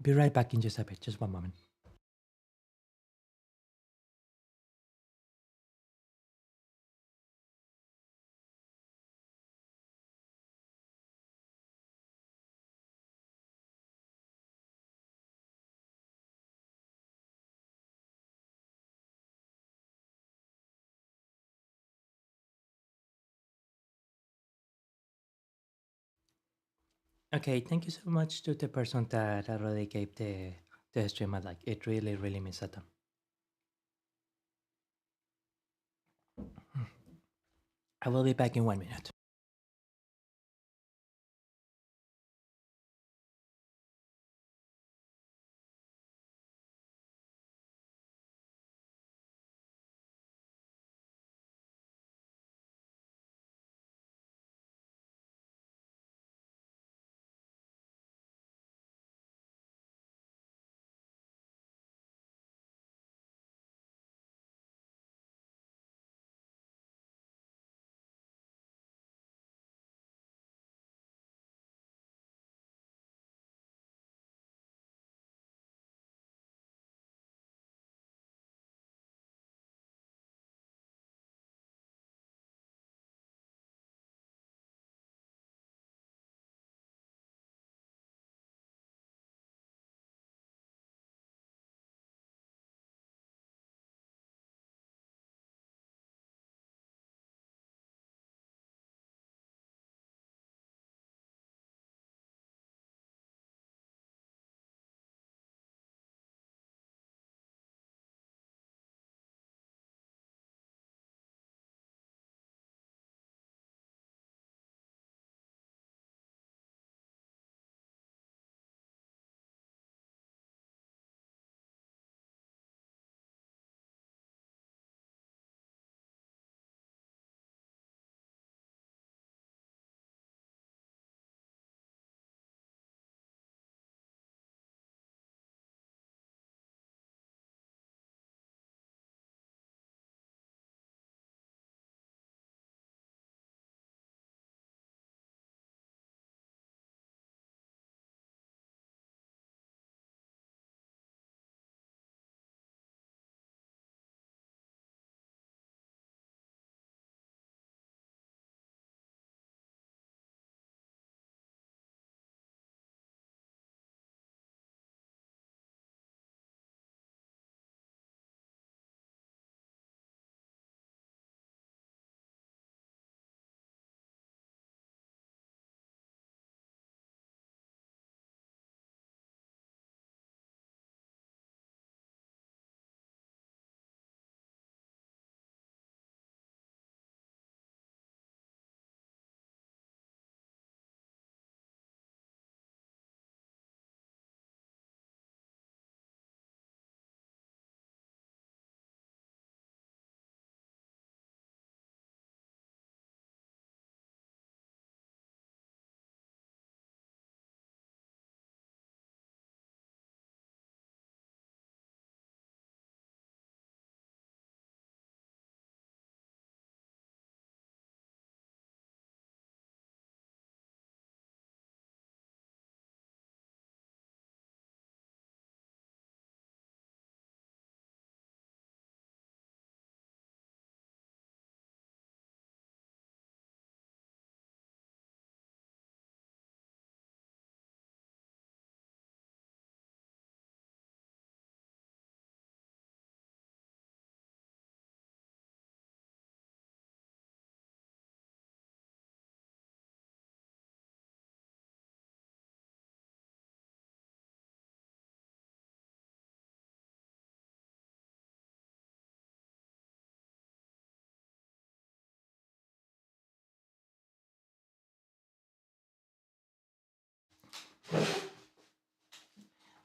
Be right back in just a bit, just one moment. Okay, thank you so much to the person that already gave the stream a like. It really, really means a ton. I will be back in 1 minute.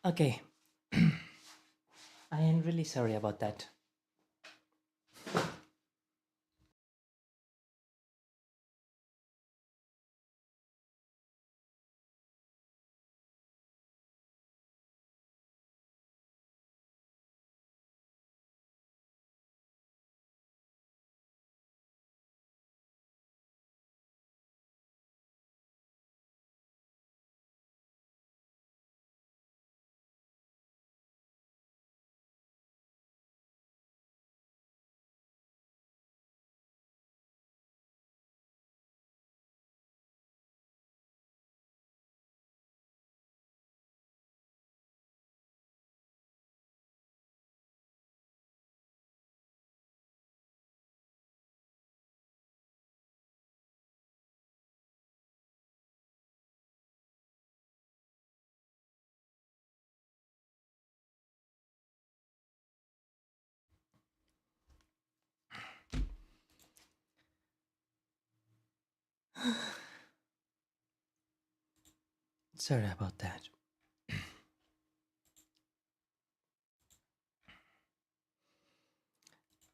Okay, I am really sorry about that. Sorry about that.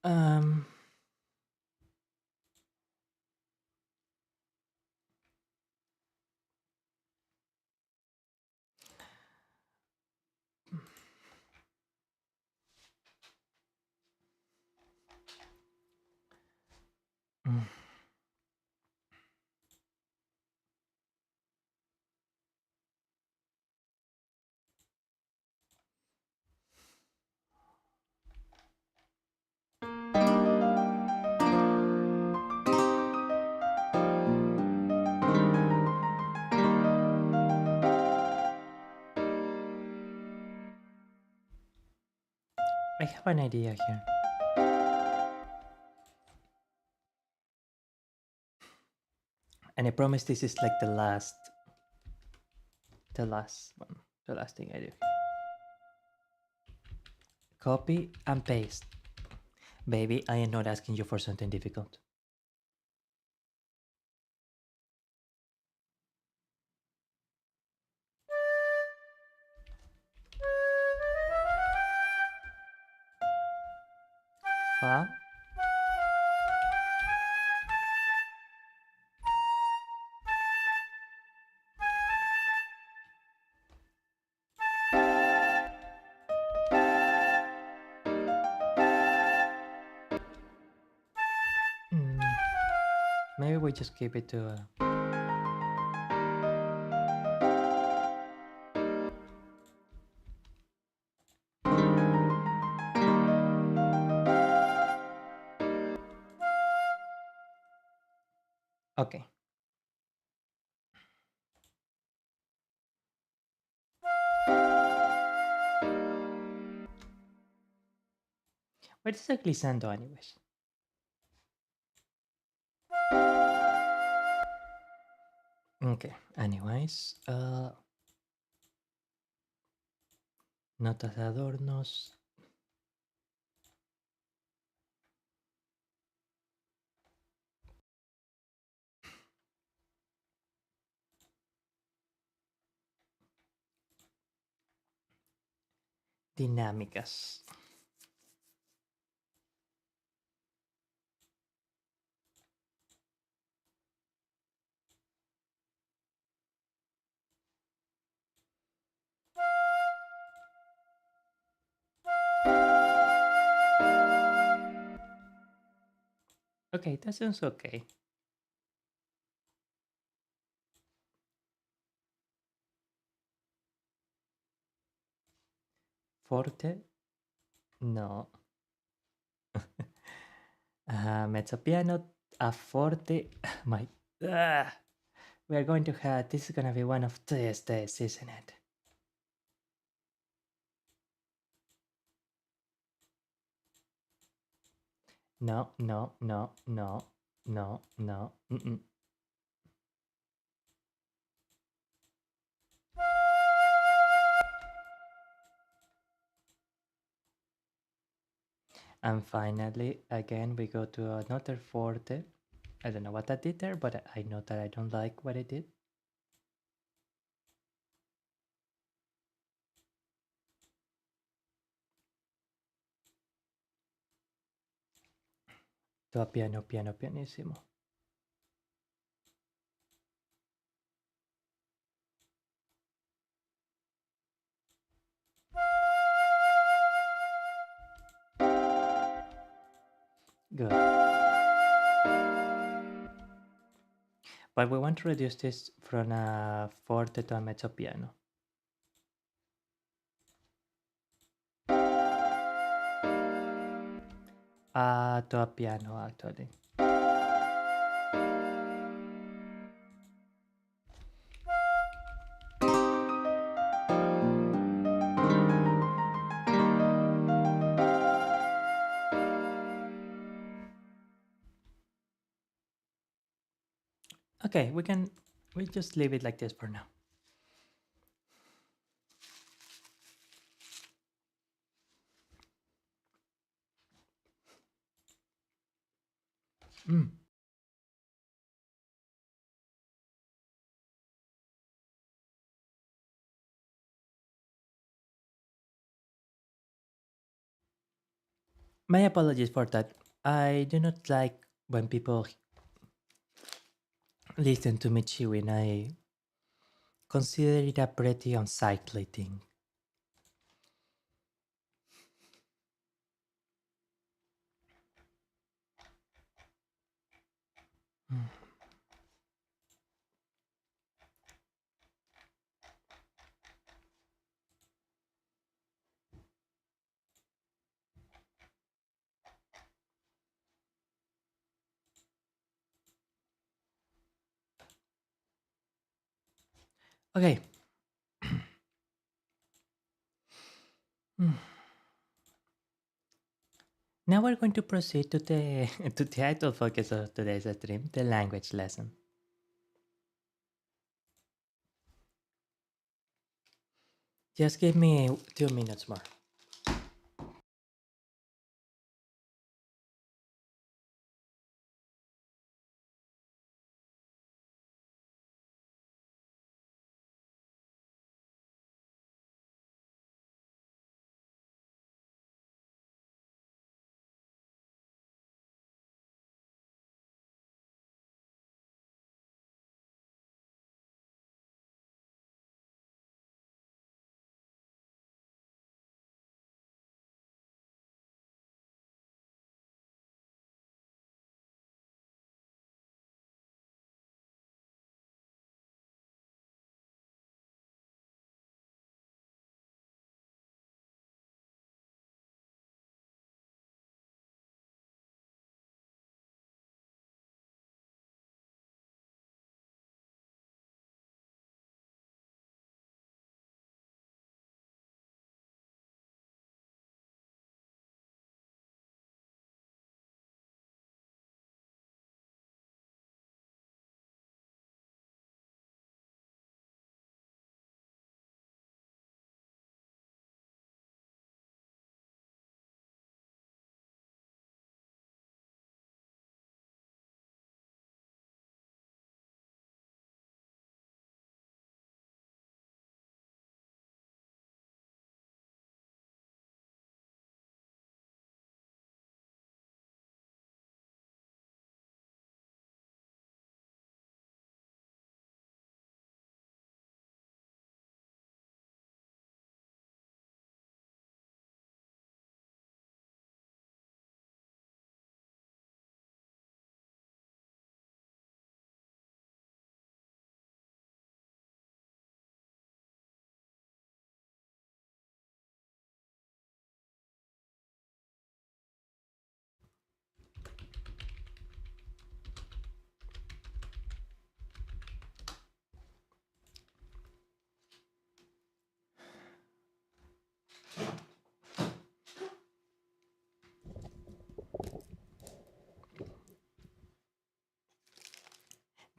Um. mm, I have an idea here, and I promise this is like the last one, the last thing I do. Copy and paste. Baby, I am not asking you for something difficult. Fa. Mm, maybe we just keep it to. Okay. What is a glissando, anyways? Okay. Anyways, notas de adornos. Dinámicas. Okay, that sounds okay. Forte? No. Mezzo piano, a forte. My. Ah, we are going to have. This is gonna be one of these days, isn't it? No, no, no, no, no, no. Mm-mm. And finally, again, we go to another forte. I don't know what I did there, but I know that I don't like what I did. To a piano, piano, pianissimo. Good. But we want to reduce this from a forte to a mezzo piano. To a piano, actually. Okay, we just leave it like this for now. Mm. My apologies for that. I do not like when people listen to me chewing. I consider it a pretty unsightly thing. Okay. Now we're going to proceed to the to the actual focus of today's stream, the language lesson. Just give me 2 minutes more.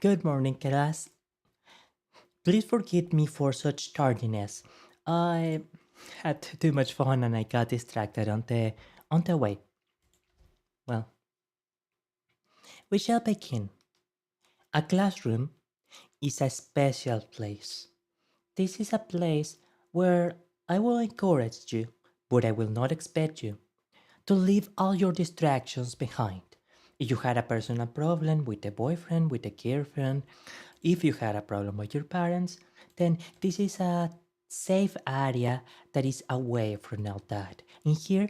Good morning, class. Please forgive me for such tardiness. I had too much fun and I got distracted on the way. Well, we shall begin. A classroom is a special place. This is a place where I will encourage you, but I will not expect you to leave all your distractions behind. If you had a personal problem with a boyfriend, with a girlfriend, if you had a problem with your parents, then this is a safe area that is away from all that. And here,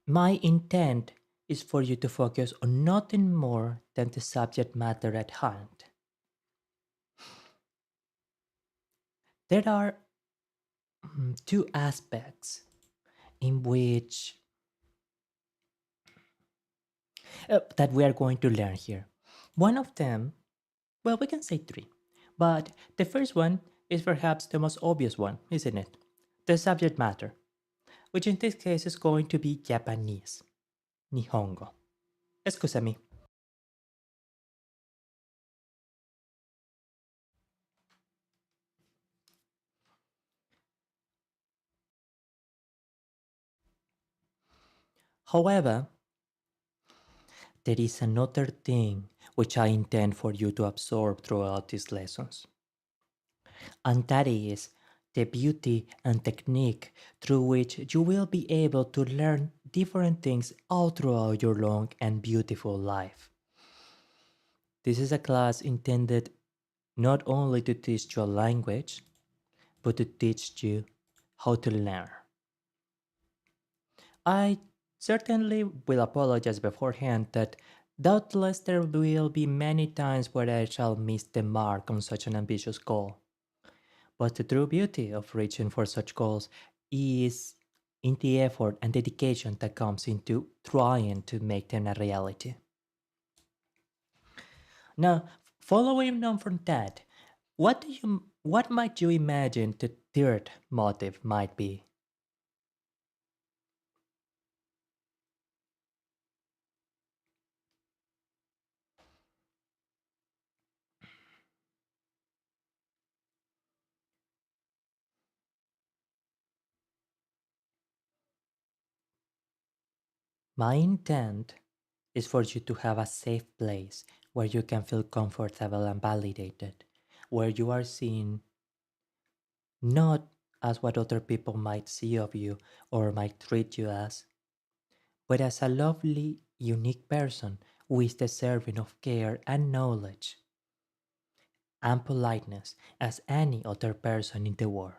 my intent is for you to focus on nothing more than the subject matter at hand. There are two aspects in which that we are going to learn here. One of them, well, we can say three, but the first one is perhaps the most obvious one, isn't it? The subject matter, which in this case is going to be Japanese, Nihongo. Excusami. However, there is another thing which I intend for you to absorb throughout these lessons, and that is the beauty and technique through which you will be able to learn different things all throughout your long and beautiful life. This is a class intended not only to teach you a language, but to teach you how to learn. I certainly will apologize beforehand that doubtless there will be many times where I shall miss the mark on such an ambitious goal. But the true beauty of reaching for such goals is in the effort and dedication that comes into trying to make them a reality. Now, following on from that, what might you imagine the third motive might be? My intent is for you to have a safe place where you can feel comfortable and validated, where you are seen not as what other people might see of you or might treat you as, but as a lovely, unique person who is deserving of care and knowledge and politeness as any other person in the world.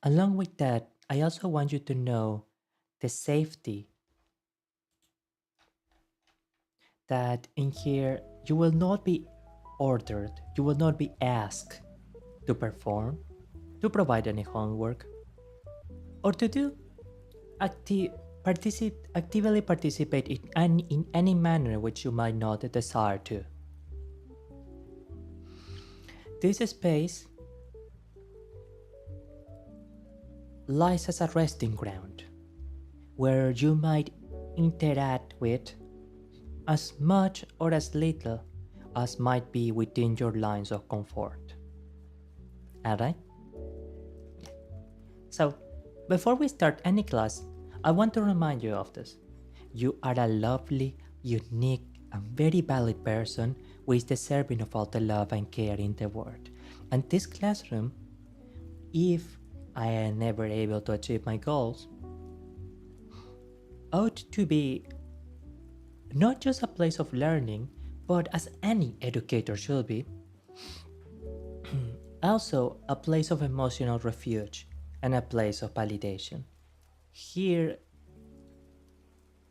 Along with that, I also want you to know the safety that in here you will not be ordered, you will not be asked to perform, to provide any homework, or to do actively participate in any manner which you might not desire to. This space lies as a resting ground where you might interact with as much or as little as might be within your lines of comfort. Alright? So, before we start any class, I want to remind you of this. You are a lovely, unique, and very valid person who is deserving of all the love and care in the world. And this classroom, if I am never able to achieve my goals, ought to be not just a place of learning, but as any educator should be, also a place of emotional refuge and a place of validation. Here,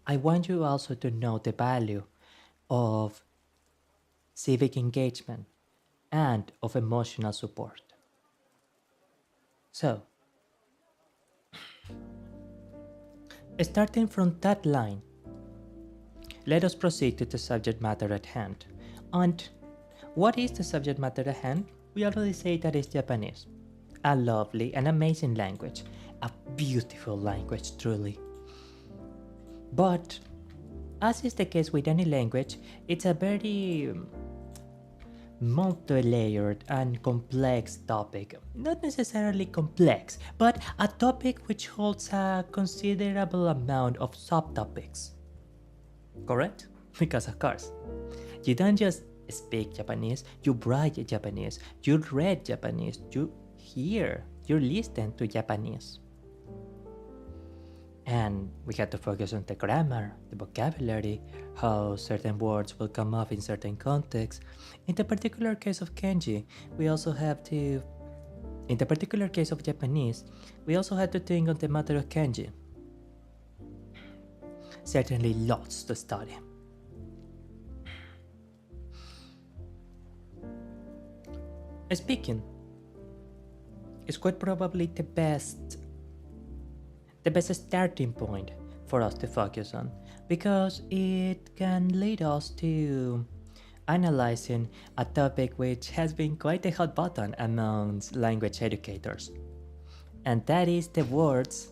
I want you also to know the value of civic engagement and of emotional support. So, starting from that line, let us proceed to the subject matter at hand. And what is the subject matter at hand? We already say that it's Japanese. A lovely and amazing language. A beautiful language, truly. But, as is the case with any language, it's a very multi-layered and complex topic. Not necessarily complex, but a topic which holds a considerable amount of subtopics. Correct? Because of course, you don't just speak Japanese, you write Japanese, you read Japanese, you hear, you listen to Japanese. And we have to focus on the grammar, the vocabulary, how certain words will come up in certain contexts. In the particular case of kanji, we also have to, in the particular case of Japanese, we also have to think on the matter of kanji. Certainly lots to study. Speaking is quite probably the best starting point for us to focus on, because it can lead us to analyzing a topic which has been quite a hot button amongst language educators, and that is the words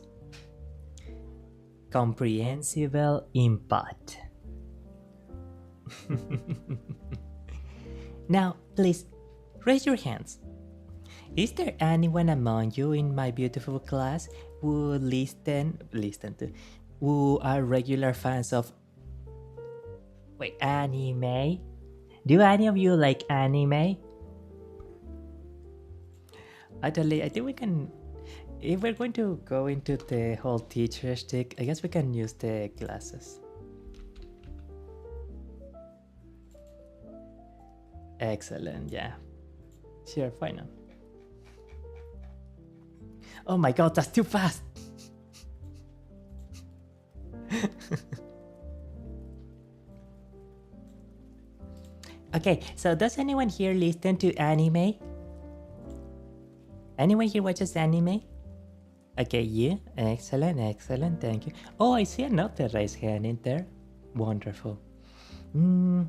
comprehensible input. Now, please raise your hands. Is there anyone among you in my beautiful class who listen to, who are regular fans of anime? Do any of you like anime? Actually, I think we can. If we're going to go into the whole teacher stick, I guess we can use the glasses. Excellent, yeah. Sure, final. Oh my god, that's too fast! Okay, so does anyone here listen to anime? Anyone here watches anime? Okay, yeah, excellent, excellent, thank you. Oh, I see another raised hand in there. Wonderful. And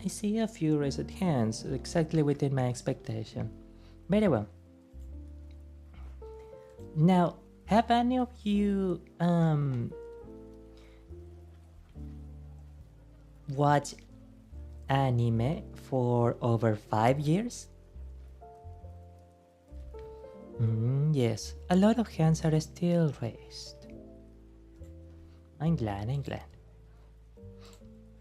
I see a few raised hands, exactly within my expectation. Very well. Now, have any of you watched anime for over 5 years? Yes, a lot of hands are still raised. I'm glad, I'm glad.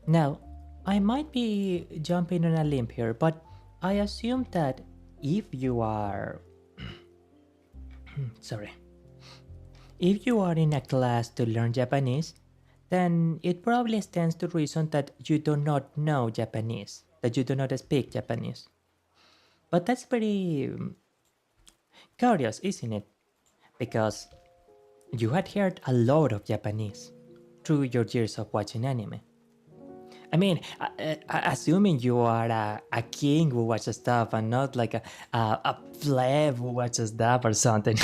Now, I might be jumping on a limb here, but I assume that if you are... sorry. If you are in a class to learn Japanese, then it probably stands to reason that you do not know Japanese, that you do not speak Japanese. But that's very curious, isn't it? Because you had heard a lot of Japanese through your years of watching anime. I mean, assuming you are a king who watches stuff and not like a pleb who watches dub or something.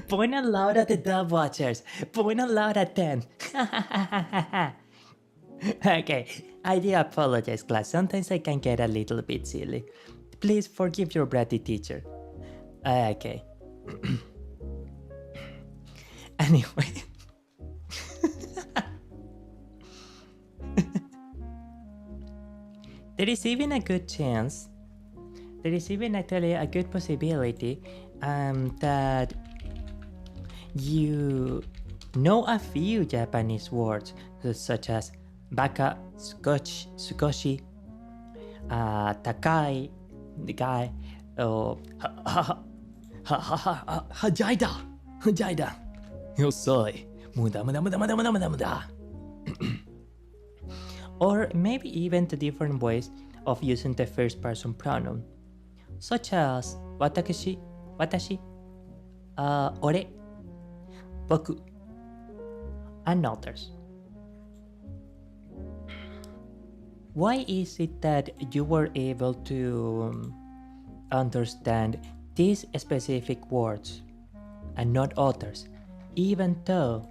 Point out loud at the dub watchers. Point out loud at 10. Okay, I do apologize, class. Sometimes I can get a little bit silly. Please forgive your bratty teacher. Okay. Anyway. There is even a good chance, there is even actually a good possibility that you know a few Japanese words such as baka, sukoshi, takai, the guy, or hajaida, hajaida, yosoi, muda, muda, muda, muda, muda, muda, muda. Or maybe even the different ways of using the first person pronoun, such as watashi, watashi, ore, boku, and others. Why is it that you were able to understand these specific words and not others, even though,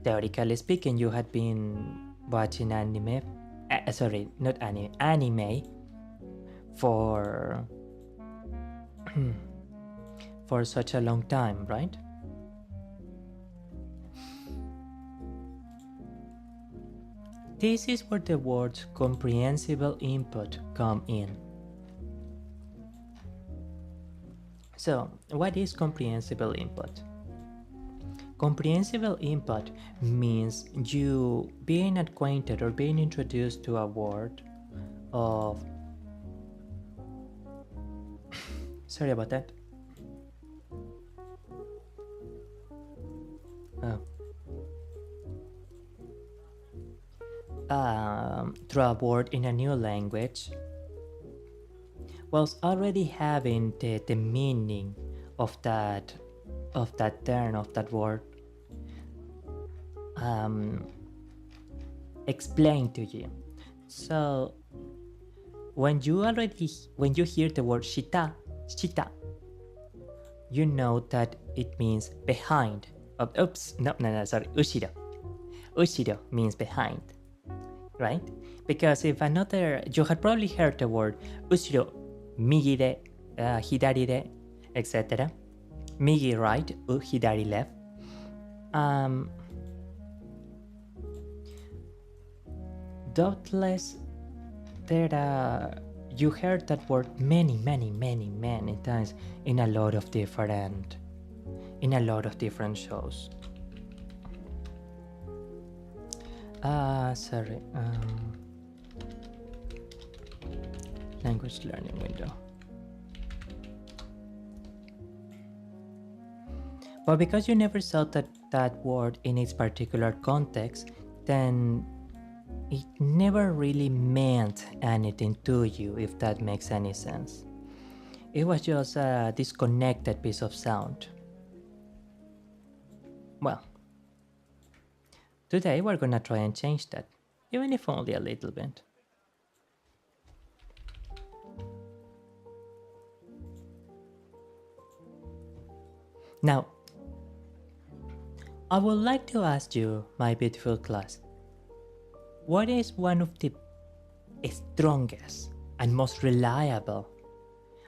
theoretically speaking, you had been watching anime, sorry, not anime for for such a long time, right? This is where the words comprehensible input come in. So, what is comprehensible input? Comprehensible input means you being acquainted or being introduced to a word of... sorry about that. Through a word in a new language, whilst already having the meaning of that term, of that word explained to you. So when you hear the word shita, you know that it means behind. Sorry, ushiro. Ushiro means behind, right? Because if another, you had probably heard the word ushiro, migi de, hidari de, etc. Migi right, hidari left. Doubtless, you heard that word many times in a lot of different shows. Sorry. language learning window. But because you never saw that word in its particular context, then it never really meant anything to you, if that makes any sense. It was just a disconnected piece of sound. Well, today we're gonna try and change that, even if only a little bit. Now, I would like to ask you, my beautiful class, what is one of the strongest and most reliable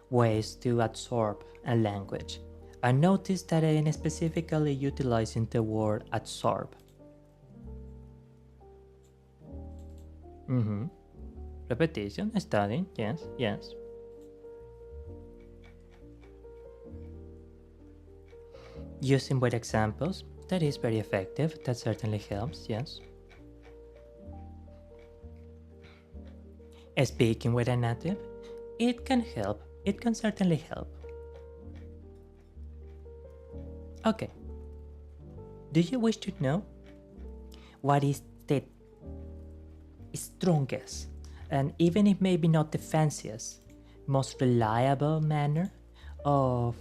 ways to absorb a language? I noticed that I am specifically utilizing the word absorb. Repetition, studying, yes, yes. Using with examples, that is very effective, that certainly helps, yes. Speaking with a native, it can help, it can certainly help. Okay, do you wish to know what is the strongest, and even if maybe not the fanciest, most reliable manner of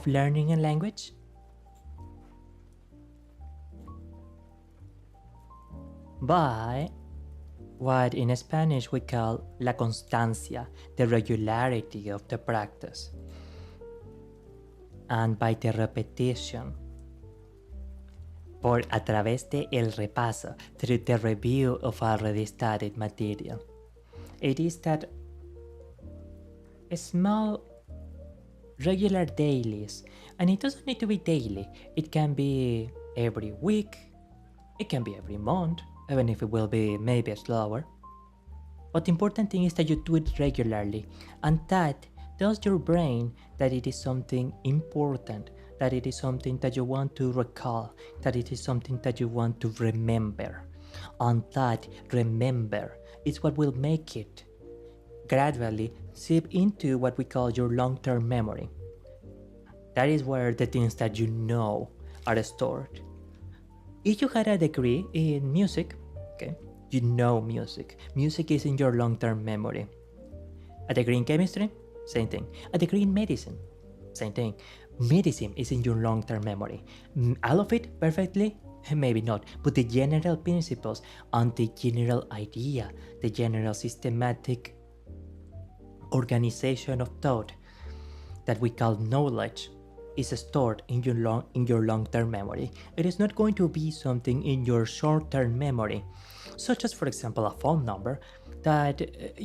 learning a language? By what in Spanish we call la constancia, the regularity of the practice, and by the repetition, por a través de el repaso, through the review of already studied material. It is that small regular dailies, and it doesn't need to be daily, it can be every week, it can be every month, even if it will be maybe slower. But the important thing is that you do it regularly, and that tells your brain that it is something important, that it is something that you want to recall, that it is something that you want to remember. And that remember is what will make it gradually seep into what we call your long-term memory. That is where the things that you know are stored. If you had a degree in music, okay, you know music. Music is in your long-term memory. A degree in chemistry, same thing. A degree in medicine, same thing. Medicine is in your long-term memory. All of it perfectly? Maybe not, but the general principles and the general idea, the general systematic organization of thought that we call knowledge is stored in your long-term memory. It is not going to be something in your short-term memory, such as, for example, a phone number that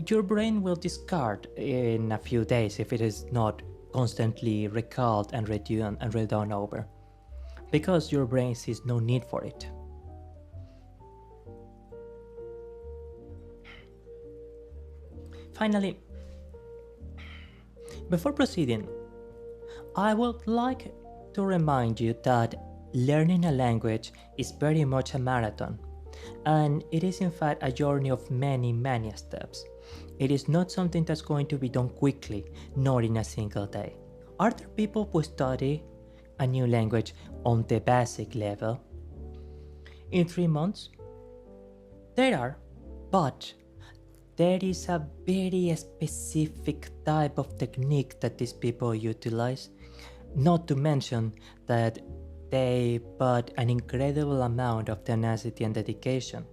your brain will discard in a few days if it is not constantly recalled and redone over, because your brain sees no need for it. Finally, before proceeding, I would like to remind you that learning a language is very much a marathon, and it is in fact a journey of many, many steps. It is not something that's going to be done quickly, nor in a single day. Are there people who study a new language on the basic level in 3 months? There are, but there is a very specific type of technique that these people utilize, not to mention that they put an incredible amount of tenacity and dedication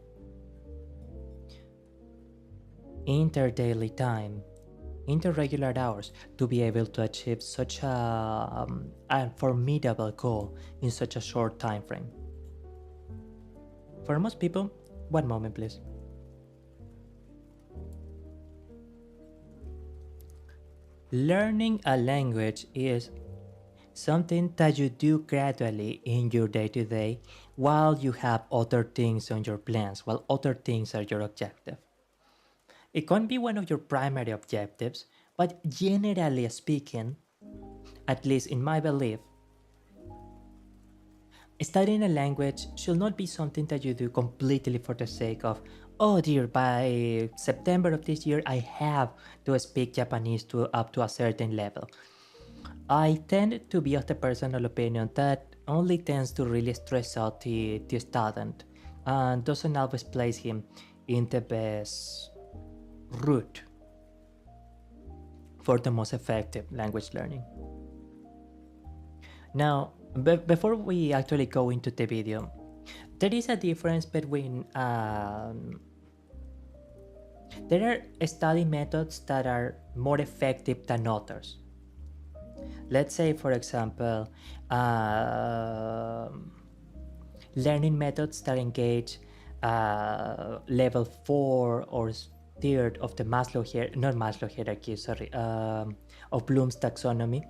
in their daily time, in their regular hours, to be able to achieve such a formidable goal in such a short time frame. For most people, one moment please. Learning a language is something that you do gradually in your day-to-day while you have other things on your plans, while other things are your objective. It can be one of your primary objectives, but generally speaking, at least in my belief, studying a language should not be something that you do completely for the sake of, oh dear, by September of this year, I have to speak Japanese to up to a certain level. I tend to be of the personal opinion that only tends to really stress out the student and doesn't always place him in the best route for the most effective language learning. Now, before we actually go into the video, there is a difference between there are study methods that are more effective than others. Let's say, for example, learning methods that engage level 4 or third of the Maslow hierarchy, of Bloom's taxonomy.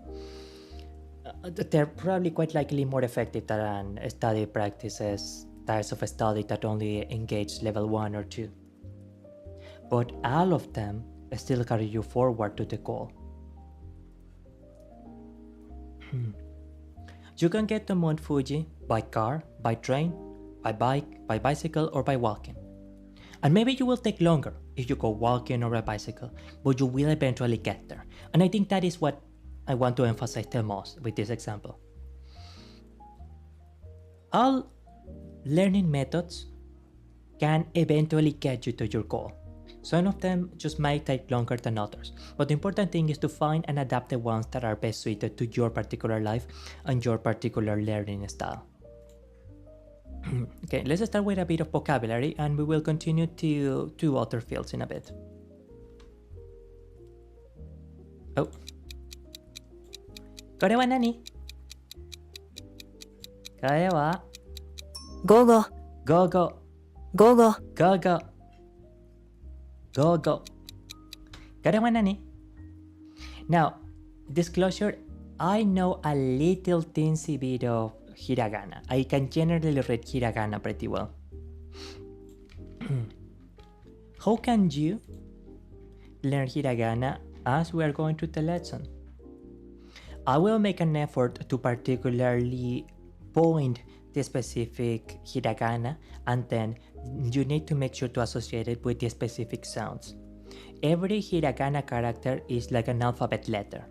They're probably quite likely more effective than study practices, types of study that only engage level 1 or 2. But all of them still carry you forward to the goal. You can get to Mount Fuji by car, by train, by bike, by bicycle, or by walking. And maybe you will take longer if you go walking or by bicycle, but you will eventually get there. And I think that is what I want to emphasize the most with this example. All learning methods can eventually get you to your goal. Some of them just might take longer than others, but the important thing is to find and adapt the ones that are best suited to your particular life and your particular learning style. Okay, let's start with a bit of vocabulary and we will continue to other fields in a bit. Oh. これは何? これは午後午後午後午後午後これは何? Now, disclosure, I know a little teensy bit of hiragana. I can generally read hiragana pretty well. How can you learn hiragana as we are going through the lesson? I will make an effort to particularly point the specific hiragana, and then you need to make sure to associate it with the specific sounds. Every hiragana character is like an alphabet letter.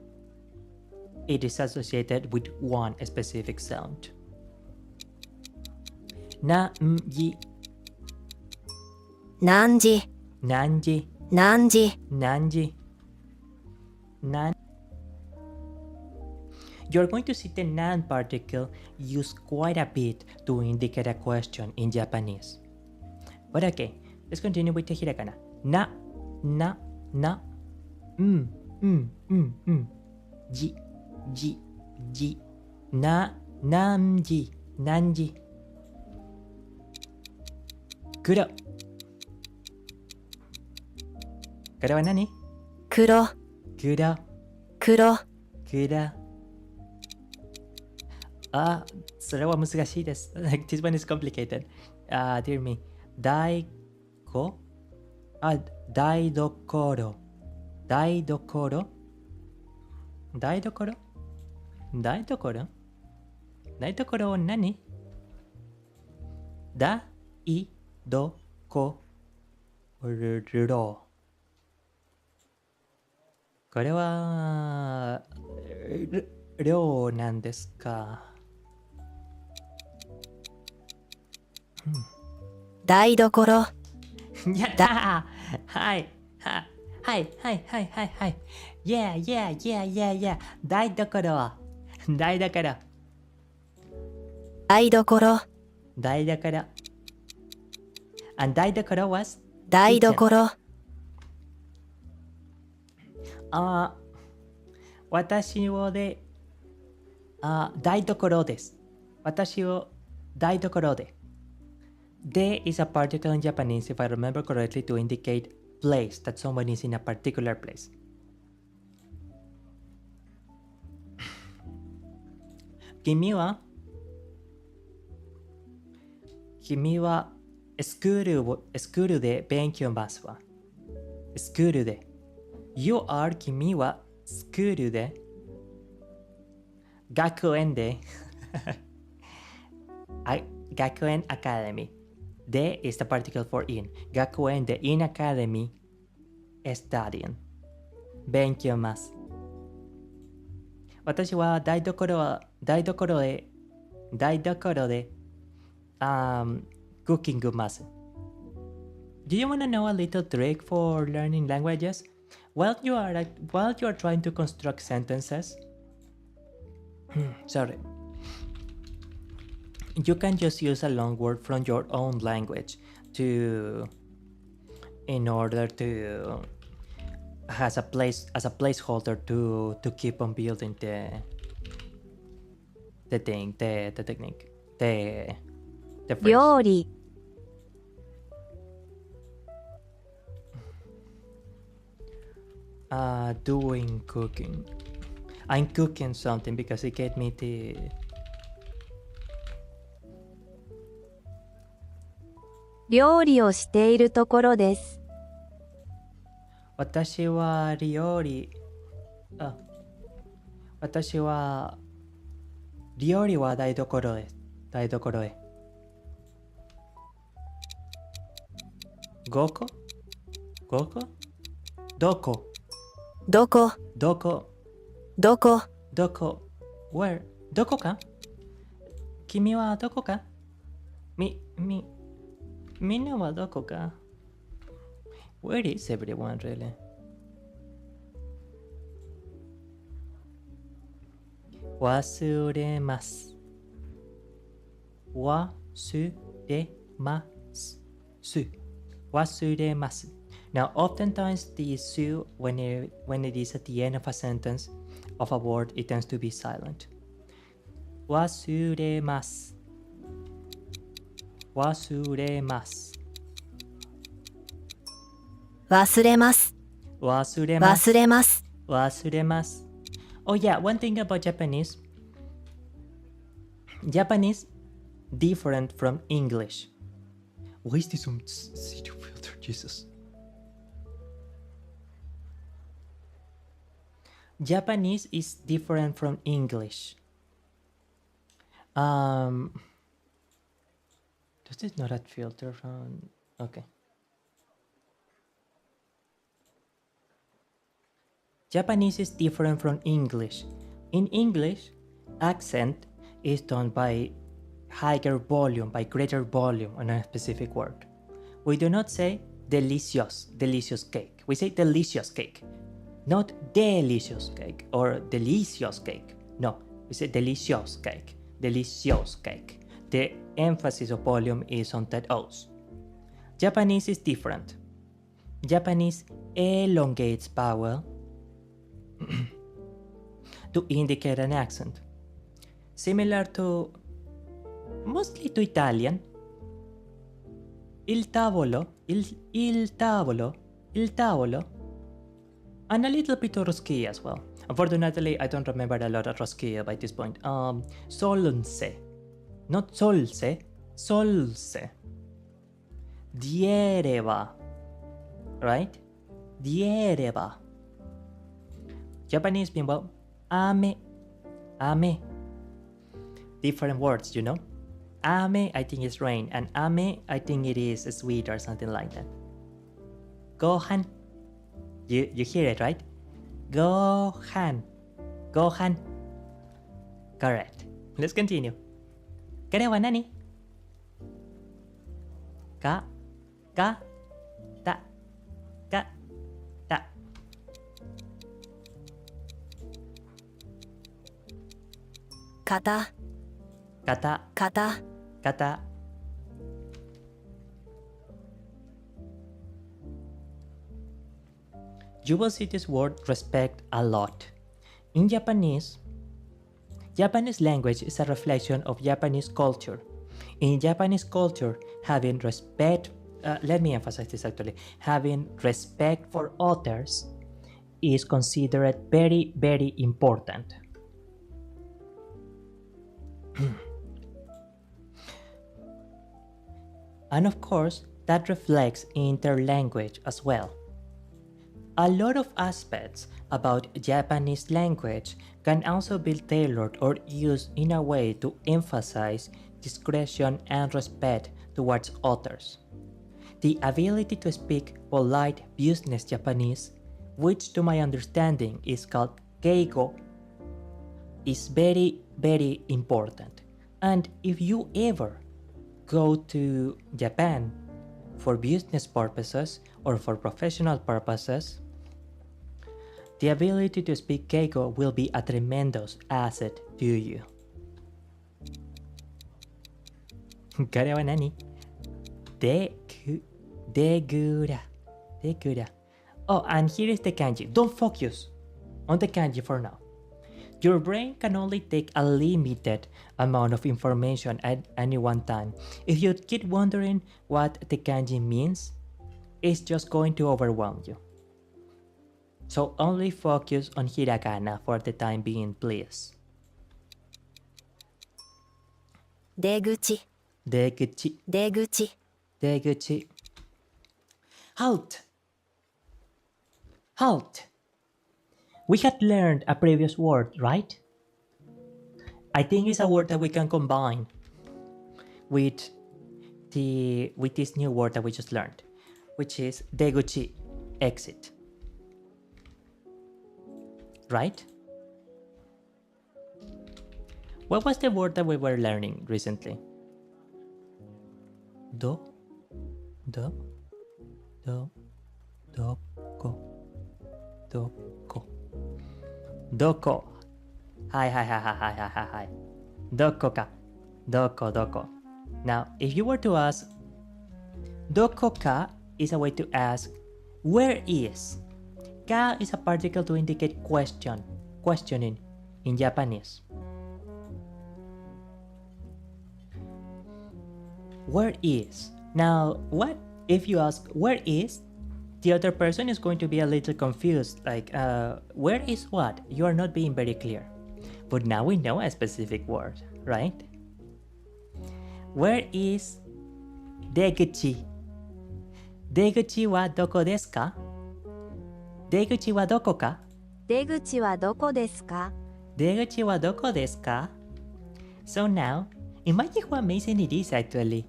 It is associated with one specific sound. Na-ji, 何時 nanji, 何時 nanji, nan. You're going to see the nan particle used quite a bit to indicate a question in Japanese. But okay, let's continue with the hiragana. Na, na, na, ji, ji, ji, na, nanji, nanji. Kuro. Kuro wa nani? 黒 Kuro, 黒 kuro. Ah, それは難しいです。Like, this one is complicated. Dear me. 台所? 台所. 台所? 台所? 台所? 台所は何? 台所. これは寮なんですか? 台所やったーはいはいはいはいはいはい Yeah yeah yeah yeah yeah 台所台所台所台所 And 台所 was 台所私をで台所です私を台所でDe is a particle in Japanese, if I remember correctly, to indicate place, that someone is in a particular place. 君はスクールで勉強ますわ。スクールで。You are 君はスクールで学園で学園アカデミー De is the particle for in. Gakuen de in academy studying. 勉強ます。私は台所でcooking ます。Do you want to know a little trick for learning languages? While you are trying to construct sentences, sorry, you can just use a long word from your own language in order to as a placeholder to keep on building the technique, the phrase. 料理 Doing cooking. I'm cooking something because it gave me the 料理をしているところです。私は料理は台所へ。どこ？Where？ どこか？君はどこか？みんなはどこか？ Where is everyone really? 忘れます。Now, oftentimes the su, when it is at the end of a sentence, of a word, it tends to be silent. 忘れます。忘れます。 Oh yeah, one thing about Japanese different from English. Why is this on city filter? Jesus. Japanese is different from English. Does this not add filter from? Okay. Japanese is different from English. In English, accent is done by higher volume, by greater volume on a specific word. We do not say delicious cake. We say delicious cake. Not delicious cake or delicious cake. No, we say delicious cake. The emphasis of volume is on that O's. Japanese is different. Japanese elongates vowel to indicate an accent. Similar to, mostly to Italian. Il tavolo, and a little bit of Rosquilla as well. Unfortunately, I don't remember a lot of Rosquilla by this point. Solse, not solse, solse. Diereva, right? Diereva. Japanese, meanwhile, ame. Different words, you know? Ame, I think is rain, and ame, I think it is sweet or something like that. Gohan. You hear it, right? Gohan. Correct. Let's continue. Kare wa nani? Ka. Ta. 型 You will see this word respect a lot. In Japanese language is a reflection of Japanese culture. In Japanese culture, having respect, let me emphasize this actually, having respect for others is considered very, very important. And of course, that reflects in their language as well. A lot of aspects about Japanese language can also be tailored or used in a way to emphasize discretion and respect towards others. The ability to speak polite business Japanese, which to my understanding is called keigo, is very, very important. And if you ever go to Japan for business purposes or for professional purposes, the ability to speak keigo will be a tremendous asset to you. Kare wa nani? Degura. Oh, and here is the kanji. Don't focus on the kanji for now. Your brain can only take a limited amount of information at any one time. If you keep wondering what the kanji means, it's just going to overwhelm you. So only focus on hiragana for the time being, please. 出口 Deguchi. 出口 Deguchi. Halt! Halt! We had learned a previous word, right? I think it's a word that we can combine with this new word that we just learned, which is deguchi, exit. Right? What was the word that we were learning recently? Doko. Doko. Hi. Doko ka. Doko. Now, if you were to ask, doko ka is a way to ask, where is? Ka is a particle to indicate questioning in Japanese. Where is? Now, what if you ask, where is? The other person is going to be a little confused, like, where is what? You are not being very clear. But now we know a specific word, right? Where is deguchi? Deguchi wa doko desu ka? Deguchi wa doko ka? 出口はどこですか Deguchi wa doko desu ka? So now, imagine how amazing it is actually.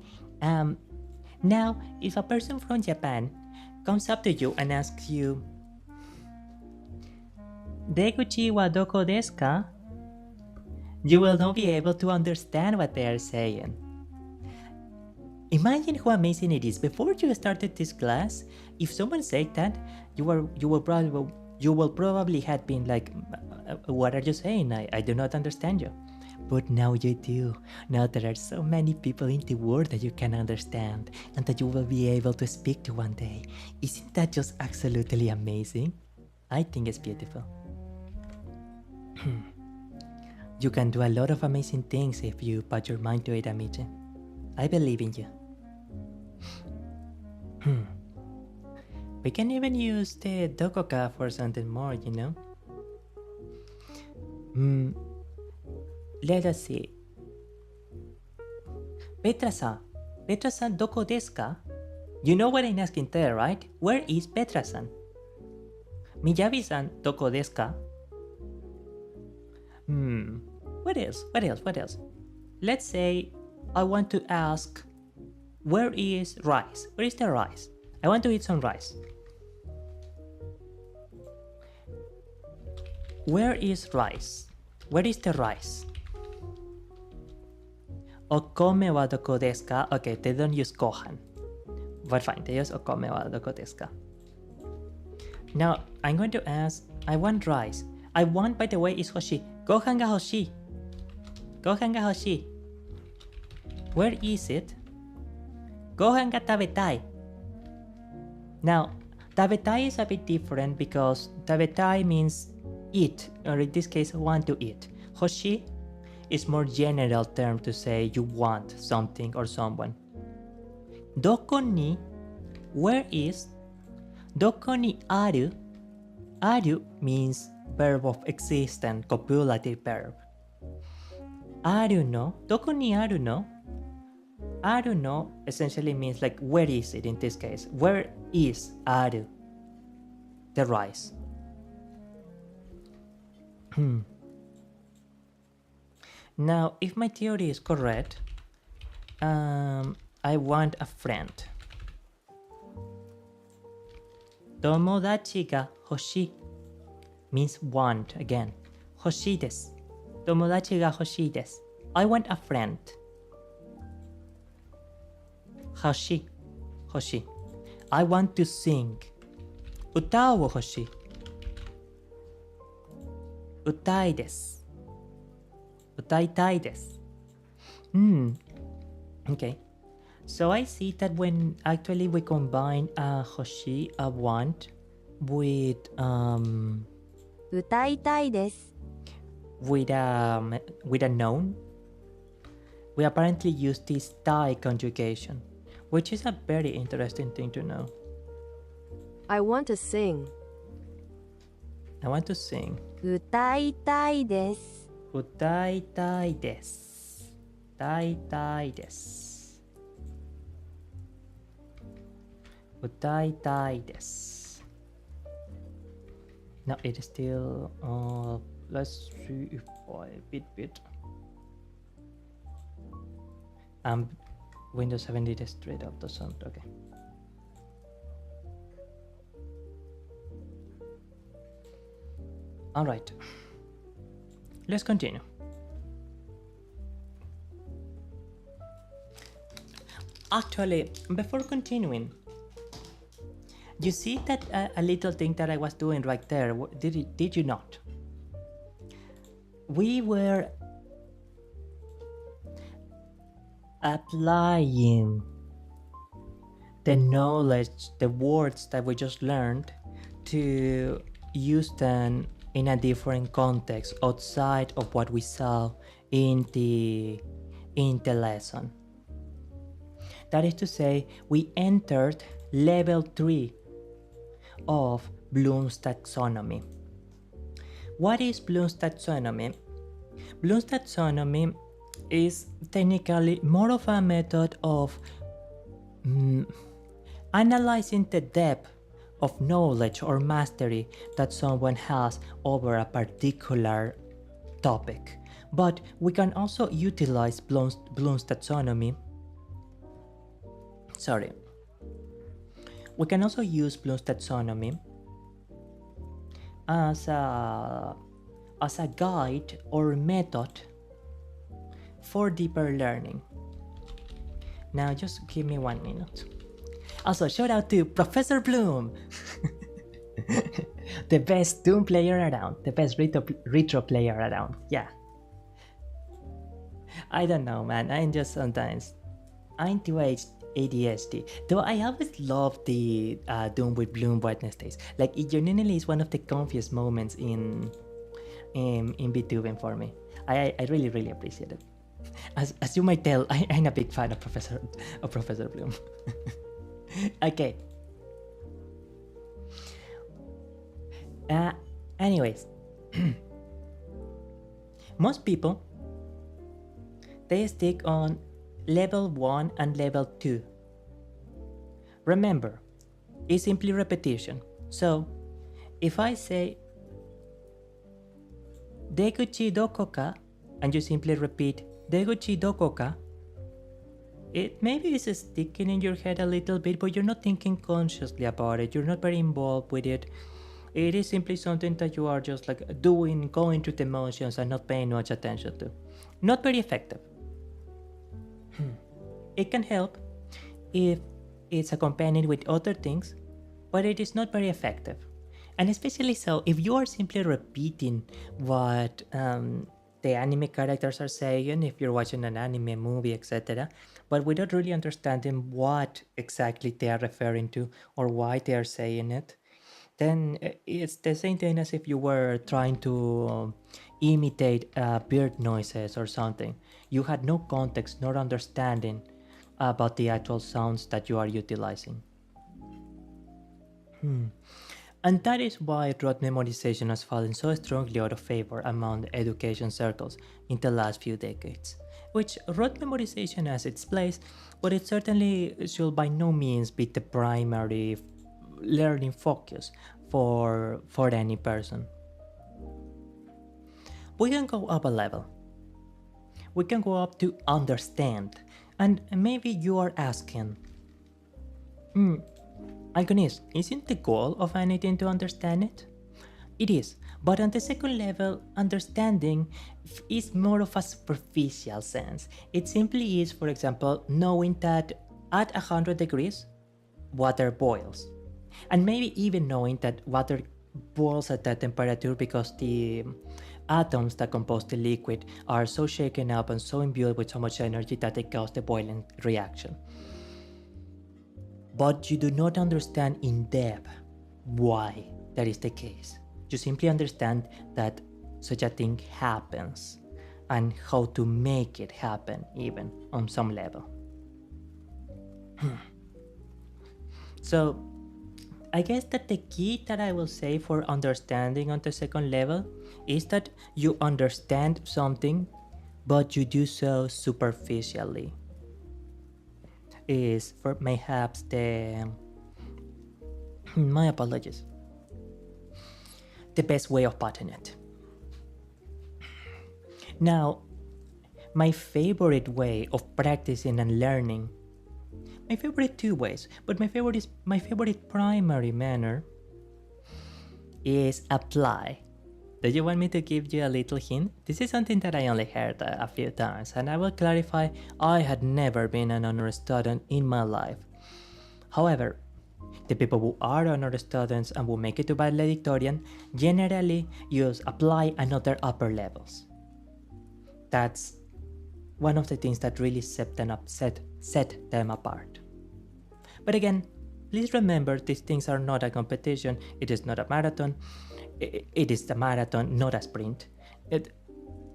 Now, if a person from Japan comes up to you and asks you, Deguchi wa doko desu ka? You will not be able to understand what they are saying. Imagine how amazing it is. Before you started this class, if someone said that, you will probably have been like, what are you saying? I do not understand you. But now you do. Now there are so many people in the world that you can understand and that you will be able to speak to one day. Isn't that just absolutely amazing? I think it's beautiful. You can do a lot of amazing things if you put your mind to it, Amiche. I believe in you. We can even use the dokoka for something more, you know? Let us see. Petra-san, doko desu ka? You know what I'm asking there, right? Where is Petra-san? Miyabi-san, doko desu ka? What else? Let's say I want to ask, where is rice? Where is the rice? I want to eat some rice. Where is rice? Where is the rice? Okome wa doko desu ka? Okay, they don't use gohan. But fine, they use okome wa doko desu ka? Now, I'm going to ask, I want rice. I want, by the way, is hoshi. Gohan ga hoshi. Where is it? Gohan ga tabetai. Now, tabetai is a bit different because tabetai means eat, or in this case, want to eat. Hoshi is more general term to say you want something or someone. Doko ni, where is? Doko ni aru? Aru means verb of existence, copulative verb. Aru no? Doko ni aru no? Aru no essentially means like, where is it in this case? Where is aru? The rice. Now, if my theory is correct, I want a friend. Tomodachi ga hoshii means want again. Hoshii desu. Tomodachi ga hoshii desu. I want a friend. Hoshii. Hoshii. I want to sing. Uta wo hoshii. Utai desu. Utaitai desu. Okay. So I see that when actually we combine a hoshi, a want, with 歌いたいです。 with a noun, we apparently use this tai conjugation, which is a very interesting thing to know. I want to sing. I want to sing. 歌いたいです。 Utaitai desu. Taitai desu. Utaitai desu. No, it is still. Let's see if I bit. Windows 7 did a straight up the sound. Okay. All right. Let's continue. Actually, before continuing, you see that a little thing that I was doing right there. Did you not? We were applying the knowledge, the words that we just learned, to use them in a different context outside of what we saw in the lesson. That is to say, we entered level 3 of Bloom's taxonomy. What is Bloom's taxonomy? Bloom's taxonomy is technically more of a method of analyzing the depth of knowledge or mastery that someone has over a particular topic. But we can also utilize Bloom's taxonomy. We can also use Bloom's taxonomy as a guide or method for deeper learning. Now just give me 1 minute. Also, shout out to Professor Bloom, the best Doom player around, the best retro player around. Yeah. I don't know, man. I'm just sometimes I'm too ADHD. Though I always love the Doom with Bloom Wednesdays. Like, it genuinely is one of the comfiest moments in Vtuber for me. I really, really appreciate it. As you might tell, I'm a big fan of Professor Bloom. Okay. Anyways, most people, they stick on level 1 and level 2. Remember, it's simply repetition. So, if I say Deguchi dokoka, and you simply repeat Deguchi dokoka, it maybe is sticking in your head a little bit, but you're not thinking consciously about it. You're not very involved with it. It is simply something that you are just like doing, going through the motions and not paying much attention to. Not very effective. It can help if it's accompanied with other things, but it is not very effective. And especially so if you are simply repeating what the anime characters are saying, if you're watching an anime movie, etc., but without really understanding what exactly they are referring to or why they are saying it, then it's the same thing as if you were trying to imitate bird noises or something. You had no context nor understanding about the actual sounds that you are utilizing. And that is why rote memorization has fallen so strongly out of favor among education circles in the last few decades. Which rote memorization has its place, but it certainly should by no means be the primary learning focus for any person. We can go up a level. We can go up to understand. And maybe you are asking, Algonis, isn't the goal of anything to understand it? It is, but on the second level, understanding is more of a superficial sense. It simply is, for example, knowing that at 100 degrees, water boils. And maybe even knowing that water boils at that temperature because the atoms that compose the liquid are so shaken up and so imbued with so much energy that they cause the boiling reaction. But you do not understand in depth why that is the case. You simply understand that such a thing happens and how to make it happen, even on some level. So, I guess that the key that I will say for understanding on the second level is that you understand something, but you do so superficially. Is for perhaps the my apologies, the best way of putting it. Now, my favorite way of practicing and learning, my favorite two ways, but my favorite primary manner is apply. Do you want me to give you a little hint? This is something that I only heard a few times, and I will clarify I had never been an honor student in my life. However, the people who are honor students and who make it to valedictorian generally use apply and other upper levels. That's one of the things that really set them apart. But again, please remember these things are not a competition, it is not a marathon, it is a marathon, not a sprint.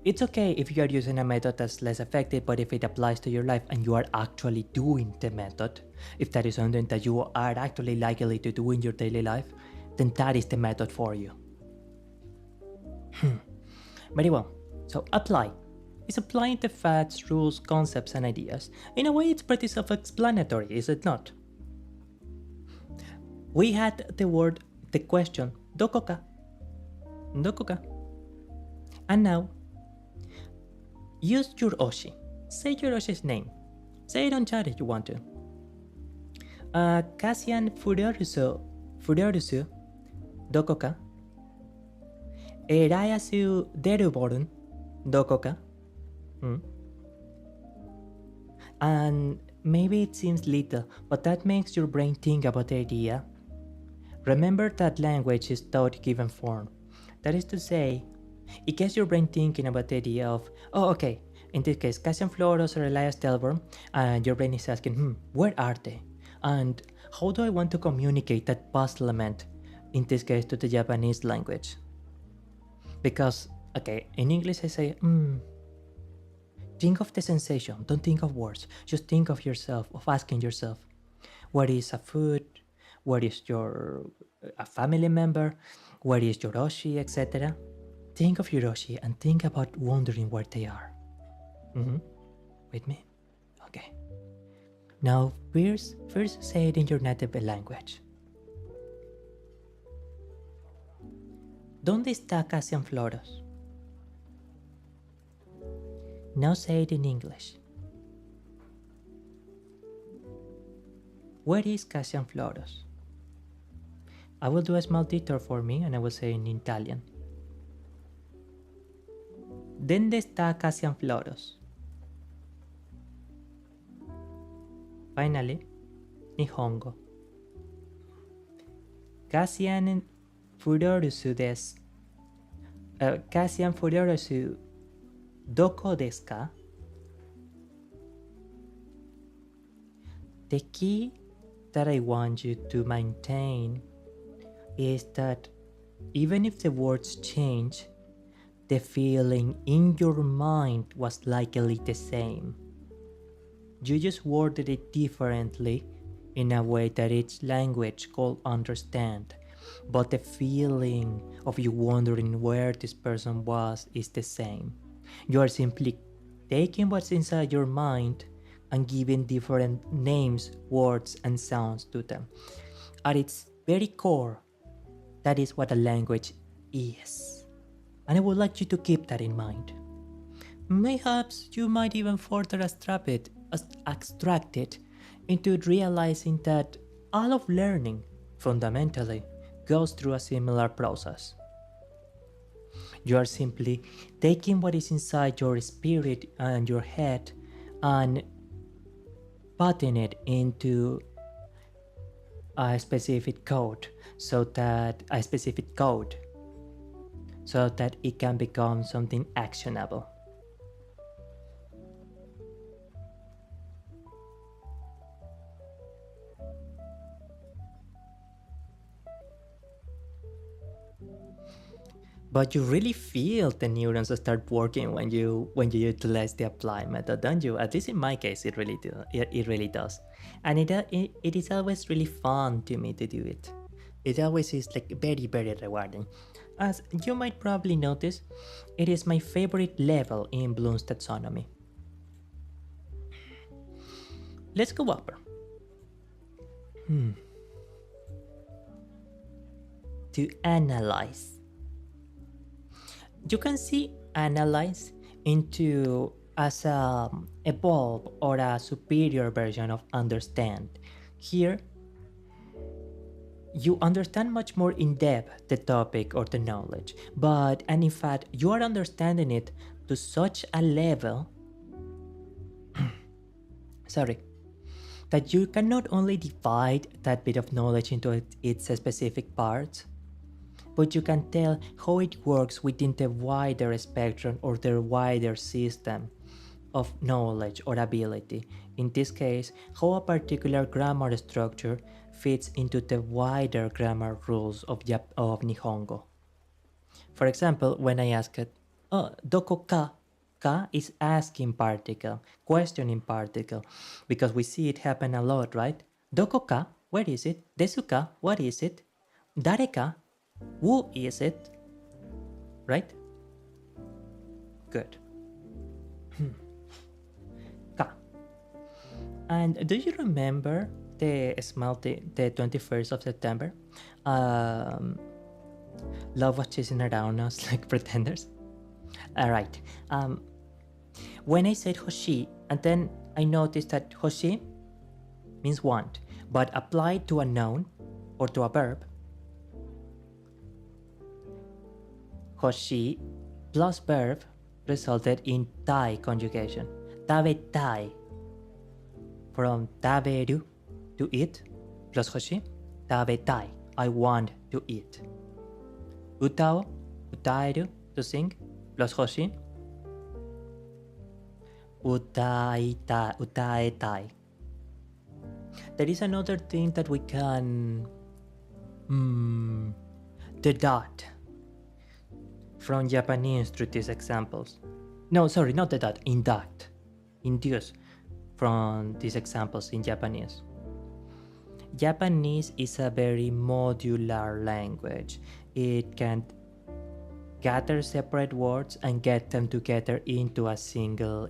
It's okay if you are using a method that's less effective, but if it applies to your life and you are actually doing the method, if that is something that you are actually likely to do in your daily life, then that is the method for you. Very well. So apply. It's applying the facts, rules, concepts, and ideas. In a way, it's pretty self-explanatory, is it not? We had the question, dokoka. Dokoka. And now, use your oshi. Say your oshi's name. Say it on chat if you want to. Kasian Fururusu, dokoka. Erayasu deruborun, dokoka. And maybe it seems little, but that makes your brain think about the idea. Remember that language is thought given form. That is to say, it gets your brain thinking about the idea of, oh, okay, in this case, Cassian Floros or Elias Delborn, and your brain is asking, where are they? And how do I want to communicate that puzzlement, in this case, to the Japanese language? Because, okay, in English I say, think of the sensation, don't think of words. Just think of yourself, of asking yourself, what is a food? What is a family member? What is your oshi, etc.? Think of your oshi and think about wondering where they are. With me? Okay. Now, first say it in your native language. ¿Dónde está Cassian Floros? Now say it in English. Where is Cassian Floros? I will do a small detour for me and I will say in Italian. ¿Dónde está Cassian Floros? Finally, Nihongo. Cassian Fururusu desu. Cassian Fururusu doko desu ka? The key that I want you to maintain is that even if the words change, the feeling in your mind was likely the same. You just worded it differently in a way that each language could understand, but the feeling of you wondering where this person was is the same. You are simply taking what's inside your mind and giving different names, words, and sounds to them. At its very core, that is what a language is. And I would like you to keep that in mind. Perhaps you might even further strap it abstracted into realizing that all of learning fundamentally goes through a similar process. You are simply taking what is inside your spirit and your head and putting it into a specific code so that it can become something actionable. But you really feel the neurons start working when you utilize the apply method, don't you? At least in my case, it really does, and it is always really fun to me to do it. It always is like very rewarding. As you might probably notice, it is my favorite level in Bloom's taxonomy. Let's go upper. To analyze. You can see analyze into as a evolve or a superior version of understand. Here, you understand much more in depth the topic or the knowledge, and in fact, you are understanding it to such a level, sorry, that you can not only divide that bit of knowledge into its specific parts, but you can tell how it works within the wider spectrum or the wider system of knowledge or ability. In this case, how a particular grammar structure fits into the wider grammar rules of Nihongo. For example, when I ask it, oh, doko ka? Ka is asking particle, questioning particle, because we see it happen a lot, right? Doko ka? Where is it? Desu ka? What is it? Dare ka? Who is it? Right? Good. Ka. And do you remember the 21st of September? Love was chasing around us like pretenders. Alright. When I said Hoshi, and then I noticed that Hoshi means want, but applied to a noun or to a verb, Hoshi plus verb resulted in tai conjugation. Tabetai. From taberu, to eat, plus Hoshi. Tabetai. I want to eat. Utao, utaeru, to sing, plus Hoshi. Utaetai. There is another thing that we can deduct from Japanese through these examples. No, sorry, not deduct, induce from these examples in Japanese. Japanese is a very modular language. It can gather separate words and get them together into a single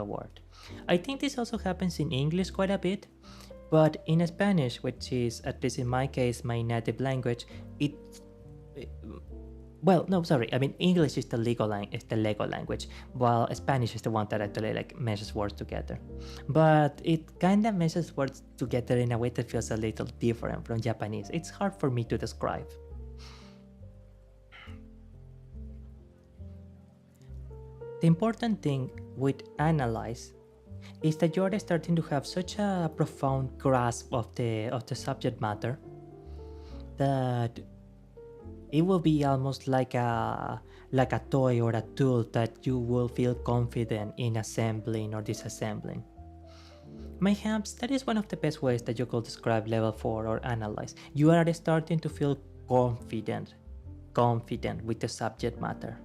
word. I think this also happens in English quite a bit, but in Spanish, which is, at least in my case, my native language, English is the Lego language, while Spanish is the one that actually like meshes words together. But it kind of meshes words together in a way that feels a little different from Japanese. It's hard for me to describe. The important thing with analyze is that you are starting to have such a profound grasp of the subject matter that it will be almost like a toy or a tool that you will feel confident in assembling or disassembling. Perhaps that is one of the best ways that you could describe level 4 or analyze. You are starting to feel confident with the subject matter.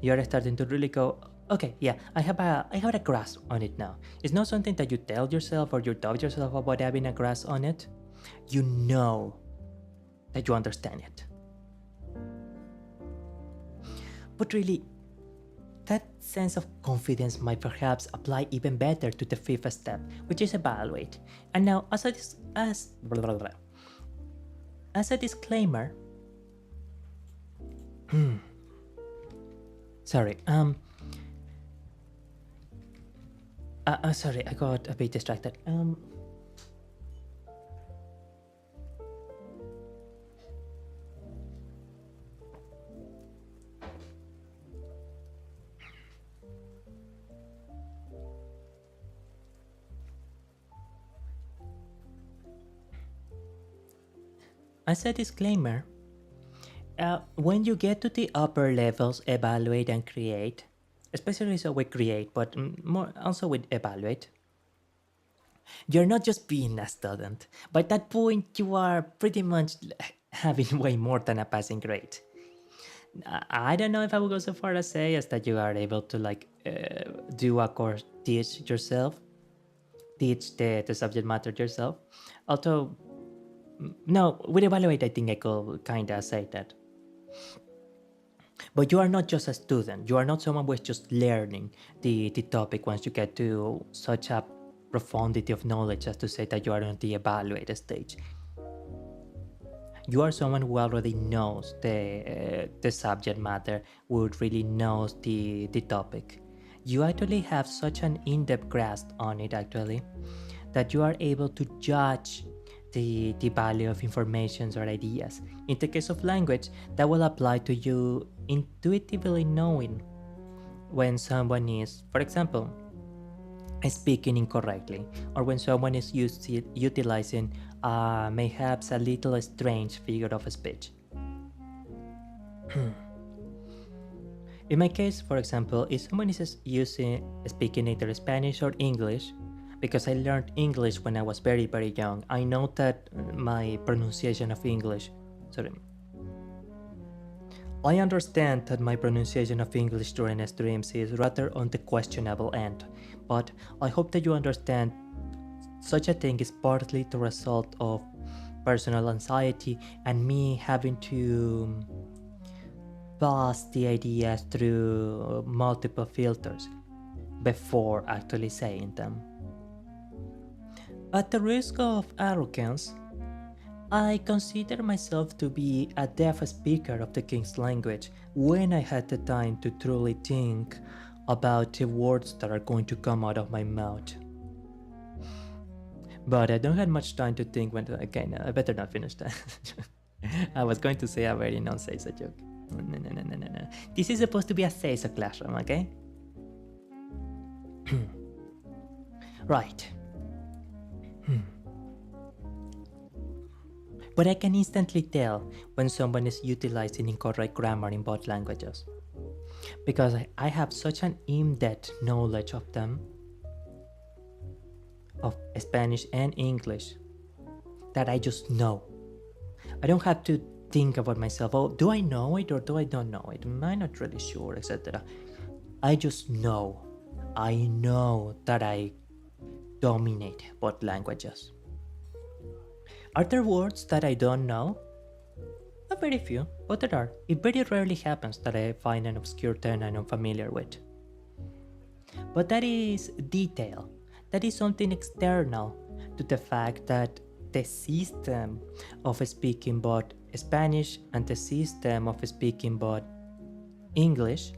You are starting to really go, okay, yeah, I have a grasp on it now. It's not something that you tell yourself or you doubt yourself about having a grasp on it. You know that you understand it. But really, that sense of confidence might perhaps apply even better to the fifth step, which is evaluate. And now, as a disclaimer, sorry, Sorry, I got a bit distracted. As a disclaimer, when you get to the upper levels, evaluate and create, especially so with create, but more also with evaluate, you're not just being a student. By that point, you are pretty much having way more than a passing grade. I don't know if I would go so far as say as that you are able to do a course, teach yourself, teach the subject matter yourself. Although, no, with evaluate, I think I could kind of say that. But you are not just a student. You are not someone who is just learning the topic once you get to such a profundity of knowledge as to say that you are on the evaluate stage. You are someone who already knows the subject matter, who really knows the topic. You actually have such an in-depth grasp on it actually that you are able to judge the value of informations or ideas. In the case of language, that will apply to you intuitively knowing when someone is, for example, speaking incorrectly, or when someone is utilizing mayhaps a little strange figure of speech. In my case, for example, if someone is speaking either Spanish or English, because I learned English when I was very, very young, I know that my pronunciation of English, sorry, I understand that my pronunciation of English during streams is rather on the questionable end, but I hope that you understand such a thing is partly the result of personal anxiety and me having to pass the ideas through multiple filters before actually saying them. At the risk of arrogance, I consider myself to be a deaf speaker of the King's language when I had the time to truly think about the words that are going to come out of my mouth. But I don't have much time to think when. Okay, no, I better not finish that. I was going to say a very non-seisa joke. No. This is supposed to be a seisa classroom, okay? Right. But I can instantly tell when someone is utilizing incorrect grammar in both languages, because I have such an in-depth knowledge of them, of Spanish and English, that I just know. I don't have to think about myself, oh, do I know it or do I don't know it? I'm not really sure, etc. I just know. I know that I dominate both languages. Are there words that I don't know? Very few, but there are. It very rarely happens that I find an obscure term I'm unfamiliar with. But that is detail. That is something external to the fact that the system of speaking both Spanish and the system of speaking both English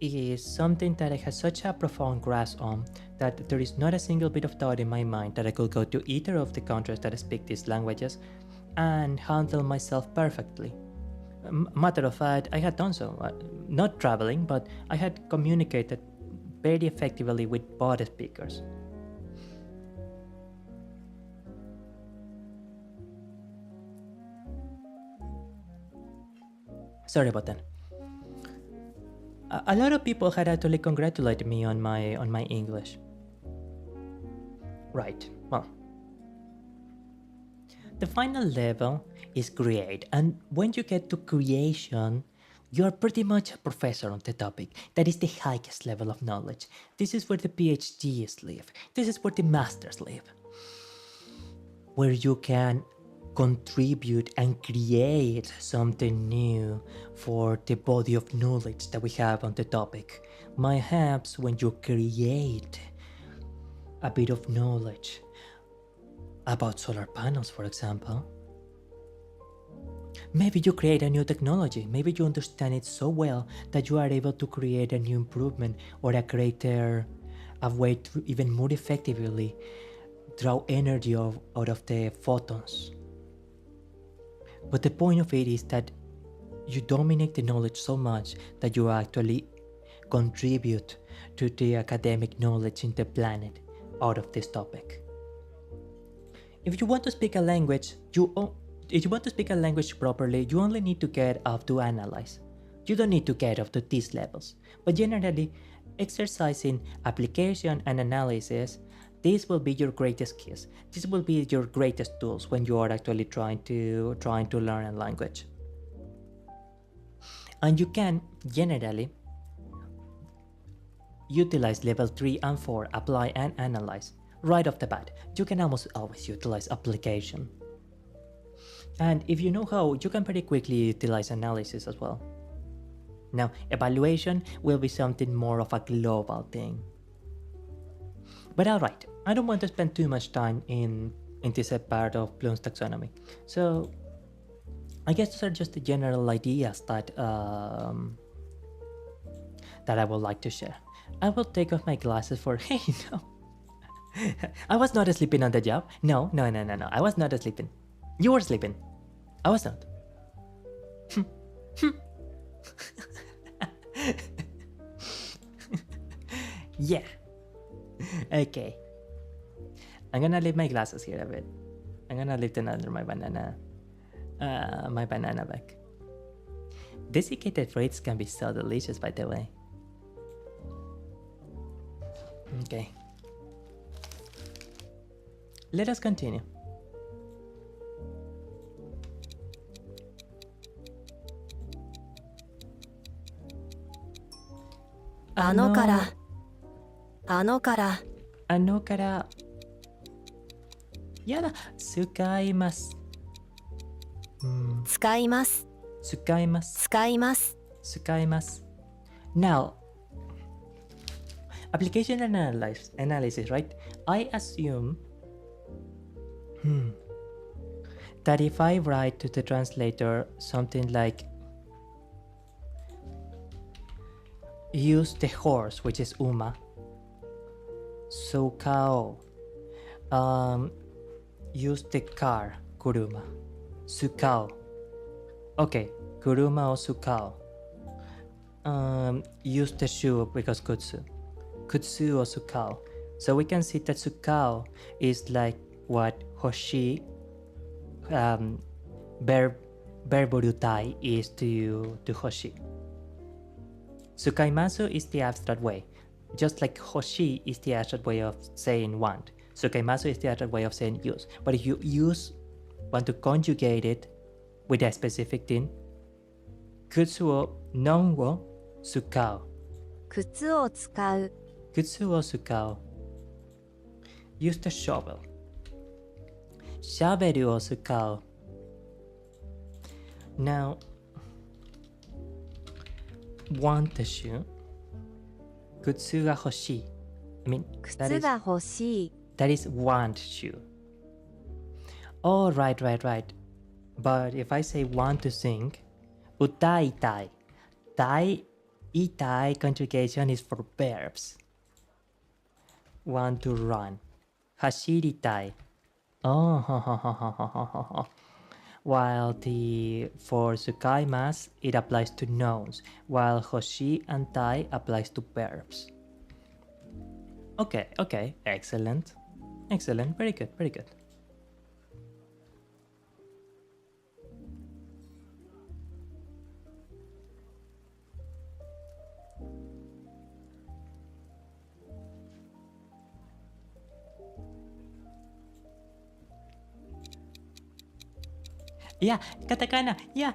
is something that I have such a profound grasp on that there is not a single bit of thought in my mind that I could go to either of the countries that speak these languages and handle myself perfectly. Matter of fact, I had done so, not traveling, but I had communicated very effectively with both speakers. Sorry about that. A lot of people had actually congratulated me on my English. Right, well. The final level is create, and when you get to creation, you are pretty much a professor on the topic. That is the highest level of knowledge. This is where the PhDs live. This is where the masters live. Where you can contribute and create something new for the body of knowledge that we have on the topic. Perhaps when you create a bit of knowledge about solar panels, for example, Maybe you create a new technology. Maybe you understand it so well that you are able to create a new improvement or a way to even more effectively draw energy out of the photons. But the point of it is that you dominate the knowledge so much that you actually contribute to the academic knowledge in the planet out of this topic. If you want to speak a language, if you want to speak a language properly, you only need to get up to analyze. You don't need to get up to these levels. But generally, exercising application and analysis, this will be your greatest skills. This will be your greatest tools when you are actually trying to learn a language. And you can generally utilize level 3 and 4, apply and analyze. Right off the bat, you can almost always utilize application. And if you know how, you can pretty quickly utilize analysis as well. Now, evaluation will be something more of a global thing. But alright, I don't want to spend too much time in this part of Bloom's taxonomy. So, I guess those are just the general ideas that I would like to share. I will take off my glasses for, hey, no. I was not sleeping on the job. No. I was not sleeping. You were sleeping. I was not. Yeah. Okay. I'm gonna leave my glasses here a bit. I'm gonna leave them under my banana bag. Desiccated fruits can be so delicious, by the way. Okay. Let us continue. あのから。あのから。やだ、使います。使います。使います。使います。使います。Now, application analysis, right? I assume that if I write to the translator something like use the horse, which is uma, sukao, use the car, kuruma, sukao. Okay, kuruma or sukao. Use the shoe because kutsu or sukao. So we can see that sukao is like what hoshi, verb utai is to hoshi. Sukaimasu is the abstract way. Just like hoshi is the abstract way of saying want. Sukaimasu is the abstract way of saying use. But if you want to conjugate it with a specific thing, kutsu o non wo sukao. 靴を使う。Kutsu o sukao. Use the shovel. Shaberu o sukao. Now, want the shoe. Kutsu ga hoshii. I mean, 靴が欲しい。that is want shoe. Oh, right. But if I say want to sing, utaitai. Tai, itai conjugation is for verbs. Want to run. Hashiritai. Oh, while for sukaimasu it applies to nouns, while hoshi and tai applies to verbs. Okay, excellent, very good. Yeah, katakana. Yeah.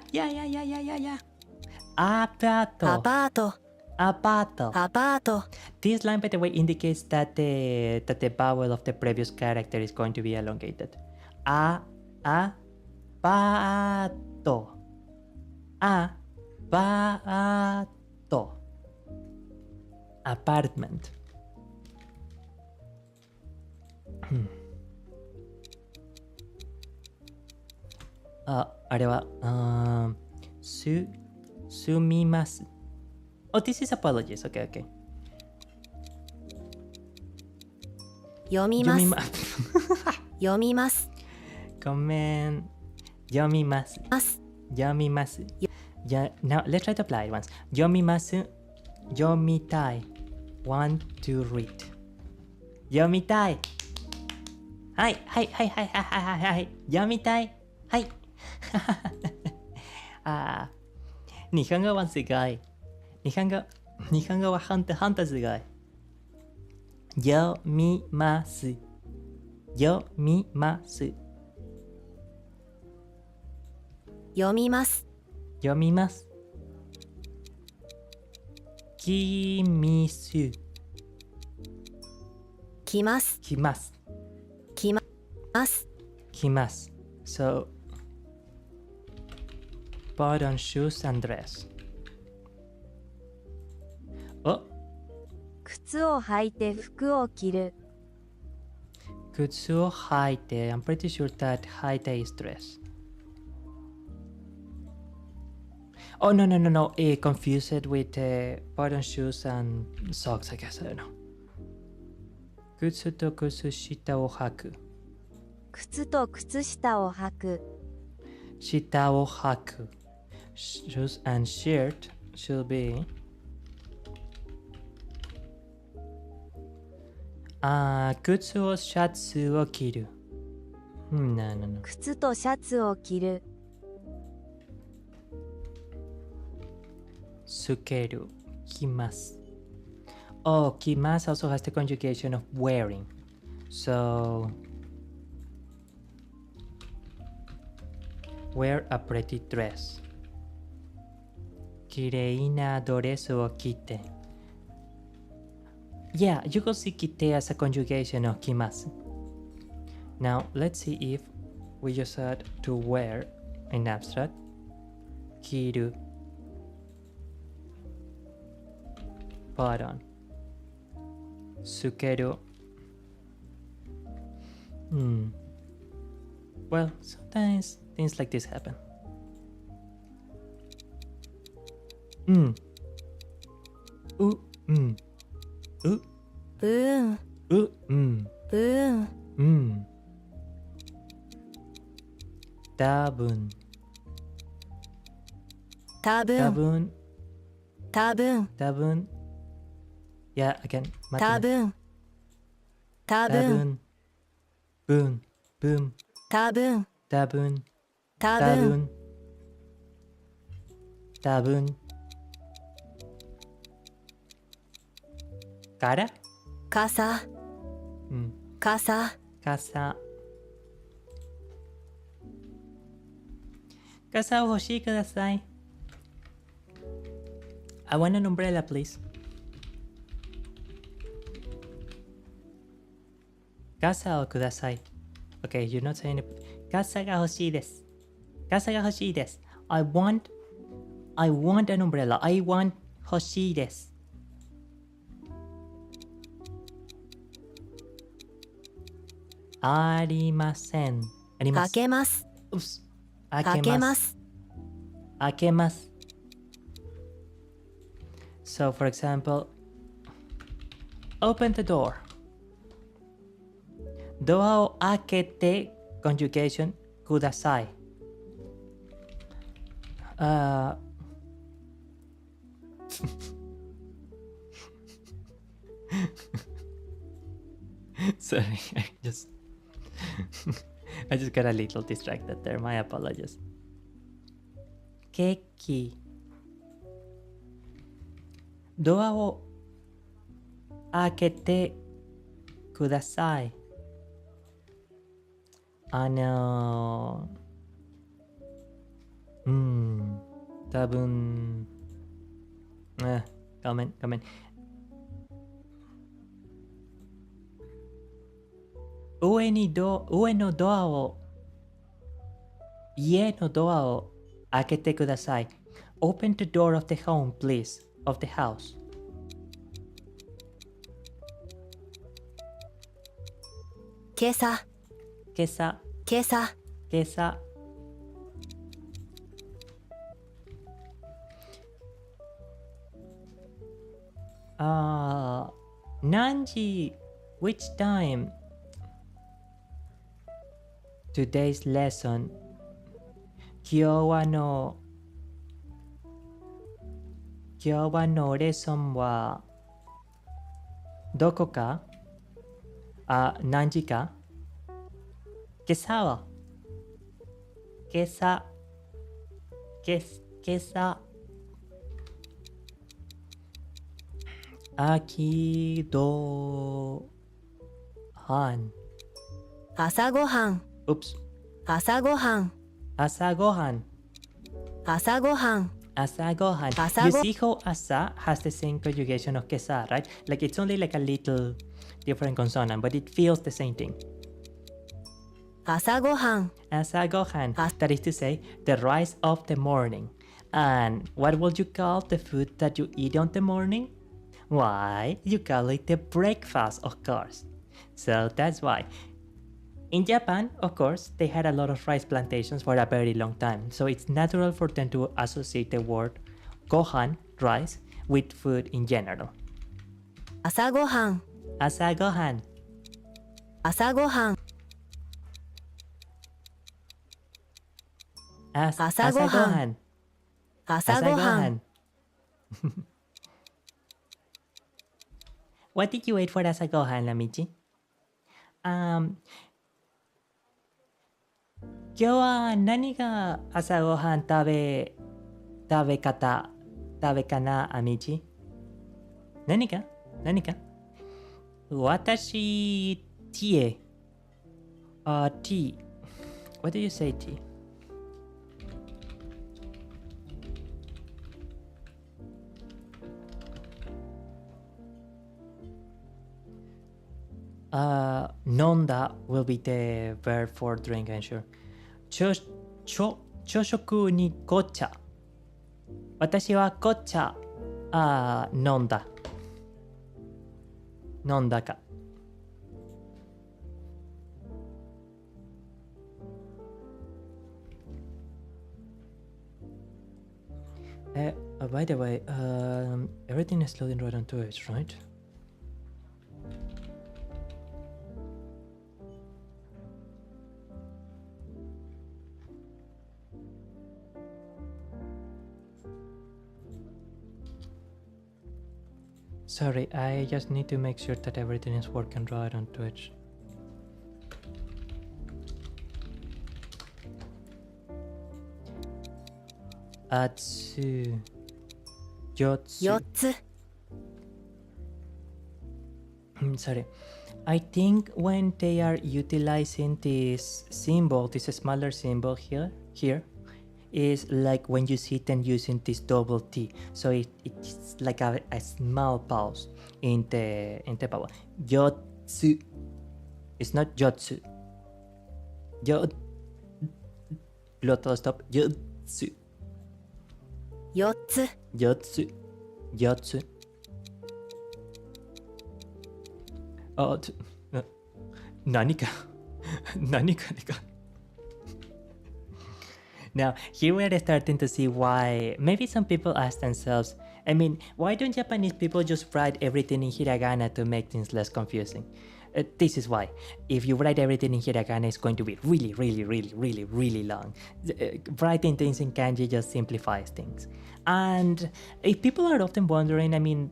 Apato. アパート。 This line, by the way, indicates that the vowel of the previous character is going to be elongated. Apato. Apartment. あれは、すみます。Oh, this is apologies. Okay, okay. 読みます。読みま読みます。ごめん。読みます。ます。読みます。Now, let's try to apply it once. 読みます。読みたい。Want to read. 読みたい。はい、はい、はい、はい、はい、はい、はい。読みたい。はい。あー、日本語はすごい。日本語はほんとすごい。読みます。読みます。読みます。読みます。きみす。来ます。来ます。来ます。来ます。So, put on shoes and dress. お、靴を履いて服を着る。靴を履いて、I'm pretty sure that 履いて is dress. Oh, no, no, no, no. Confuse it with put on shoes and socks, I guess. I don't know. 靴と靴下を履く。靴と靴下を履く。下を履く。Shoes and shirt should be 靴をシャツを着る。No, no, no. 靴とシャツを着る。つける。着ます。Oh, 着ます also has the conjugation of wearing. So, wear a pretty dress. きれいなドレスを着て。Yeah, you could see 着て as a conjugation of 着ます。Now, let's see if we just had to wear in abstract. 着る。put on. つける。Well, sometimes things like this happen. う、う、ブーン。ブーン。多分、多分。多分、多分。多分。Yeah, again. 多分。多多分。分、分、多分。多分、多多分。分、多分。から傘。傘。傘。傘を欲しいください。I want an umbrella, please. 傘をください。Okay, you're not saying it. 傘が欲しいです。傘が欲しいです。I want an umbrella. I want 欲しいです。ありません。ありまかす。けます。うっす。開かけま。けますす。開けます。So, for example, open the door. ドアを開けて conjugation ください。Sorry, I just got a little distracted there. My apologies. ケーキ。ドアを開けてください。多分、ごめん。上のドアを、家のドアを開けてください。Open the door of the home, please, of the house. 今朝。今朝、今朝。今朝。Nanji, which time? Today's lesson. Kyowa no lesson wa doko ka? Nanji ka? Kesa wa? Kesa. Kesa. Aki do han. 朝ごはん Oops. 朝ごはん Asagohan. 朝ごはん Asagohan. Asago- You see how asa has the same conjugation of kesa, right? Like it's only like a little different consonant, but it feels the same thing. 朝ごはん Asagohan. As- That is to say, the rise of the morning. And what would you call the food that you eat on the morning? Why, you call it the breakfast, of course. So that's why. In Japan, of course, they had a lot of rice plantations for a very long time, so it's natural for them to associate the word gohan, rice, with food in general. 朝ごはん Asagohan. 朝ごはん Asagohan. 朝ごはん What did you eat for asagohan, Lamichi? 今日は何が朝ごはん食べかな、アミチ？何か私、ティー。tea. What do you say, tea? Nonda will be the verb for drink, I'm sure. 朝食に紅茶。私は紅茶、飲んだか。By the way, everything is loading right onto it, right? Sorry, I just need to make sure that everything is working right on Twitch. Atsu. Yotsu. 4つ Sorry. I think when they are utilizing this symbol, this smaller symbol here, is like when you see them using this double T. So it's like a small pause in the vowel. Yotsu. It's not Yotsu. Glottal stop. Yotsu. 4つ Yotsu. Nanika. Now, here we're starting to see why maybe some people ask themselves, I mean, why don't Japanese people just write everything in hiragana to make things less confusing? This is why. If you write everything in hiragana, it's going to be really long. Writing things in kanji just simplifies things. And if people are often wondering, I mean,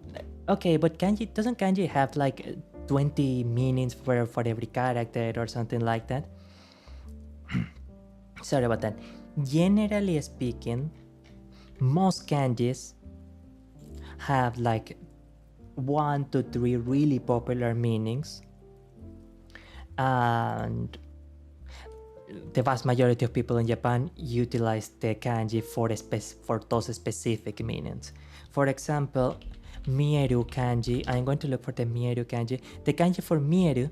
okay, but doesn't kanji have like 20 meanings for every character or something like that? Sorry about that. Generally speaking, most kanjis have like 1 to 3 really popular meanings, and the vast majority of people in Japan utilize the kanji for those specific meanings. For example, mieru kanji. I'm going to look for the mieru kanji. The kanji for mieru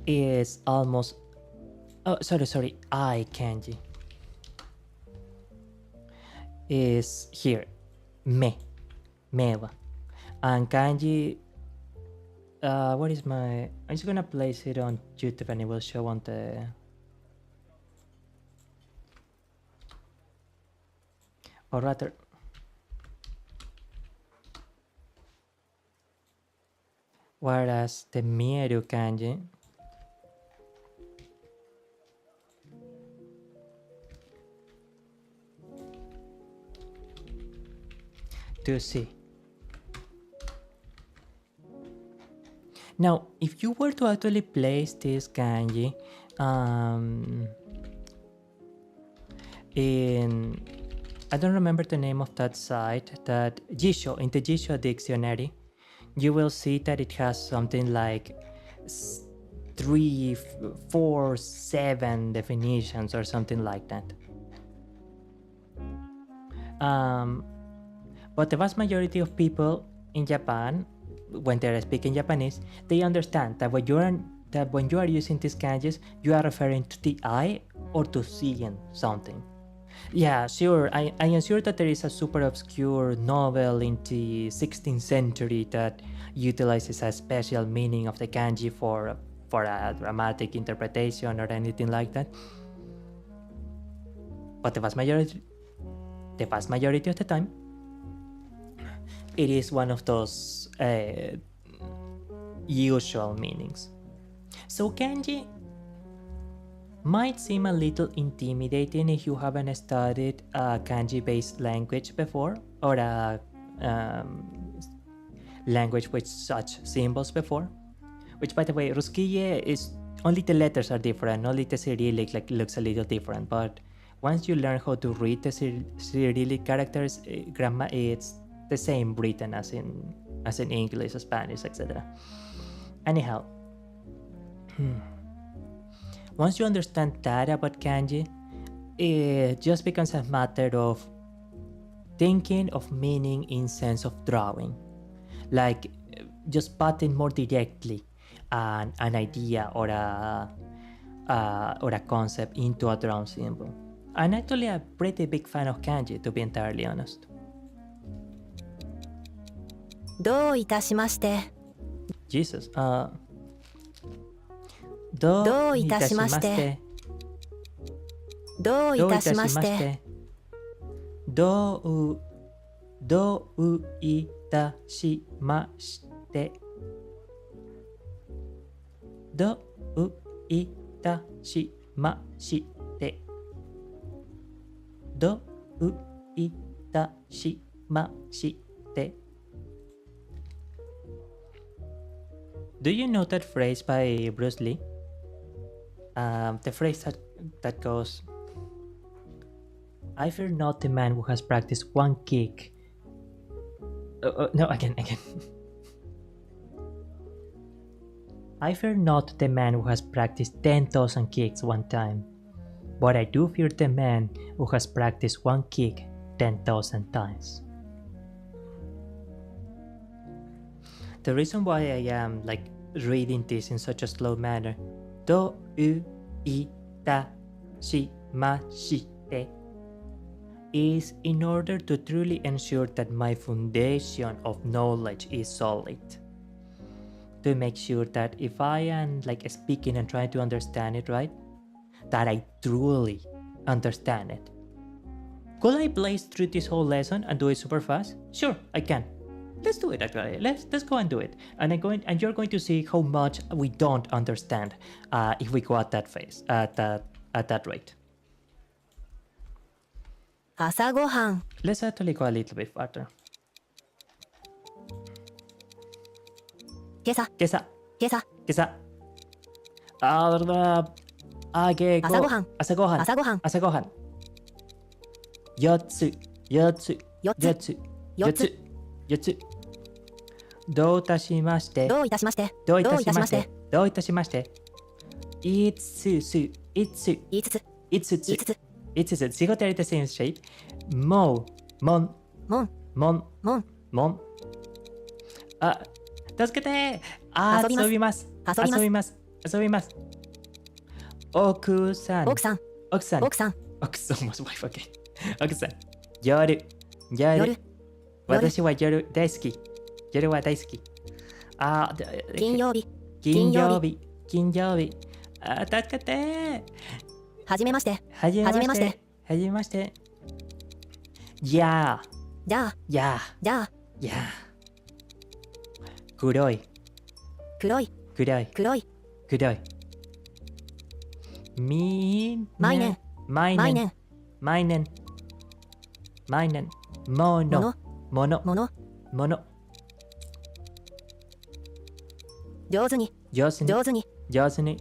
is almost... Oh, sorry. I kanji is here. Mewa. And kanji... what is my... I'm just gonna place it on YouTube and it will show on the... Or rather... Whereas the Mieru kanji to see. Now, if you were to actually place this kanji in, I don't remember the name of that site, that Jisho, in the Jisho dictionary, you will see that it has something like 3, 4, 7 definitions or something like that. But the vast majority of people in Japan, when they're speaking Japanese, they understand that when you are using these kanjis, you are referring to the eye or to seeing something. Yeah, sure. I am sure that there is a super obscure novel in the 16th century that utilizes a special meaning of the kanji for a dramatic interpretation or anything like that. But the vast majority of the time, it is one of those usual meanings. So kanji might seem a little intimidating if you haven't studied a kanji-based language before, or a language with such symbols before. Which, by the way, Ruskiye is only the letters are different, only the Cyrillic looks a little different. But once you learn how to read the Cyrillic characters, grammar it's the same written as in English, Spanish, etc. Anyhow. Once you understand that about kanji, it just becomes a matter of thinking of meaning in sense of drawing. Like just putting more directly an idea or a concept into a drawn symbol. I'm actually a pretty big fan of kanji, to be entirely honest. どういたしまして。 Jesus, どういたしまして。どういたしまして。どういたしまして。どういたしまして。どういたしまして。Do you know that phrase by Bruce Lee? The phrase that goes, I fear not the man who has practiced one kick. No, again. I fear not the man who has practiced 10,000 kicks one time, but I do fear the man who has practiced one kick 10,000 times. The reason why I am reading this in such a slow manner, どういたしまして, is in order to truly ensure that my foundation of knowledge is solid. To make sure that if I am speaking and trying to understand it right, that I truly understand it. Could I blaze through this whole lesson and do it super fast? Sure, I can. Let's do it actually. Let's go and do it. And you're going to see how much we don't understand if we go at that phase, at that rate. 朝ごはん。 Let's actually go a little bit further. 今朝。 Kesa. 今朝。 Kesa. Age go. 朝ごはん。 朝ごはん。朝ごはん。朝ごはん。4つ。4つ。 4 4つ。 つ。 4つ。 4つ。どういたしまして。どういたしまして。どういたしまして。どういたしまして。5つ。5つ。 5つ。 5つ。 5つ。 5つ。See what are the same shape? もん。もん。もん。もん。もん。もん。あ、助けて。遊びます。遊びます。遊びます。奥さん。奥さん。奥さん。奥さん。奥さんもすごいわけ。奥さん。夜。夜。私は夜大好き。夜は大好き。金曜日。金曜日。金曜日。助けて。はじめまして。はじめまして。はじめまして。じゃあ。じゃあ。じゃあ。じゃあ。じゃあ。黒い。黒い Kudai. 黒い Kudai. Minen. Mainen. Mainen. Mainen. Mainen. Mainen. Mono. Mono. Mono. Mono. Mono. 上手に上手に。上手に上手に。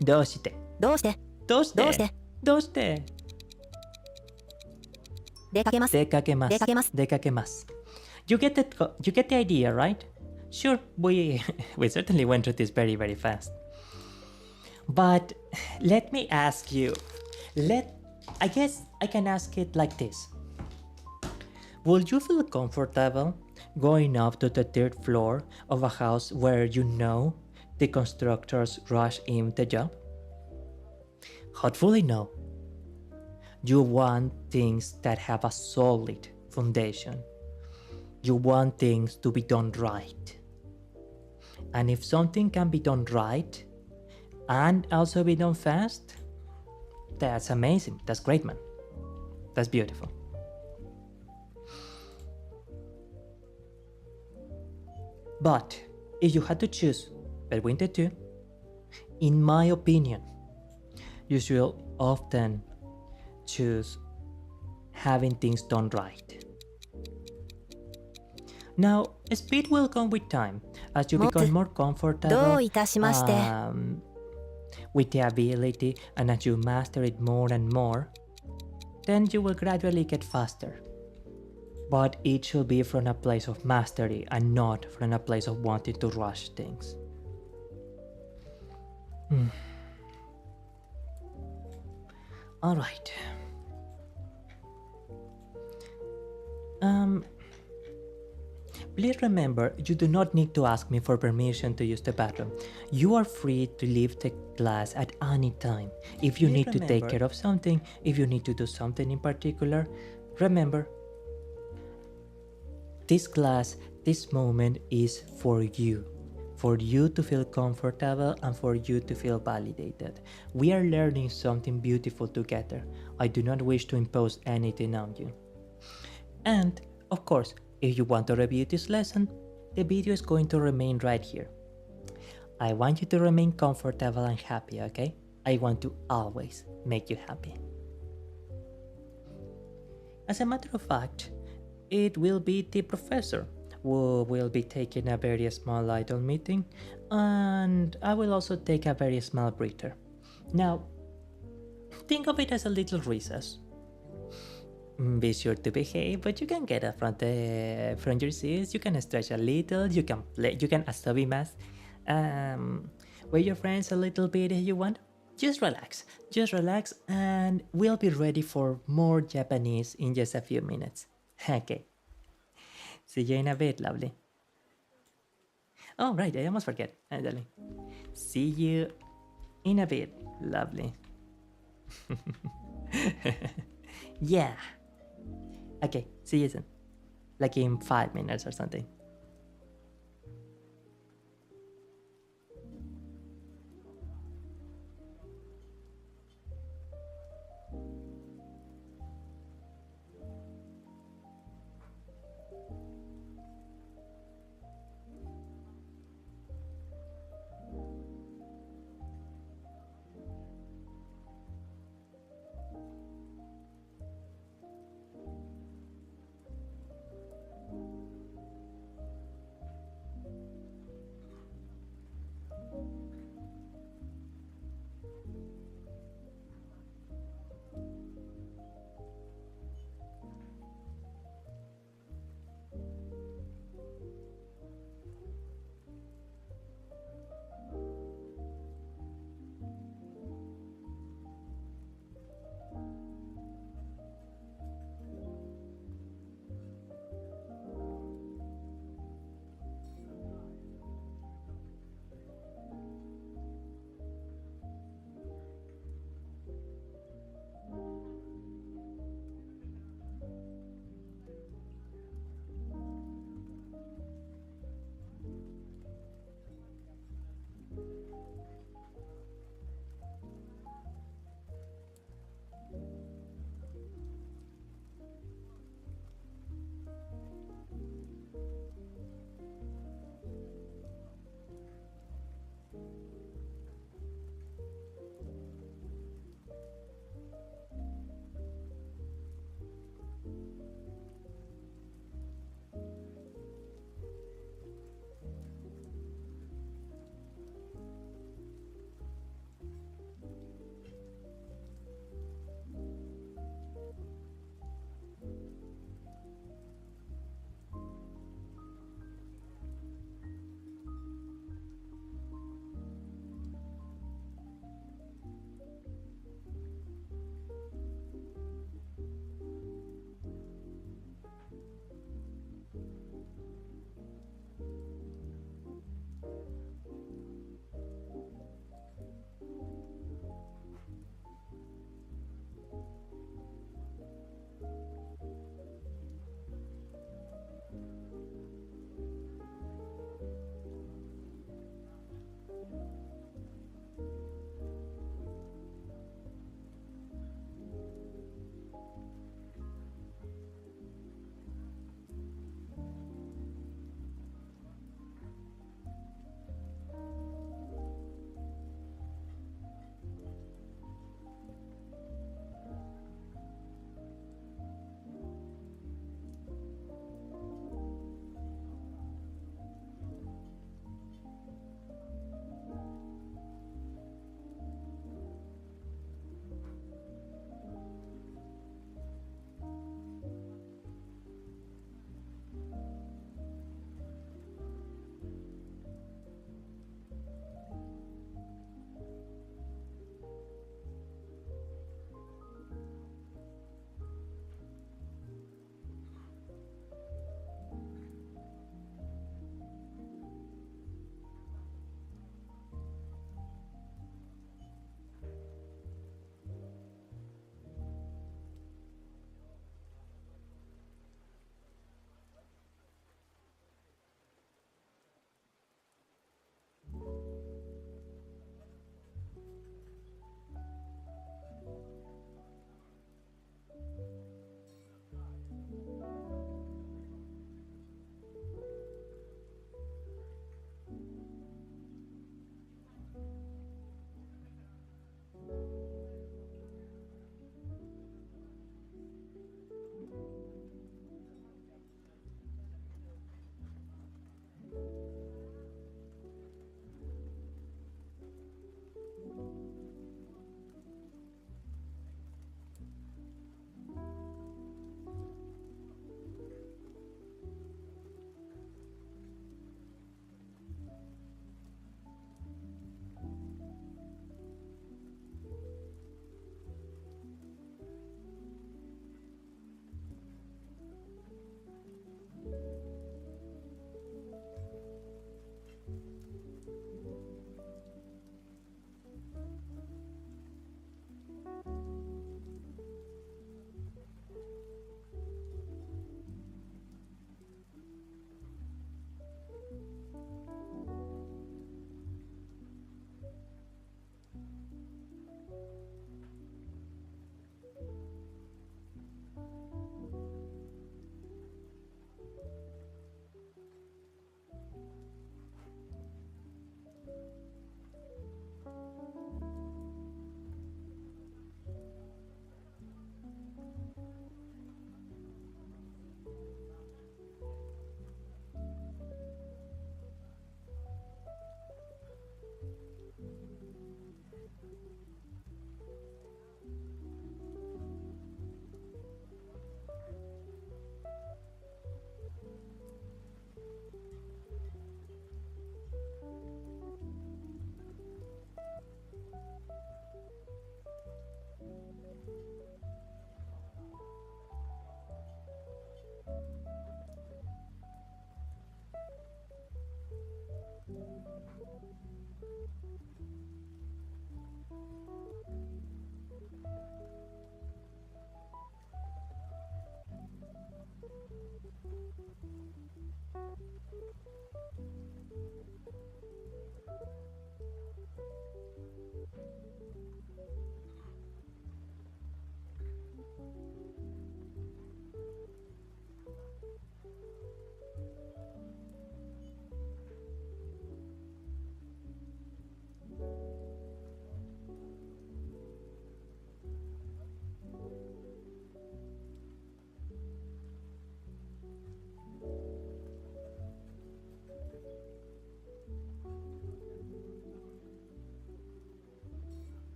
どうして。どうしてどうして。どうしてどうして。出かけます出かけます。出かけます。出かけます。You get the idea, right? Sure, we certainly went through this very, very fast. But let me ask you. I guess I can ask it like this. Would you feel comfortable going up to the third floor of a house where you know the constructors rush in the job? Hopefully no. You want things that have a solid foundation. You want things to be done right. And if something can be done right and also be done fast, that's amazing. That's great, man. That's beautiful. But if you had to choose between the two, in my opinion, you should often choose having things done right. Now, speed will come with time as you become more ど comfortable ういたしまして with the ability, and as you master it more and more, then you will gradually get faster. But it should be from a place of mastery and not from a place of wanting to rush things. Alright. Please remember, you do not need to ask me for permission to use the bathroom. You are free to leave the class at any time. If you need to take care of something, if you need to do something in particular, remember, this class, this moment is for you to feel comfortable and for you to feel validated. We are learning something beautiful together. I do not wish to impose anything on you. And, of course, if you want to review this lesson, the video is going to remain right here. I want you to remain comfortable and happy, okay? I want to always make you happy. As a matter of fact, it will be the professor who will be taking a very small idle meeting, and I will also take a very small breather. Now, think of it as a little recess. Be sure to behave, but you can get up from your seats, you can stretch a little, you can play, you can asobimas, with your friends a little bit if you want. Just relax, and we'll be ready for more Japanese in just a few minutes. Okay. See you in a bit, lovely. Oh, right, I almost forget, darling. See you in a bit, lovely. Yeah. Okay, see you soon. Like in 5 minutes or something.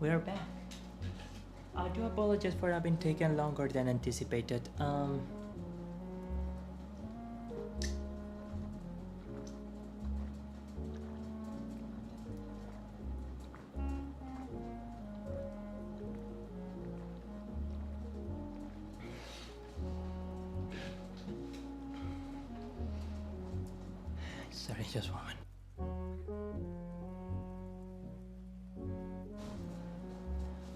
We're back. I do apologize for having taken longer than anticipated. Sorry, just one minute.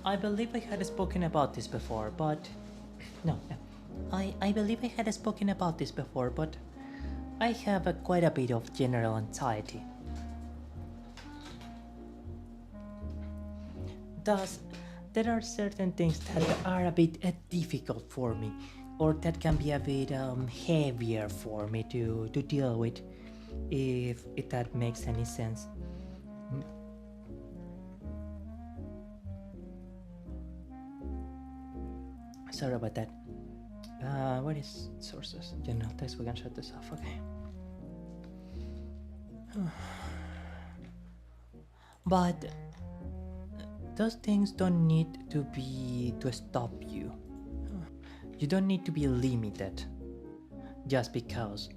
I believe I had spoken about this before, but no. I believe I had spoken about this before, but I have quite a bit of general anxiety. Thus, there are certain things that are a bit difficult for me, or that can be a bit heavier for me to deal with, if that makes any sense. Sorry about that. What is sources? General text, we can shut this off, okay. But those things don't need to stop you. You don't need to be limited just because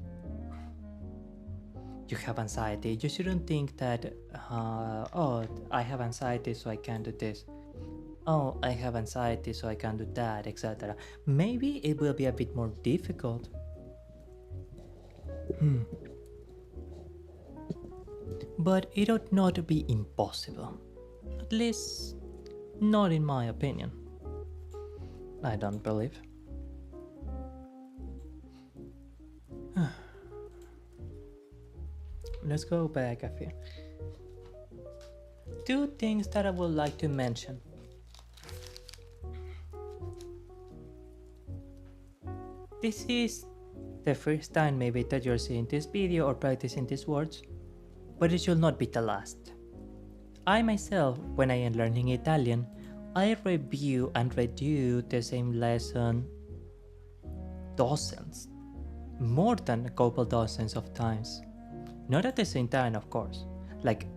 you have anxiety. You shouldn't think that, oh, I have anxiety so I can't do this. Oh, I have anxiety so I can't do that, etc. Maybe it will be a bit more difficult. But it ought not be impossible. At least, not in my opinion. I don't believe. Let's go back a few. Two things that I would like to mention. This is the first time maybe that you're seeing this video or practicing these words, but it should not be the last. I myself, when I am learning Italian, I review and redo the same lesson dozens, more than a couple dozens of times. Not at the same time, of course. Like,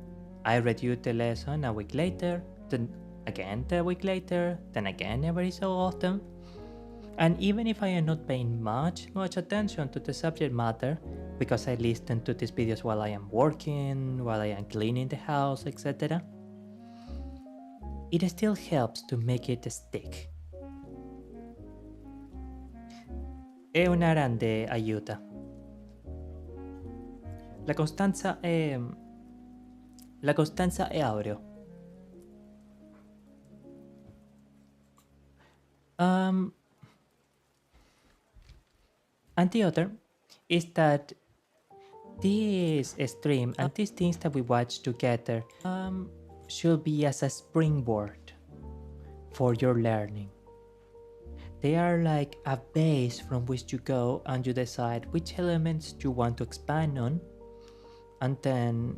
I redo the lesson a week later, then again a week later, then again every so often. And even if I am not paying much attention to the subject matter, because I listen to these videos while I am working, while I am cleaning the house, etc., it still helps to make it stick. È una grande aiuta. La costanza è aureo. And the other is that this stream and these things that we watch together should be as a springboard for your learning. They are like a base from which you go and you decide which elements you want to expand on, and then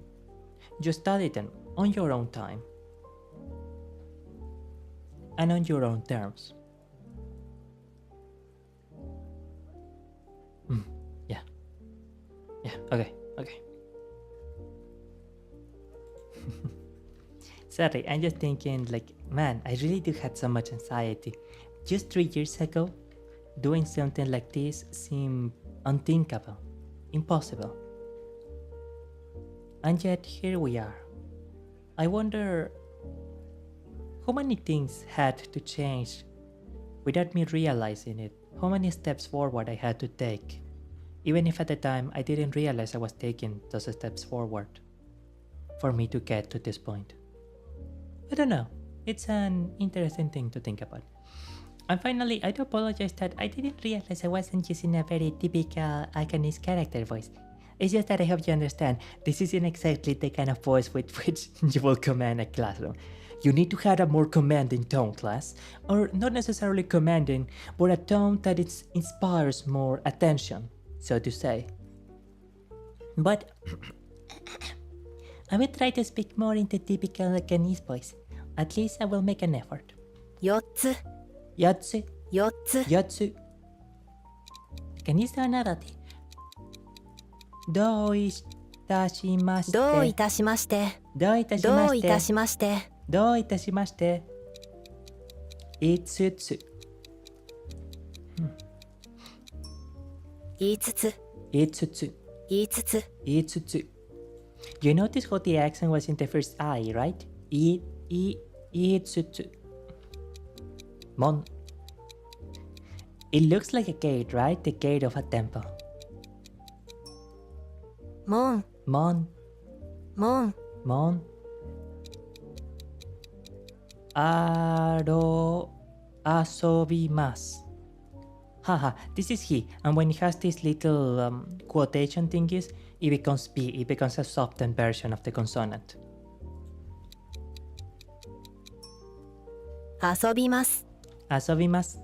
you study them on your own time and on your own terms. Yeah, okay. Sorry, I'm just thinking like, man, I really do have so much anxiety. Just 3 years ago, doing something like this seemed unthinkable, impossible. And yet here we are. I wonder how many things had to change without me realizing it. How many steps forward I had to take, even if at the time I didn't realize I was taking those steps forward for me to get to this point. I don't know, it's an interesting thing to think about. And finally, I do apologize that I didn't realize I wasn't using a very typical Akanese character voice. It's just that I hope you understand, this isn't exactly the kind of voice with which you will command a classroom. You need to have a more commanding tone, class, or not necessarily commanding, but a tone that inspires more attention, so to say. But I will try to speak more in the typical Japanese voice. At least I will make an effort. 4つ Yatsu, 4つ Yatsu. Can you say another thing? どういたしまして。どういたしましてどういたしどういまして。たしましてどういたしまして。5つ。5つ、 5つ。5つ、 5つ。You notice how the accent was in the first I, right? 5つ。Mon. It looks like a gate, right? The gate of a temple. 門、 Mon. 門、 Mon. Asobimasu. Haha, this is he, and when it has these little quotation thingies, it becomes B, it becomes a softened version of the consonant. 遊びます。遊びます。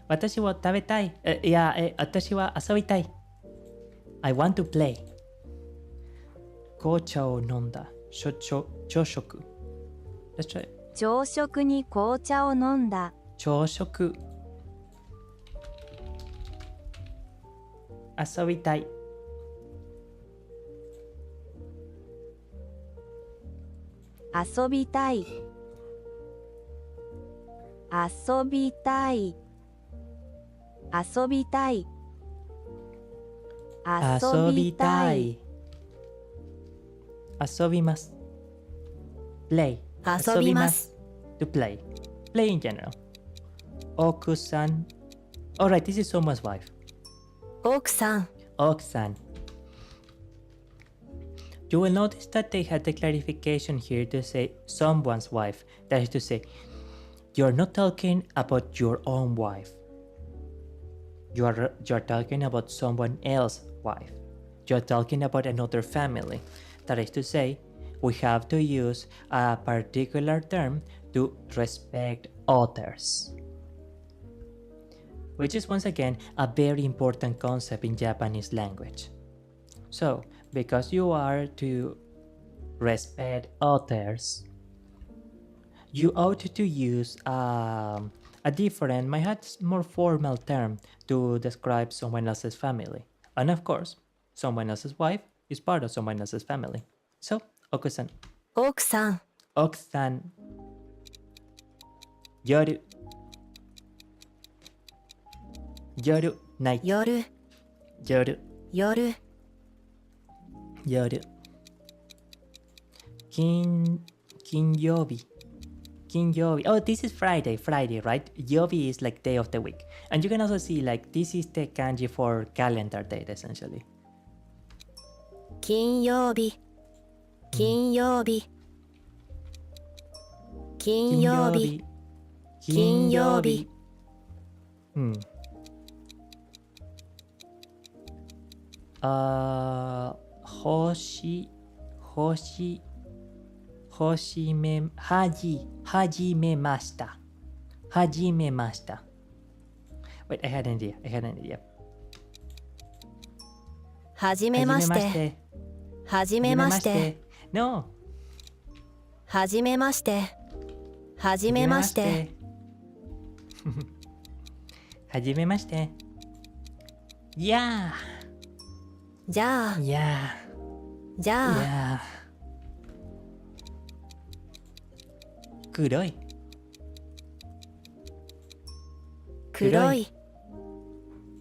私は食べたい。いや、私は遊びたい。I want to play. 紅茶を飲んだ。朝食。Let's try it. 朝食に紅茶を飲んだ。朝食。遊びたい。遊びたい。遊びたい。遊びたい。遊びたい。遊びます。play 遊びます。to play in general 奥さん alright this is someone's wife 奥さん、奥さん You will notice that they had the clarification here to say someone's wife, that is to say you're not talking about your own wife, you're talking about someone else's wife, you're talking about another family. That is to say, we have to use a particular term to respect others, which is once again a very important concept in Japanese language. So, because you are to respect others, you ought to use a different, perhaps more formal term to describe someone else's family. And of course, someone else's wife is part of someone else's family. So, Oku-san. 奥さん、 Oku-san. Yoru. Yoru. Night. 夜、 Yoru. 夜、 Yoru. 金曜日. Oh, this is Friday, right? Yobi is like day of the week. And you can also see like this is the kanji for calendar date essentially. 金曜日、金曜日、金曜日、金曜日。はじめました。Wait, I had an idea. はじめまして。はじめまして。 No. はじめまして。はじめまして。はじめまして。Yeah. じゃあ、 Yeah. じゃあ、 Yeah. 黒い。黒い、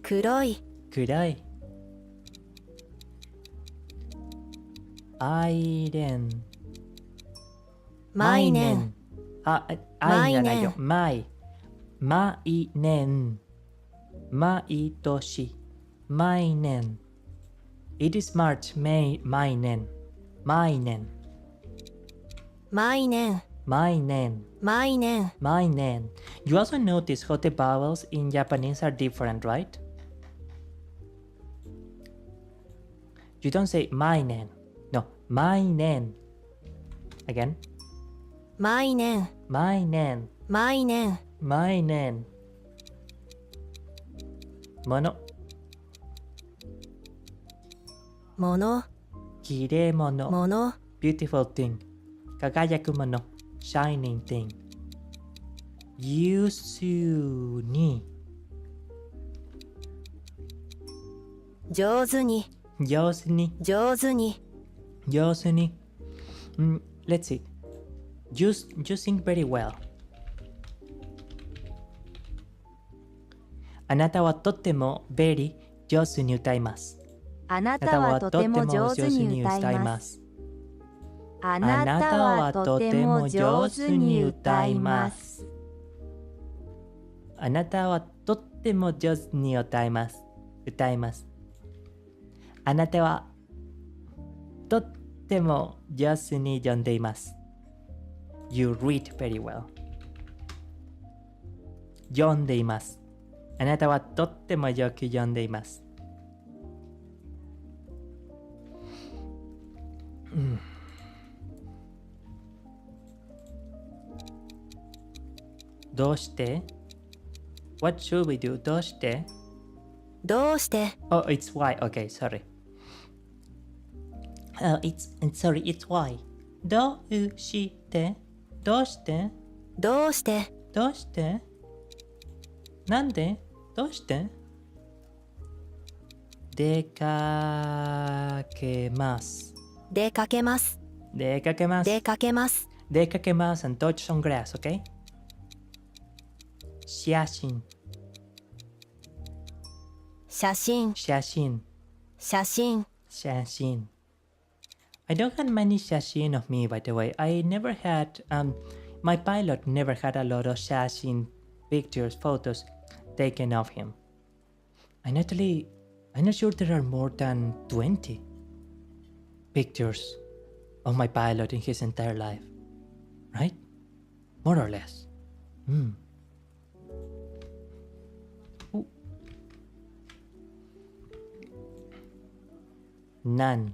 黒い、暗い。アイレン。毎年。あ、アイじゃないよ。毎年。毎年。毎年。It is March, May, 毎年。毎年。毎年。毎年。毎年。毎年。You also notice how the vowels in Japanese are different, right? You don't say 毎年. No, 毎年. Again. 毎年。毎年。毎年。毎年。もの。もの。きれいもの。もの。Beautiful thing. 輝くもの。Shining thing. 優秀に。上手に。上手に。上手に。上手に。Let's see. You sing very well. あなたはとっても very 上手に歌います。あなたはとても上手に歌います。あなたはとても上手に歌います。あなたはとっても上手に歌います。歌います。あなたはとっても上手に読んでいます。You read very well. 読んでいます。あなたはとってもよく読んでいます。どうして ?What should we do? どうしてどうして Oh, it's why. Okay, sorry. Sorry, it's why. どうしてどうしてどうしてどうしてなんでどうして出かけます。出かけます。出かけます。出かけます。出かけます。And touch some grass, okay? 写真。写真。写真。写真。写真。I don't have many 写真 of me, by the way. I never had, my pilot never had a lot of 写真, pictures, photos taken of him. And actually, I'm not sure there are more than 20 pictures of my pilot in his entire life. Right? More or less. Ooh. None.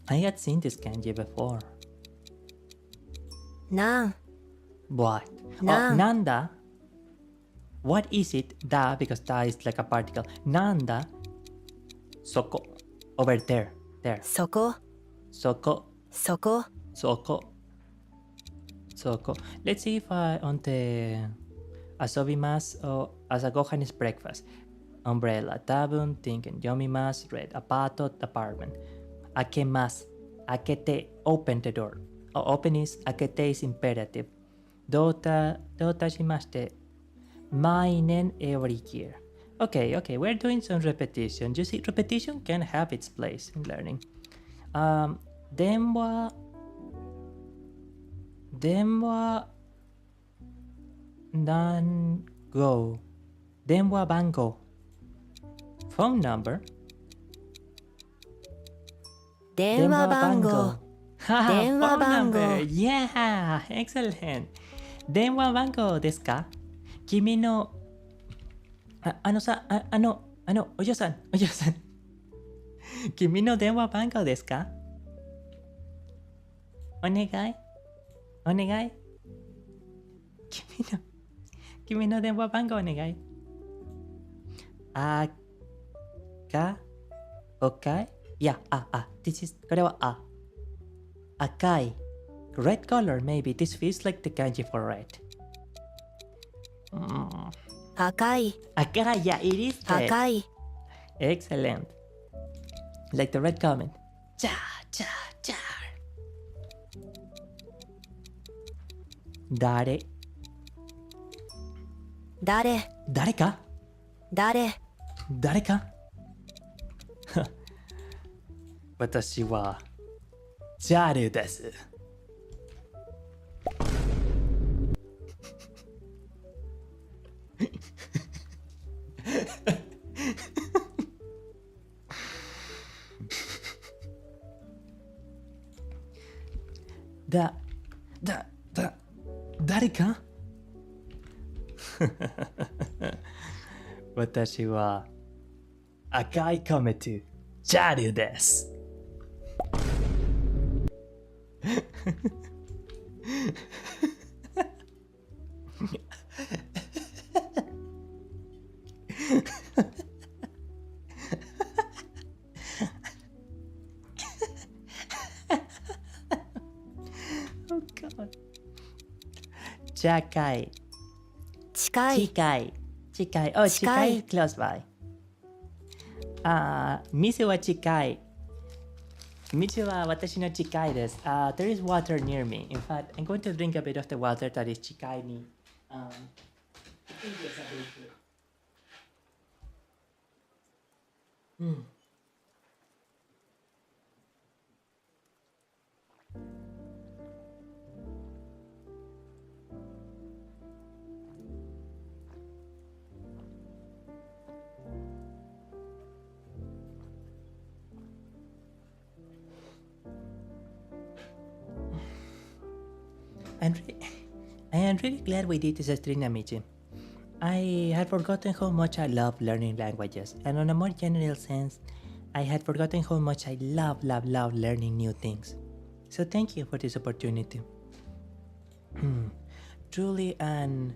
I had seen this kanji before. なん。 What? Nan. Oh, nanda. What is it? Da, because da is like a particle. Nanda. Soko. Over there. There. そこ。 Soko. そこ。 Soko. Soko. Let's see if I on the asobimasu or asagohan is breakfast. Umbrella. Tabun. Thinking. Yomimasu. Read. Apato. Apartment. Akemasu. Akete. Open the door. Open is. Akete is imperative. Dota shimashite. Mainen every year. Okay, we're doing some repetition. You see, repetition can have its place in learning. Denwa Dango. Denwa bango. Phone number. 電話番号。 電話番号。 Phone number. Yeah, excellent. 電話番号ですか君のお嬢さん君の電話番号ですかお願い君の電話番号お願いいやthis is これは赤い red color maybe this feels like the kanji for red 赤い。 yeah it is red 赤い。 excellent like the red comment じゃ誰か私はジャルです誰か私は赤いコメトジャルです近い。Oh, 近い close by. 店は近い。Michi wa watashi no chikai desu. There is water near me. In fact, I'm going to drink a bit of the water that is chikai ni. I think it's a bit good. I am really glad we did this stream, Michi. I had forgotten how much I love learning languages, and on a more general sense, I had forgotten how much I love learning new things. So thank you for this opportunity. Truly and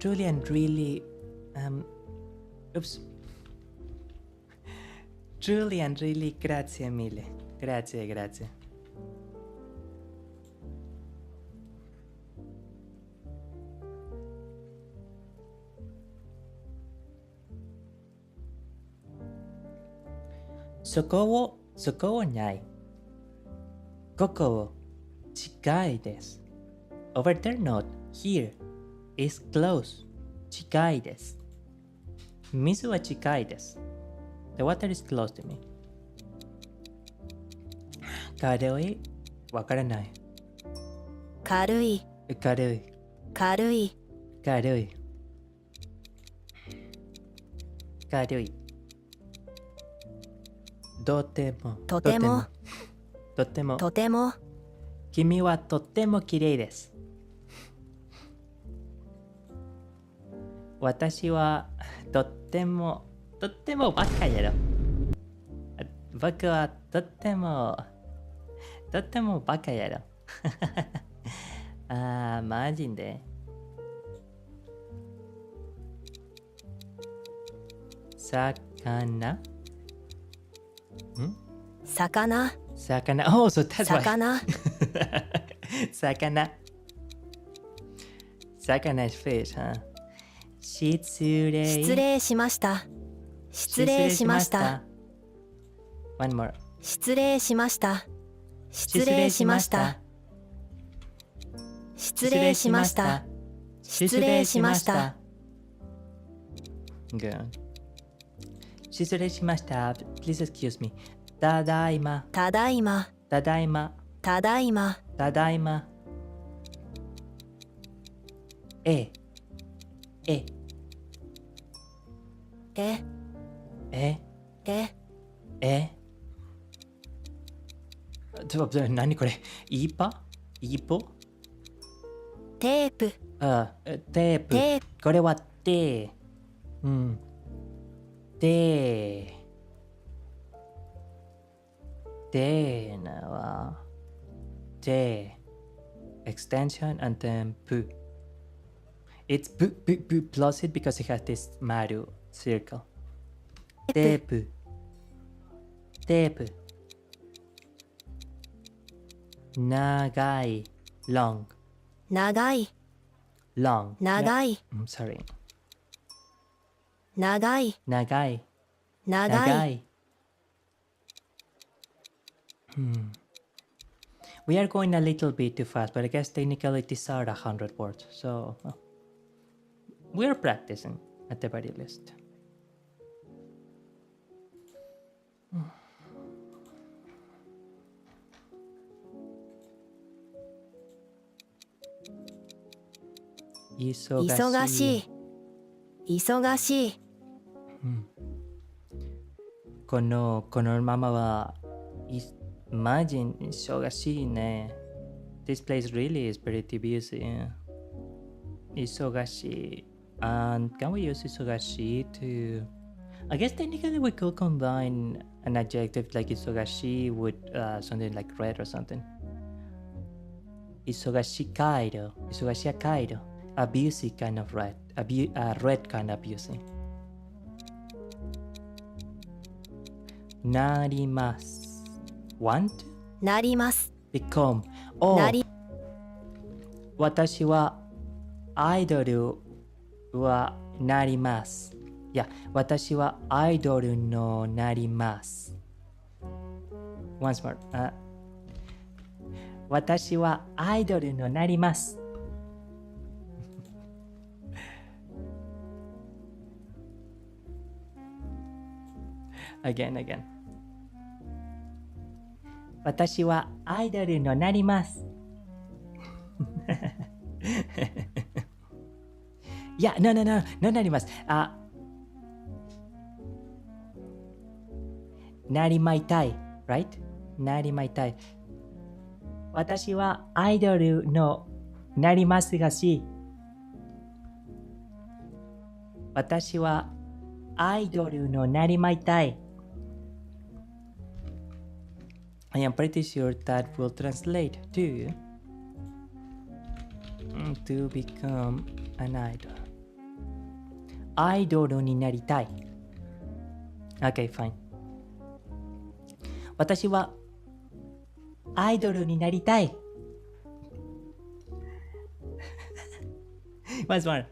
really, truly and really, grazie mille. Grazie. Soko wo nai. Koko wo chikai desu. Over there, not here. Is close. Chikai desu. Mizu wa chikai desu. The water is close to me. Karui? Wakaranai. 軽い Karui. 軽い Karui. Karui. とてもとてもとてもとても君はとっても綺麗です。私はとってもバカやろ。僕はとってもバカやろ。マジで。魚魚 Oh, so that's why. 魚 Sakana is fish, huh? 失礼失礼しました失礼しました One more. 失礼しました失礼しました失礼しました失礼しました Good. 失礼しました Please excuse me. ただいまただいまただいまただいまただいまええええええ何これイーパイーポテープテープテープこれはテーテーなはテー extension and then pu. It's pu plus it because it has this maru circle. テープテープ長い long 長い long 長い I'm sorry 長い長い長い We are going a little bit too fast, but I guess technically these are 100 words, so we are practicing at the very least.忙しい忙しいこのママはマジ忙しいね。This place really is pretty busy. 忙しい and can we use 忙しい to I guess technically we could combine an adjective like 忙しい with something like red or something. 忙しかいろ忙しかいろ a busy kind of red a red kind of busy なります want なります become oh なり私はアイドルはなりますいや私はアイドルのなります once more. 私はアイドルになります。again. 私はアイドルになります。いや、no, なります。なりまいたい。right? なりまいたい。私はアイドルのなりますがし、私はアイドルのなりまいたい。I am pretty sure that will translate to become an idol. アイドルになりたい。Okay, fine. 私はアイドルになりたい。once more.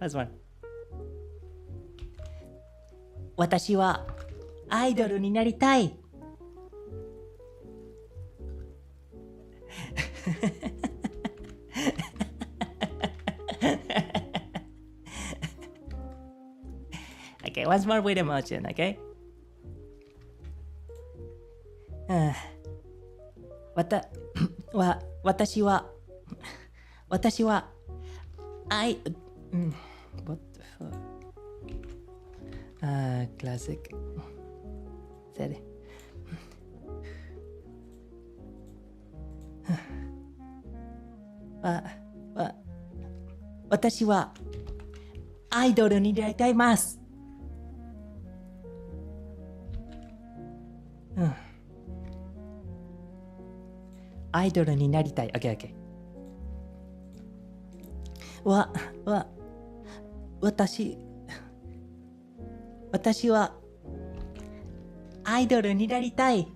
私はアイドルになりたい。Okay, once more with emotion, okay? 私は what the fuck? Classic. せやで。私はアイドルになりたいます。アイドルになりたい。OK。私はアイドルになりたい。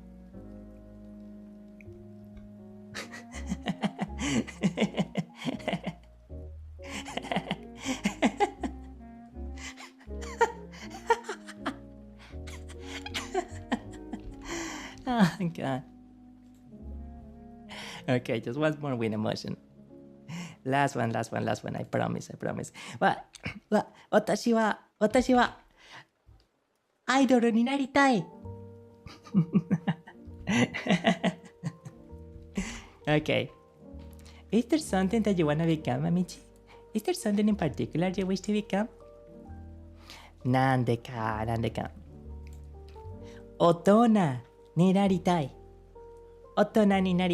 Oh, God. Okay, just once more with emotion. Last one. I promise. 私はアイドルになりたい。Okay. Is there something that you want to become, Amici? Is there something in particular you wish to become? なんでか。大人になりたい。大人にな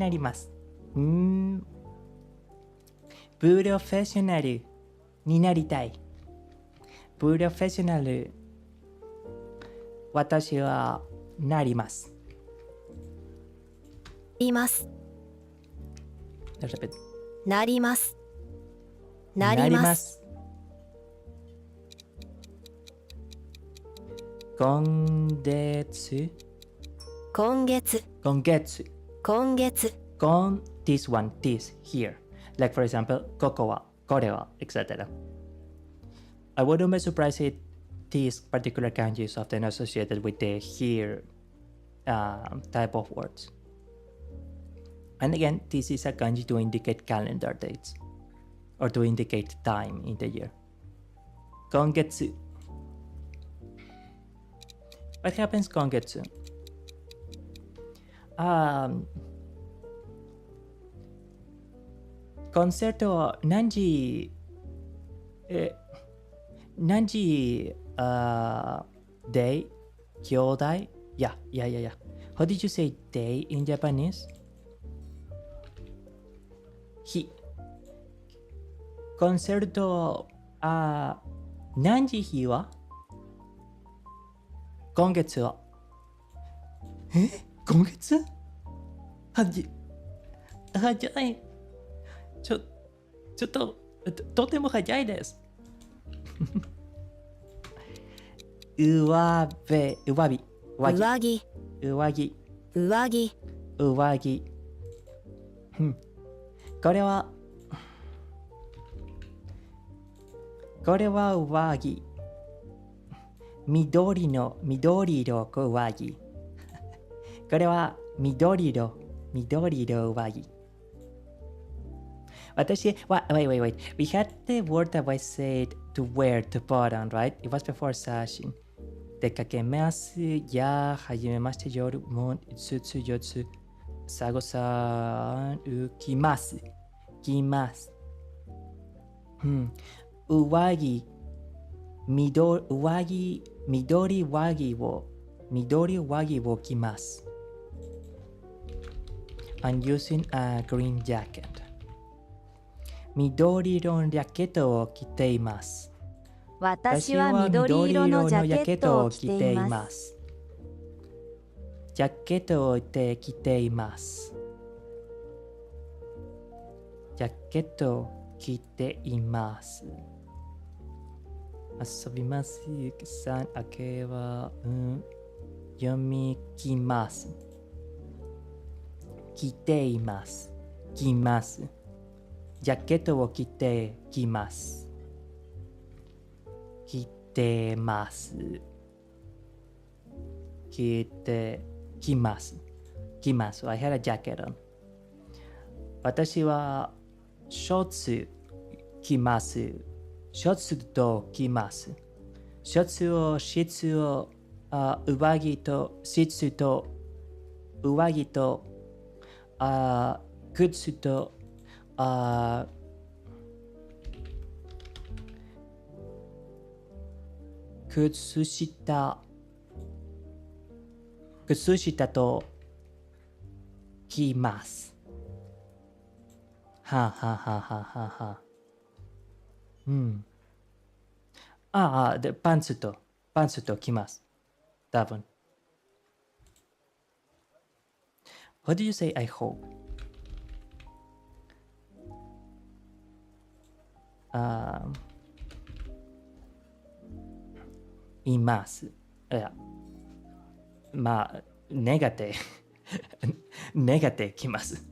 ります。プロフェッショナルになりたい。プロフェッショナル、私はなります。なります。なります。今月 this one, this, here. Like for example, ここは、これは、etc. I wouldn't be surprised if these particular kanji is often associated with the here type of words. And again, this is a kanji to indicate calendar dates or to indicate time in the year. 今月 What happens 今月コンサートは何時day 兄弟 Yeah. How did you say day in Japanese? 日コンサート何時日は今月は今月じゃないちょっととても早いです上着これは上着緑色上着これは緑色上着。私、wait. We had the word that I said to wear, to put on, right? It was before session. 出かけます。や、はじめまして、夜も、つつよつ、さごさん、きます。きます。上着、緑上着を着ます。I'm using a green jacket. 緑色のジャケットを着ています。私は緑色のジャケットを着ています。ジャケットを着ています。ジャケットを着ています。遊びます。ゆきさん、明けは、読みきます。着ています。着ます。ジャケットを着てきます。着てます。着てきます。着ます。I had a jacket on. 私はショーツ着ます。ショーツと着ます。シャツを、上着と、シャツと、上着と、靴と、靴下と着ます。はははははは。で、パンツと着ます。多分。What do you say, I hope? います。いや、ネガテきます。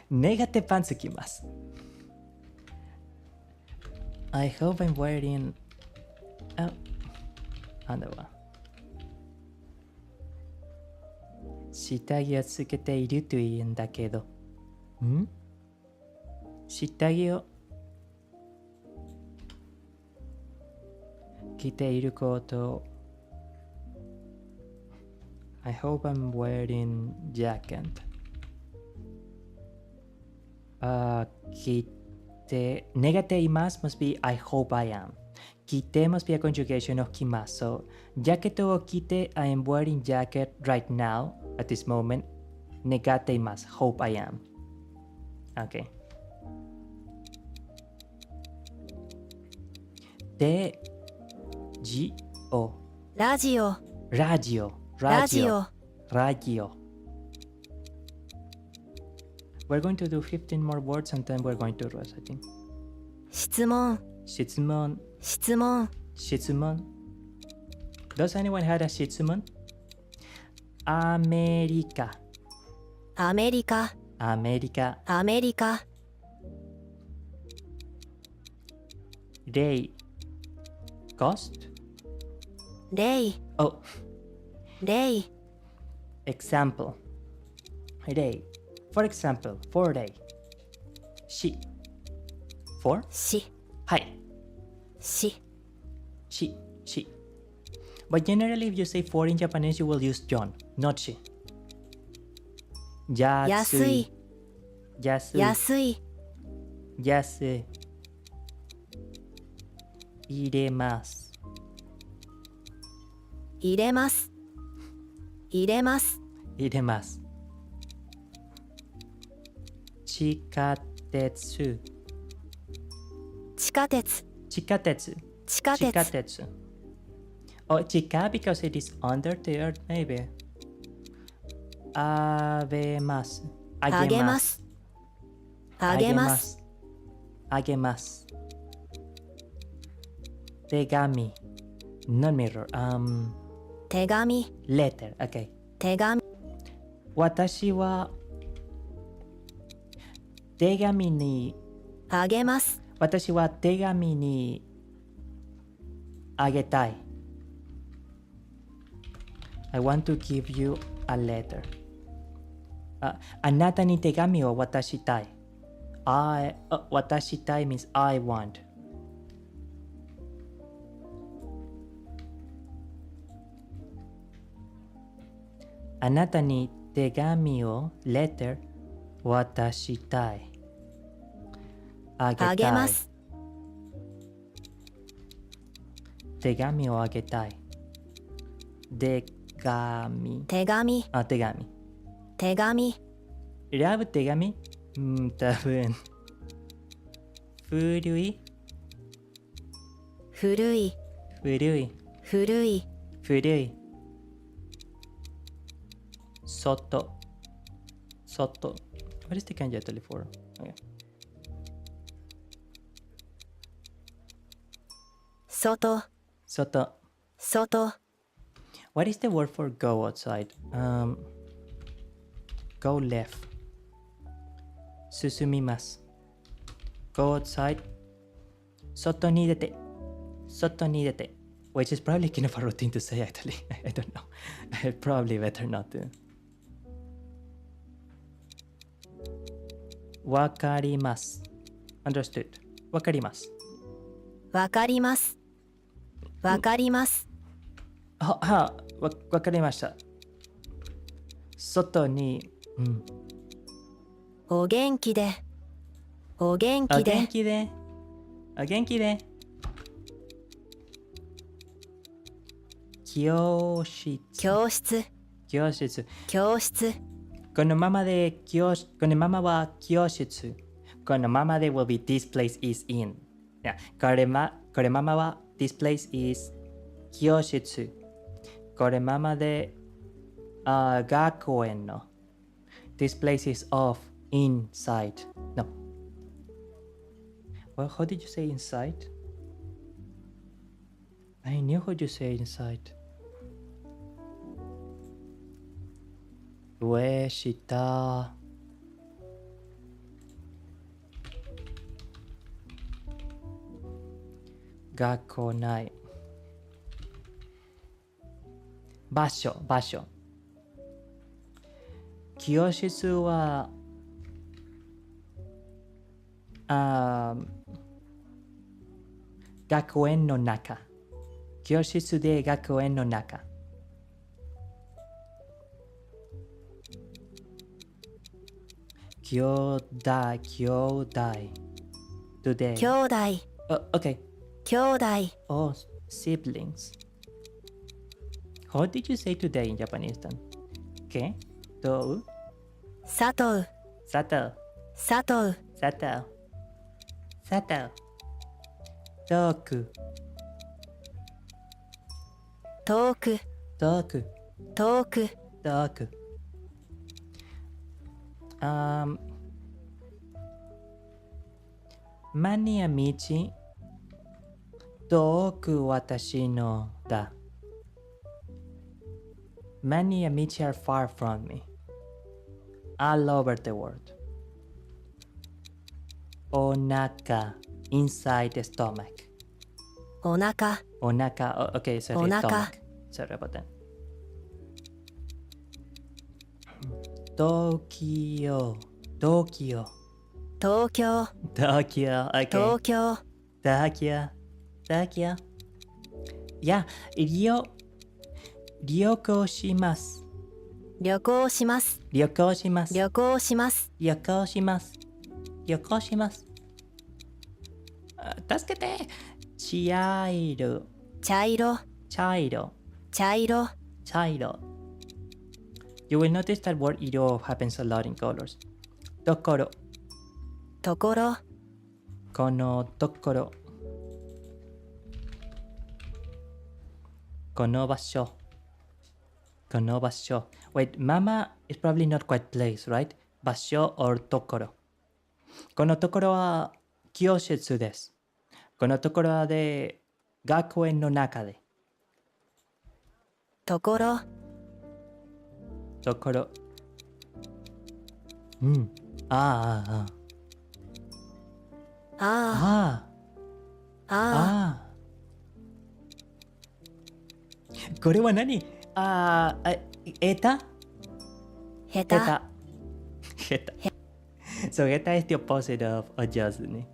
ネガテパンツ着ます。I hope I'm wearing... なんだわ。下着をつけているというんだけど。下着を着ていること。I hope I'm wearing jacket. 着て、ネガテいます must be I hope I am. 着て must be a conjugation of 着ます。So, ジャケットを着て I am wearing jacket right now at this moment. ネガテいます。Hope I am. Okay. で、ラジオ。ラジオ。We're going to do 15 more words and then we're going to rest, I think. 質問。Does anyone have a 質問？アメリカ。レイ。Cost? レイ。Example. レイ。For example, for day. し。for? はい。し。But generally, if you say for in Japanese, you will use John, not she. 安い。入れます。地下鉄。Oh, 地下 because it is under the earth, maybe. あげます。手紙。not mirror. 手紙。letter. Okay. 私は手紙にあげたい。I want to give you a letter. あなたに手紙を渡したい。渡したい means I want. あなたに手紙を letter 渡したい。ああげます。手紙をあげたい。手紙。手紙。手紙。手紙。選ぶ手紙多分。古い。古い。古い。古い。古い。外。外。What is the kanji actually for? Okay. 外。外。外。What is the word for go outside? Go left. 進みます。Go outside. 外に出て。外に出て。Which is probably kind of a routine to say actually. I don't know. Probably better not to. わかります。Understood. わかります。わかります。わかります。わかりました。外に、お元気で。お元気で。お元気で。お元気で。教室。教室。教室。教室。このままでこのままは教室。このままで will be this place is in. これままは this place is 教室。これままで学園の this place is off inside. No. Well, how did you say inside? I knew how you say inside. 上下学校内場所教室は学園の中教室で学園の中兄弟 today 兄弟。okay 兄弟。oh siblings how did you say today in Japanese then? Okay どう佐藤。佐藤佐藤。佐藤佐藤遠く遠く。遠く遠く。遠くマニア道遠く私のだ Many a道 are far from me all over the world お腹 inside the stomach お腹。お腹 okay sorry お腹 stomach sorry about that 東京東京。東京 okay 東京。東京いや旅行します旅行します。旅行します旅行します。旅行します旅行します助けて茶色茶色。茶色茶色。茶色 You will notice that word 色 happens a lot in colors ところところ。このところこの場所この場所 Wait, mama is probably not quite place, right? 場所 or ところこのところは教室ですこのところで学園の中でところ。ところああ。ああこれは何 Eta? 下手 Eta. Eta. So eta is the opposite of ojozu ね。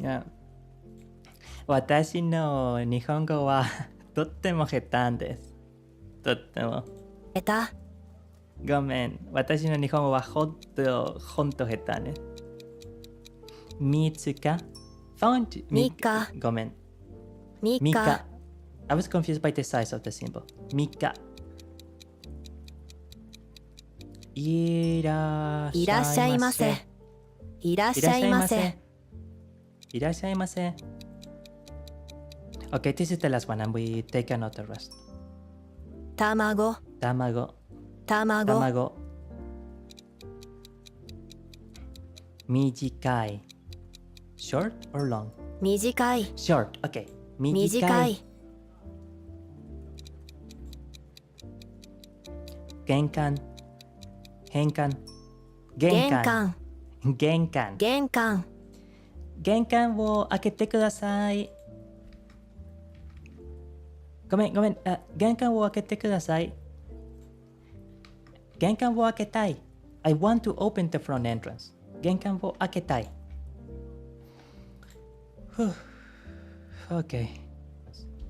Yeah. 私の日本語はとっても下手です。とっても。下手ごめん。私の日本語はほんと下手ね。みつか Found みかごめん。みみかか I was confused by the size of the symbol. みかいらっいらっしゃいませいらっしゃいませいらっしゃいませ。Okay, this is the last one and we take another rest. 卵卵卵卵短い Short or long? 短い Short, okay. 短い玄関玄関玄関玄関玄関玄関を開けてください。ごめん玄関を開けてください。玄関を開けたい。I want to open the front entrance. 玄関を開けたい。Okay.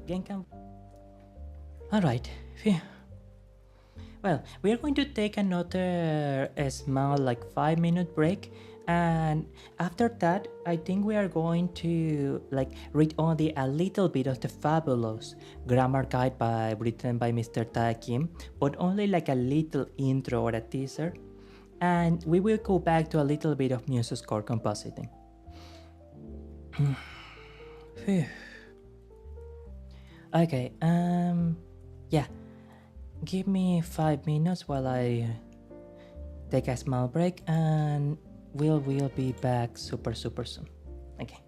玄関 Alright. Phew. Well, we are going to take another small 5-minute break, and after that I think we are going to read only a little bit of the fabulous grammar guide written by Mr. Tai Kim, but only a little intro or a teaser, and we will go back to a little bit of music score compositing. Phew. Okay, yeah. Give me 5 minutes while I take a small break, and we'll be back super soon. Okay.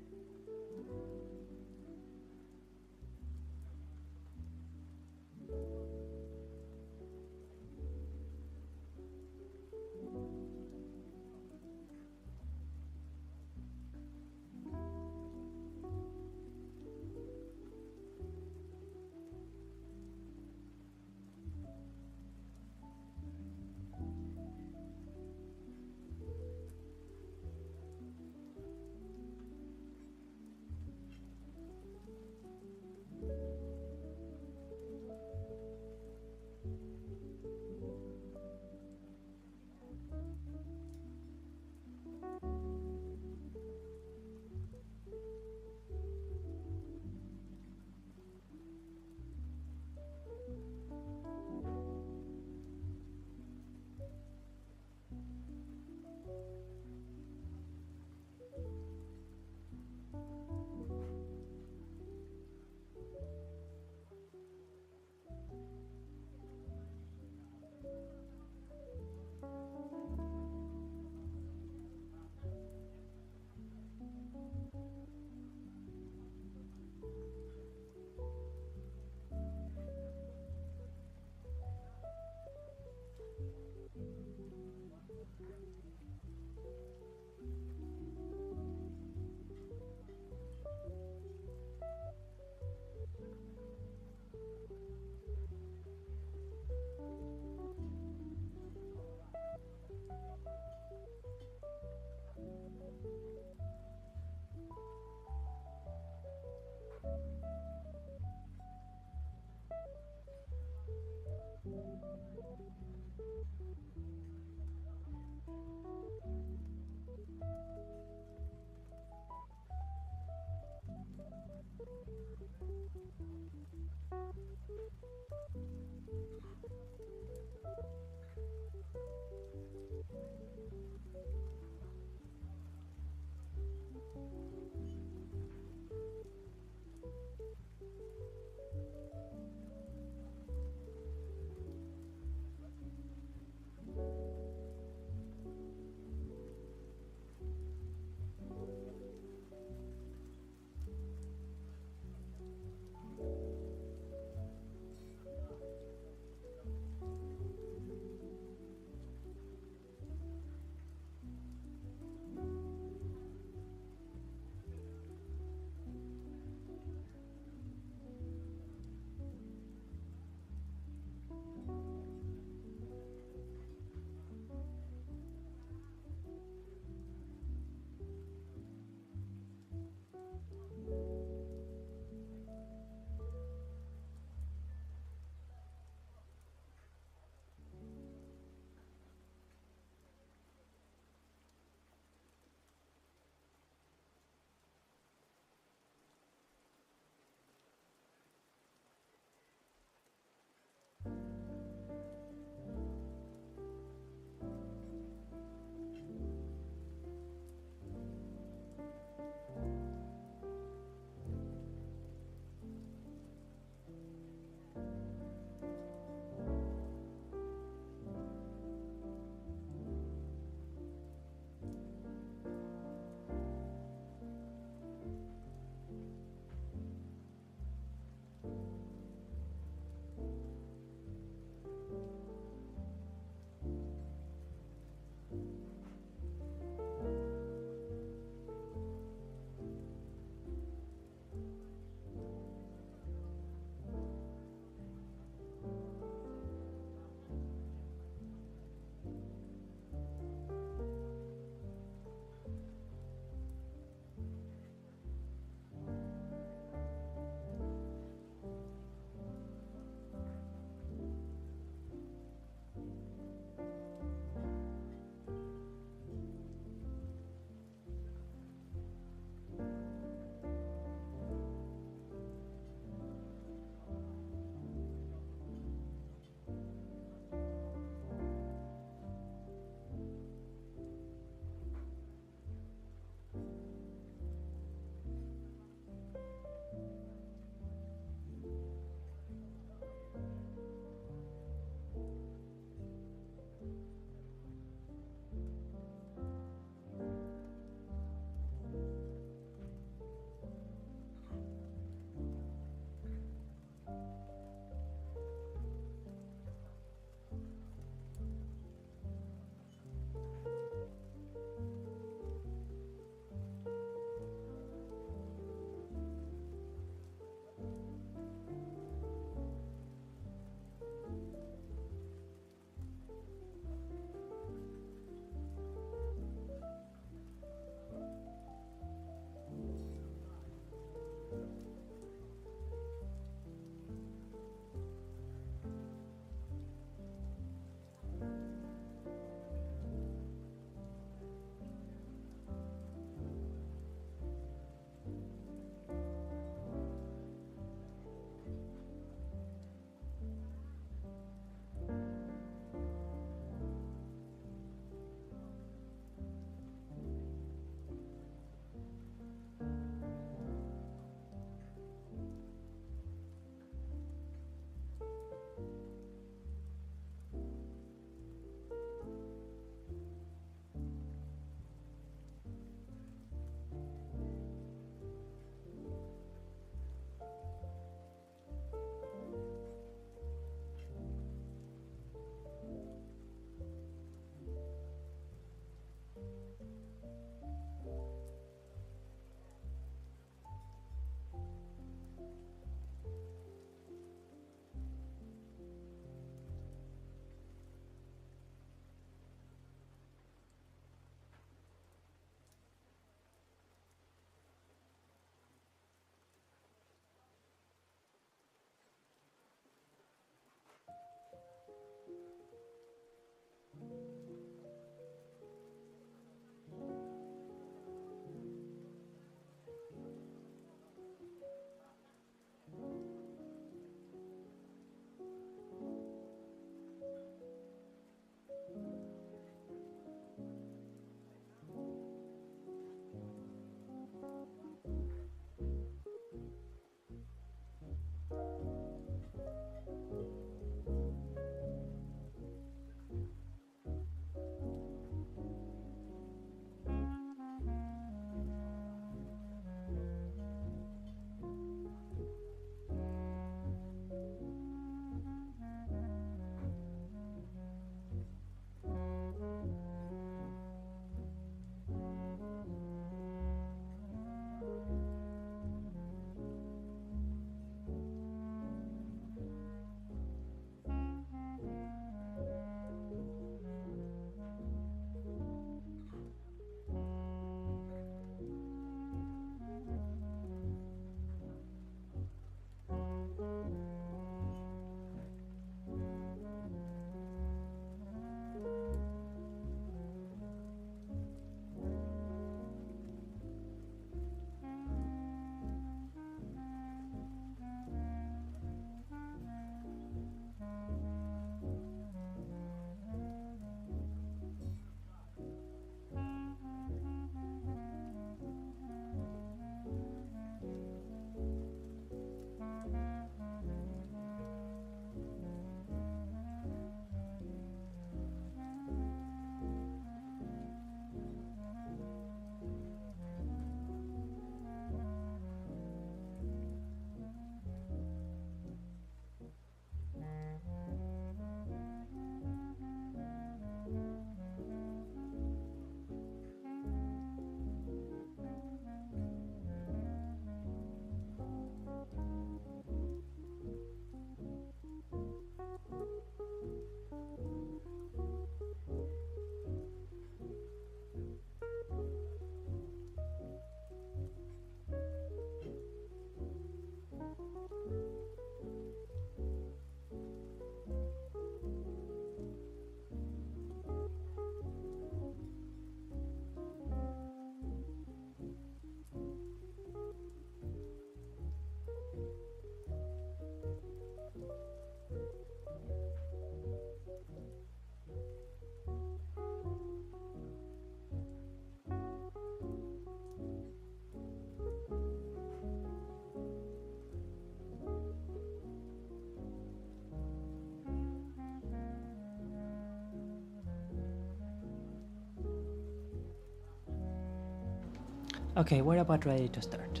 Okay, we're about ready to start.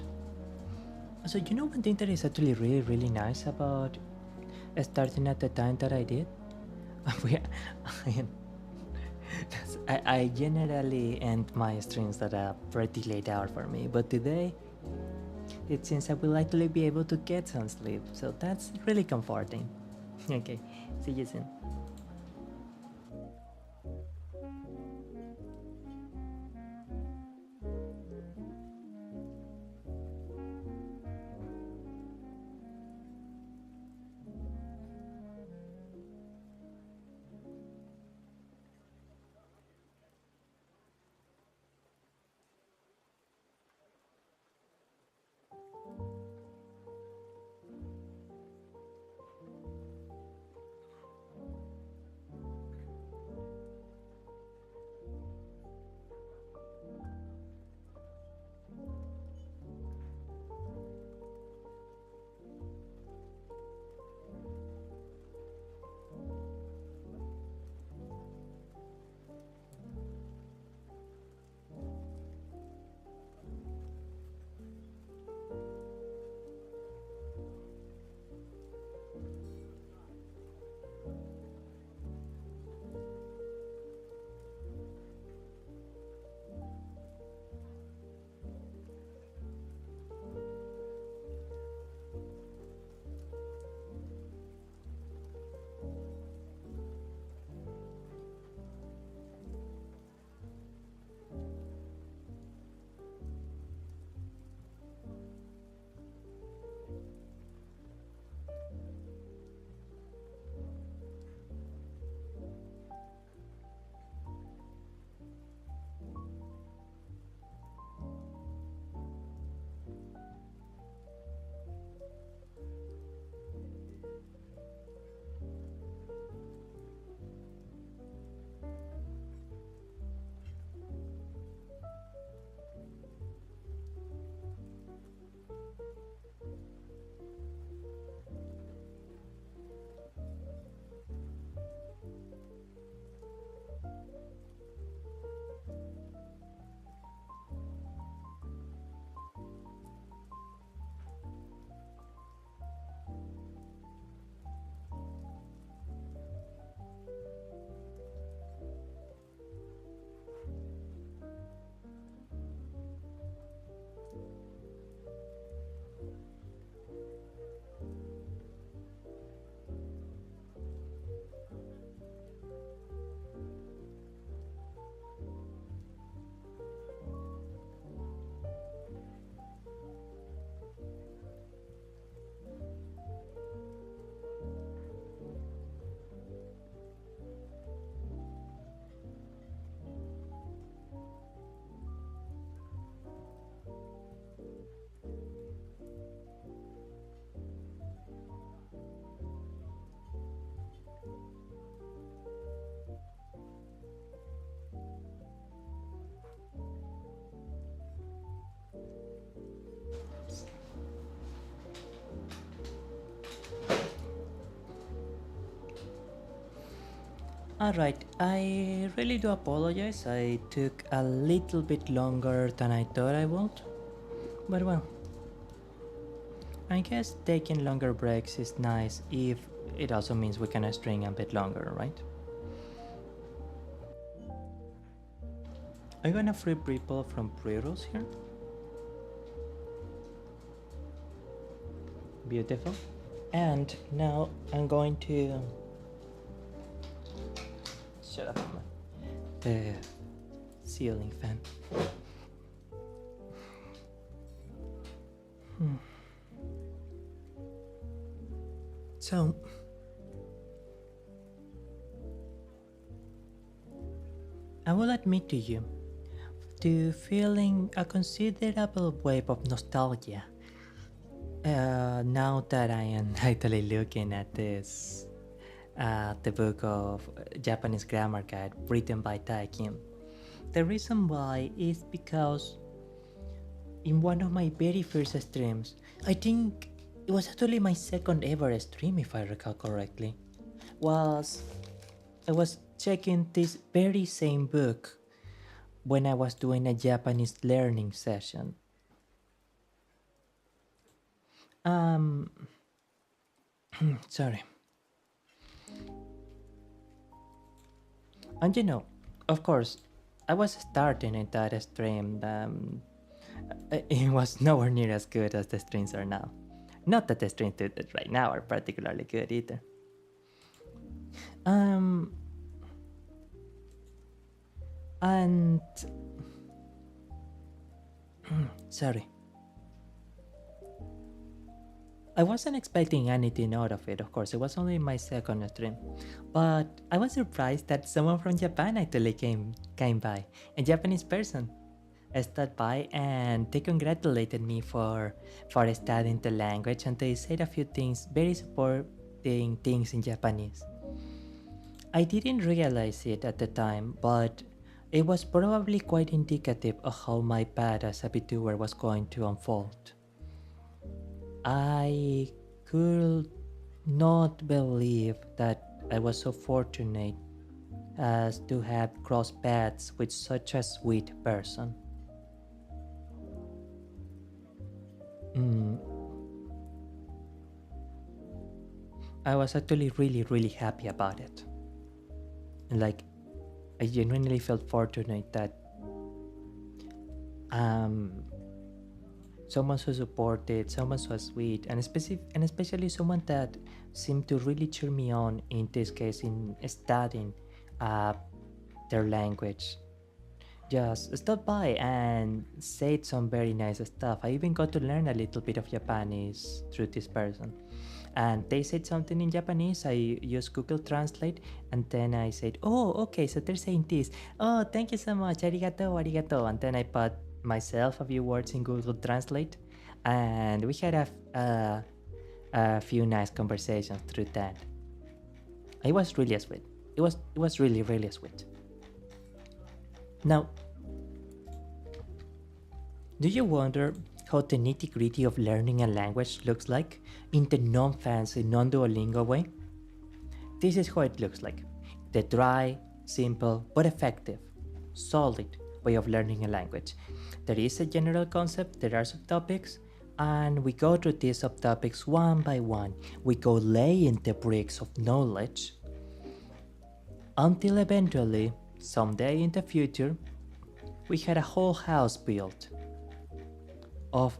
So you know one thing that is actually really nice about starting at the time that I did? We, I generally end my streams at a pretty late hour for me, but today it seems I will actually be able to get some sleep, so that's really comforting. Okay, see you soon. Alright, I really do apologize. I took a little bit longer than I thought I would. But well, I guess taking longer breaks is nice if it also means we can string a bit longer, right? Are you gonna free people from pre-rolls here? Beautiful. And now I'm going to shut up the ceiling fan. So I will admit to you to feeling a considerable wave of nostalgia now that I am actually looking at this the book of Japanese grammar guide written by Tai Kim. The reason why is because in one of my very first streams, I think it was actually my second ever stream if I recall correctly, I was checking this very same book when I was doing a Japanese learning session. Um, sorry. And of course, I was starting in that stream. It was nowhere near as good as the streams are now. Not that the streams right now are particularly good either. Um, and sorry, I wasn't expecting anything out of it. Of course, it was only my second stream, but I was surprised that someone from Japan actually came by, a Japanese person. Stopped by and they congratulated me for studying the language, and they said a few things, very supporting things in Japanese. I didn't realize it at the time, but it was probably quite indicative of how my path as a Vtuber was going to unfold. I could not believe that I was so fortunate as to have crossed paths with such a sweet person. I was actually really happy about it. And like, I genuinely felt fortunate that someone so supported, someone so sweet, and especially someone that seemed to really cheer me on, in this case in studying their language. Just stopped by and said some very nice stuff. I even got to learn a little bit of Japanese through this person. And they said something in Japanese. I used Google Translate, and then I said, "Oh, okay, so they're saying this. Oh, thank you so much. Arigato, arigato." And then I put myself a few words in Google Translate, and we had a few nice conversations through that. It was really sweet. It was really sweet. Now, do you wonder how the nitty-gritty of learning a language looks like in the non-fancy, non-Duolingo way? This is how it looks like. The dry, simple, but effective, solid way of learning a language. There is a general concept, there are subtopics, and we go through these subtopics one by one. We go laying the bricks of knowledge until eventually, someday in the future, we had a whole house built of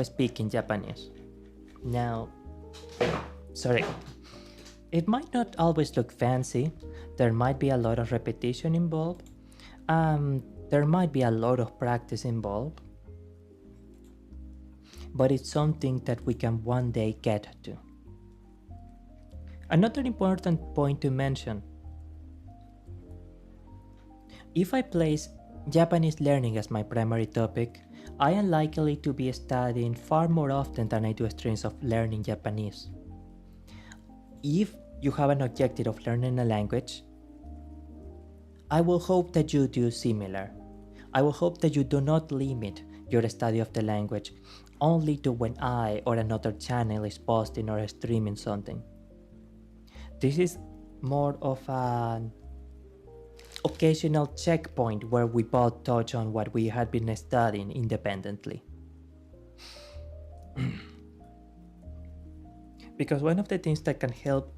speaking Japanese. Now, sorry, it might not always look fancy. There might be a lot of repetition involved. There might be a lot of practice involved. But it's something that we can one day get to. Another important point to mention: if I place Japanese learning as my primary topic, I am likely to be studying far more often than I do streams of learning Japanese. If you have an objective of learning a language, I will hope that you do similar. I will hope that you do not limit your study of the language only to when I or another channel is posting or streaming something. This is more of an occasional checkpoint where we both touch on what we had been studying independently. Because one of the things that can help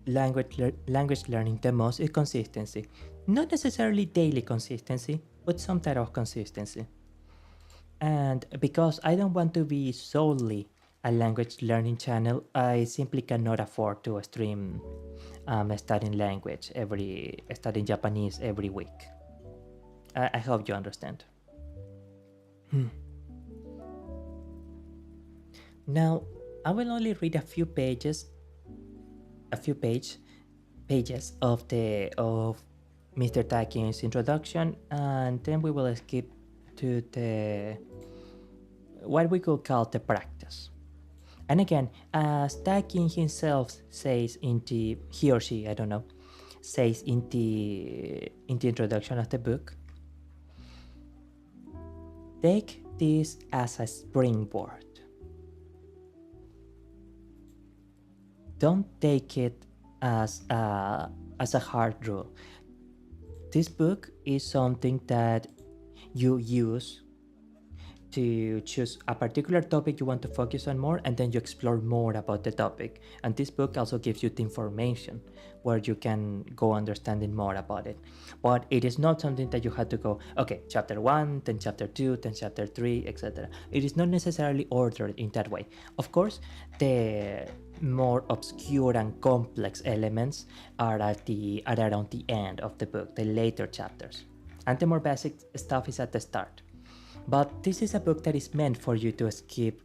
language learning the most is consistency. Not necessarily daily consistency, but some type of consistency. And because I don't want to be solely a language learning channel, I simply cannot afford to stream studying studying Japanese every week. I hope you understand. Now, I will only read a few pages of Mr. Takin's introduction, and then we will skip to the what we could call the practice. And again, as Takin himself says he or she, I don't know, says in the introduction of the book, take this as a springboard. Don't take it as a hard rule. This book is something that you use to choose a particular topic you want to focus on more, and then you explore more about the topic. And this book also gives you the information where you can go understanding more about it. But it is not something that you have to go, okay, chapter 1, then chapter 2, then chapter 3, etc. It is not necessarily ordered in that way. Of course, the more obscure and complex elements are around the end of the book, the later chapters. And the more basic stuff is at the start. But this is a book that is meant for you to skip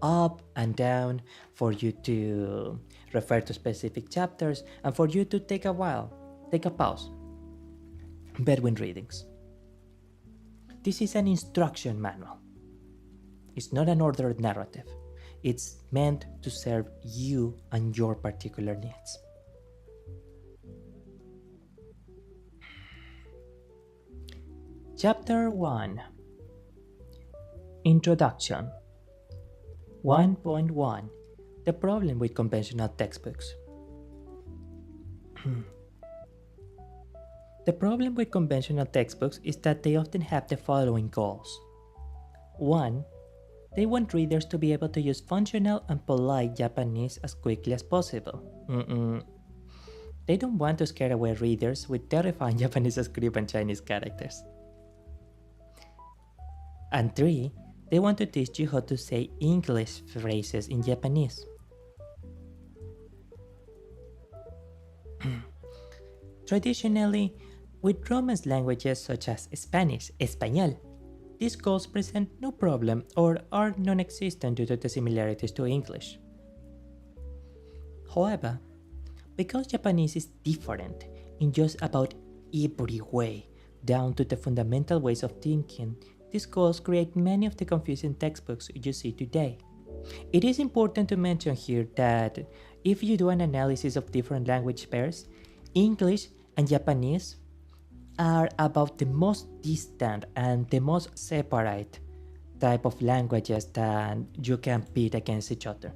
up and down, for you to refer to specific chapters, and for you to take a pause between readings. This is an instruction manual. It's not an ordered narrative. It's meant to serve you and your particular needs. Chapter 1. Introduction 1.1 The problem with conventional textbooks. The problem with conventional textbooks is that they often have the following goals. 1. They want readers to be able to use functional and polite Japanese as quickly as possible. They don't want to scare away readers with terrifying Japanese script and Chinese characters. And 3. They want to teach you how to say English phrases in Japanese. Traditionally, with Romance languages such as Spanish, Español, these goals present no problem or are non-existent due to the similarities to English. However, because Japanese is different in just about every way, down to the fundamental ways of thinking, these goals create many of the confusing textbooks you see today. It is important to mention here that if you do an analysis of different language pairs, English and Japanese are about the most distant and the most separate type of languages that you can pit against each other.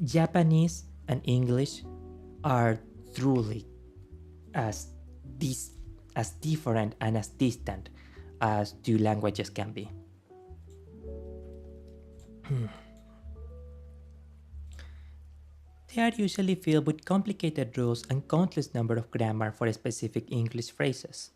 Japanese and English are truly as different and as distant as two languages can be. They are usually filled with complicated rules and countless number of grammar for specific English phrases.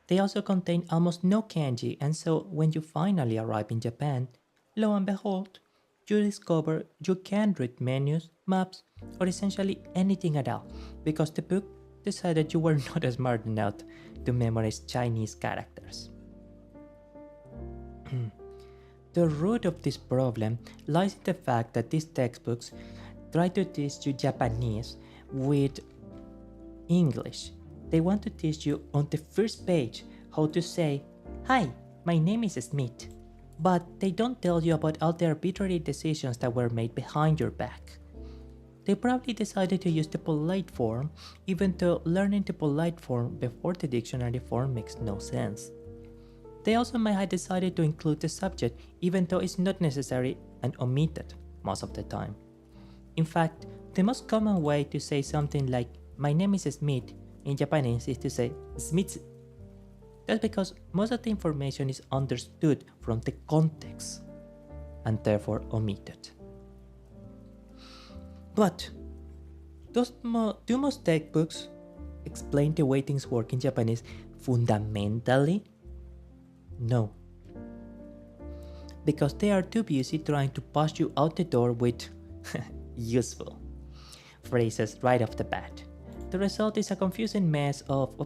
They also contain almost no kanji, and so when you finally arrive in Japan, lo and behold, you discover you can't read menus, maps, or essentially anything at all, because the book decided you were not smart enough to memorize Chinese characters. The root of this problem lies in the fact that these textbooks try to teach you Japanese with English. They want to teach you on the first page how to say, "Hi, my name is Smith," but they don't tell you about all the arbitrary decisions that were made behind your back. They probably decided to use the polite form, even though learning the polite form before the dictionary form makes no sense. They also might have decided to include the subject, even though it's not necessary, and omit it most of the time. In fact, the most common way to say something like, "My name is Smith," in Japanese is to say, "Smith." That's because most of the information is understood from the context, and therefore omitted. But do most textbooks explain the way things work in Japanese fundamentally? No. Because they are too busy trying to push you out the door with useful phrases right off the bat. The result is a confusing mess of,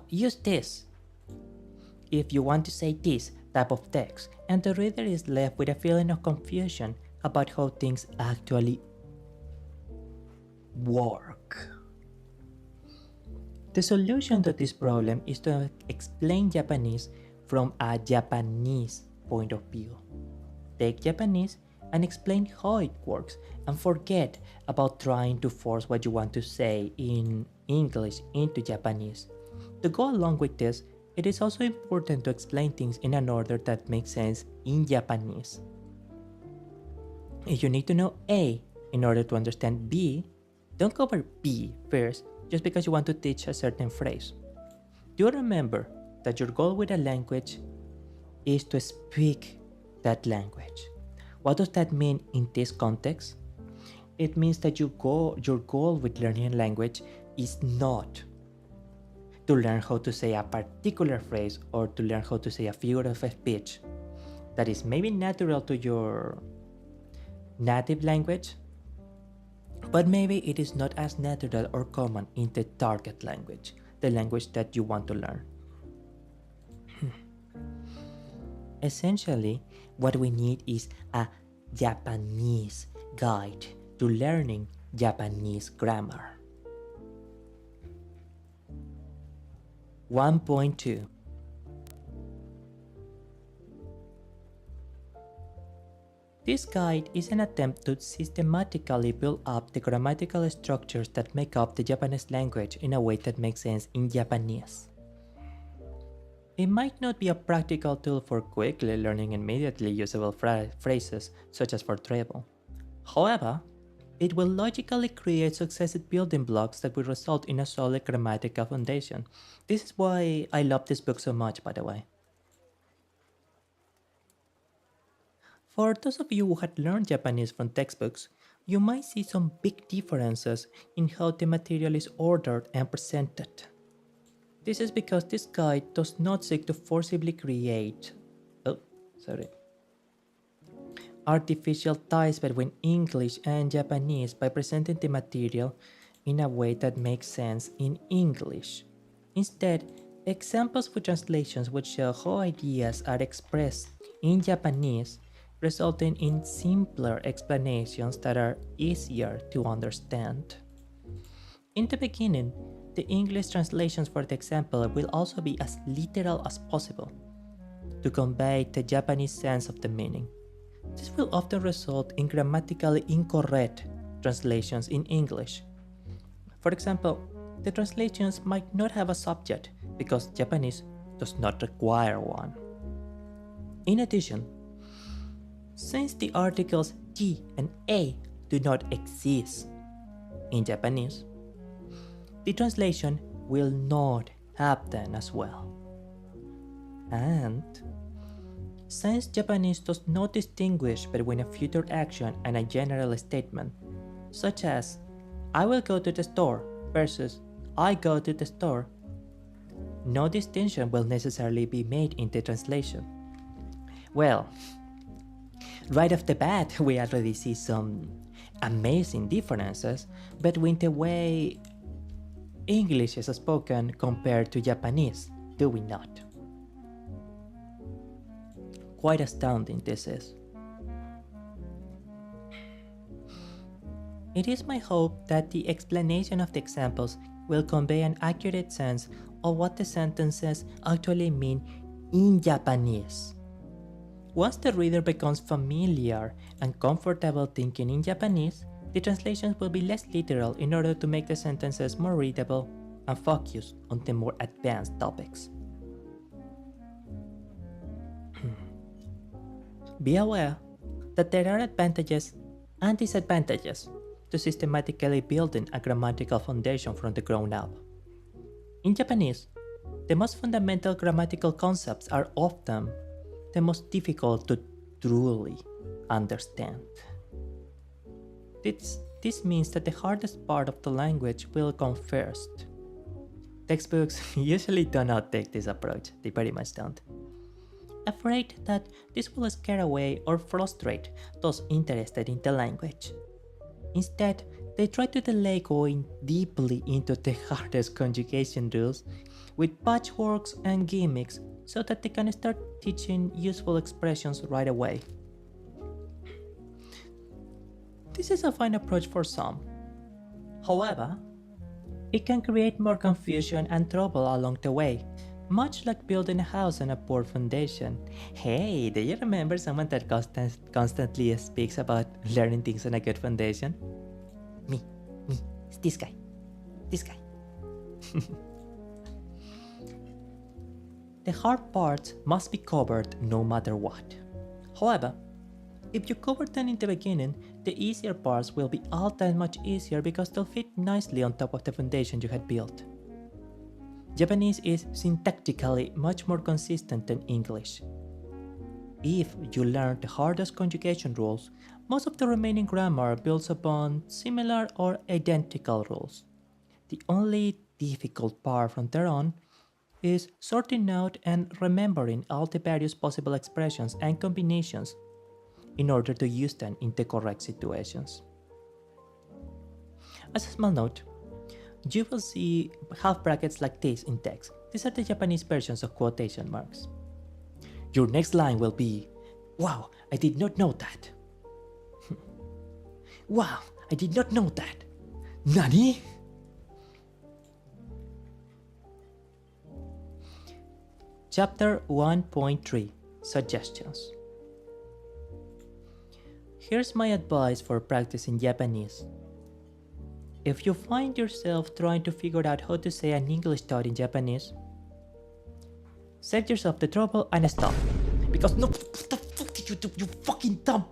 use this if you want to say this type of text, and the reader is left with a feeling of confusion about how things actually work. The solution to this problem is to explain Japanese from a Japanese point of view. Take Japanese and explain how it works, and forget about trying to force what you want to say in English into Japanese. To go along with this, it is also important to explain things in an order that makes sense in Japanese. If you need to know A in order to understand B, don't cover B first just because you want to teach a certain phrase. Do remember that your goal with a language is to speak that language. What does that mean in this context? It means that your goal with learning a language is not to learn how to say a particular phrase or to learn how to say a figure of speech that is maybe natural to your native language, but maybe it is not as natural or common in the target language, the language that you want to learn. Essentially, what we need is a Japanese guide to learning Japanese grammar. 1.2. This guide is an attempt to systematically build up the grammatical structures that make up the Japanese language in a way that makes sense in Japanese. It might not be a practical tool for quickly learning immediately usable phrases, such as for travel. However, it will logically create successive building blocks that will result in a solid grammatical foundation. This is why I love this book so much, by the way. For those of you who had learned Japanese from textbooks, you might see some big differences in how the material is ordered and presented. This is because this guide does not seek to forcibly create artificial ties between English and Japanese by presenting the material in a way that makes sense in English. Instead, examples with translations would show how ideas are expressed in Japanese, resulting in simpler explanations that are easier to understand. In the beginning, the English translations for the example will also be as literal as possible to convey the Japanese sense of the meaning. This will often result in grammatically incorrect translations in English. For example, the translations might not have a subject because Japanese does not require one. In addition, since the articles T and A do not exist in Japanese, the translation will not happen as well. And since Japanese does not distinguish between a future action and a general statement, such as I will go to the store versus I go to the store, no distinction will necessarily be made in the translation. Well, right off the bat, we already see some amazing differences between the way English is spoken compared to Japanese, do we not? Quite astounding this is. It is my hope that the explanation of the examples will convey an accurate sense of what the sentences actually mean in Japanese. Once the reader becomes familiar and comfortable thinking in Japanese, the translations will be less literal in order to make the sentences more readable and focus on the more advanced topics. Be aware that there are advantages and disadvantages to systematically building a grammatical foundation from the ground up. In Japanese, the most fundamental grammatical concepts are often the most difficult to truly understand. This means that the hardest part of the language will come first. Textbooks usually do not take this approach, they very much don't. Afraid that this will scare away or frustrate those interested in the language. Instead, they try to delay going deeply into the hardest conjugation rules with patchworks and gimmicks so that they can start teaching useful expressions right away. This is a fine approach for some. However, it can create more confusion and trouble along the way, much like building a house on a poor foundation. Hey, do you remember someone that constantly speaks about learning things on a good foundation? Me, it's this guy. The hard parts must be covered no matter what. However, if you cover them in the beginning, the easier parts will be all that much easier because they'll fit nicely on top of the foundation you had built. Japanese is syntactically much more consistent than English. If you learn the hardest conjugation rules, most of the remaining grammar builds upon similar or identical rules. The only difficult part from there on is sorting out and remembering all the various possible expressions and combinations in order to use them in the correct situations. As a small note, you will see half brackets like this in text. These are the Japanese versions of quotation marks. Your next line will be, "Wow, I did not know that." "Wow, I did not know that." "Nani?" Chapter 1.3 Suggestions. Here's my advice for practicing Japanese. If you find yourself trying to figure out how to say an English thought in Japanese, save yourself the trouble and stop. Because no, what the fuck did you do? You fucking dumb.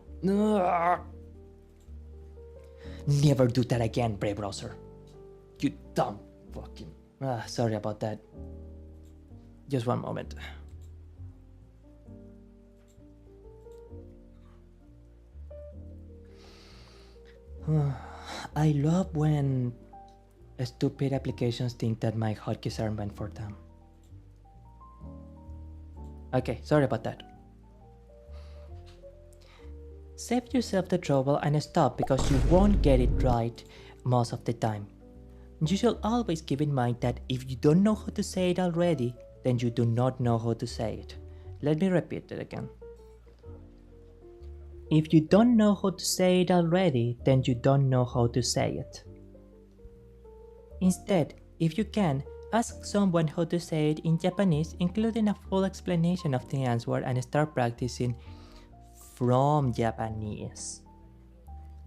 Never do that again, Brave Browser. You dumb fucking. Sorry about that. Just one moment. I love when stupid applications think that my hotkeys are meant for them. Okay, sorry about that. Save yourself the trouble and stop because you won't get it right most of the time. You should always keep in mind that if you don't know how to say it already, then you do not know how to say it. Let me repeat it again. If you don't know how to say it already, then you don't know how to say it. Instead, if you can, ask someone how to say it in Japanese, including a full explanation of the answer, and start practicing from Japanese.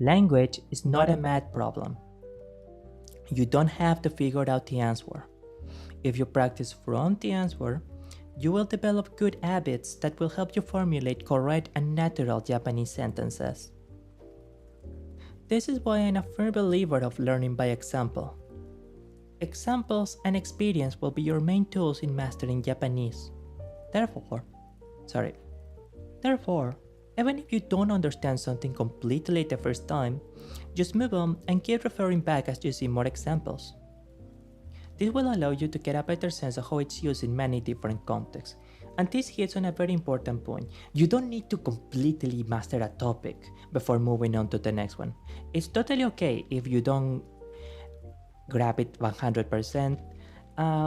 Language is not a math problem. You don't have to figure out the answer. If you practice from the answer, you will develop good habits that will help you formulate correct and natural Japanese sentences. This is why I'm a firm believer of learning by example. Examples and experience will be your main tools in mastering Japanese. Therefore, even if you don't understand something completely the first time, just move on and keep referring back as you see more examples. This will allow you to get a better sense of how it's used in many different contexts. And this hits on a very important point. You don't need to completely master a topic before moving on to the next one. It's totally okay if you don't grab it 100%.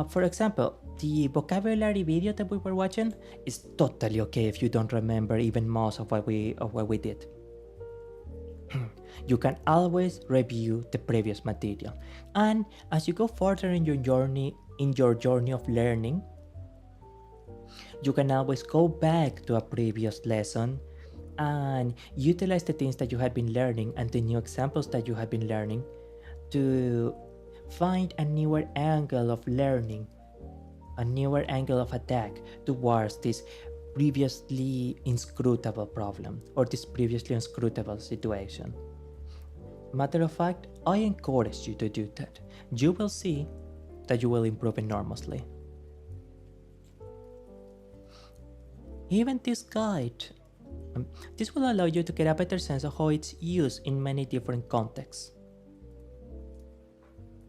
For example, the vocabulary video that we were watching is totally okay if you don't remember even most of what we did. You can always review the previous material, and as you go further in your journey of learning, you can always go back to a previous lesson and utilize the things that you had been learning and the new examples that you have been learning to find a newer angle of learning, a newer angle of attack towards this previously inscrutable problem or this previously inscrutable situation. Matter of fact, I encourage you to do that. You will see that you will improve enormously. Even this guide, this will allow you to get a better sense of how it's used in many different contexts.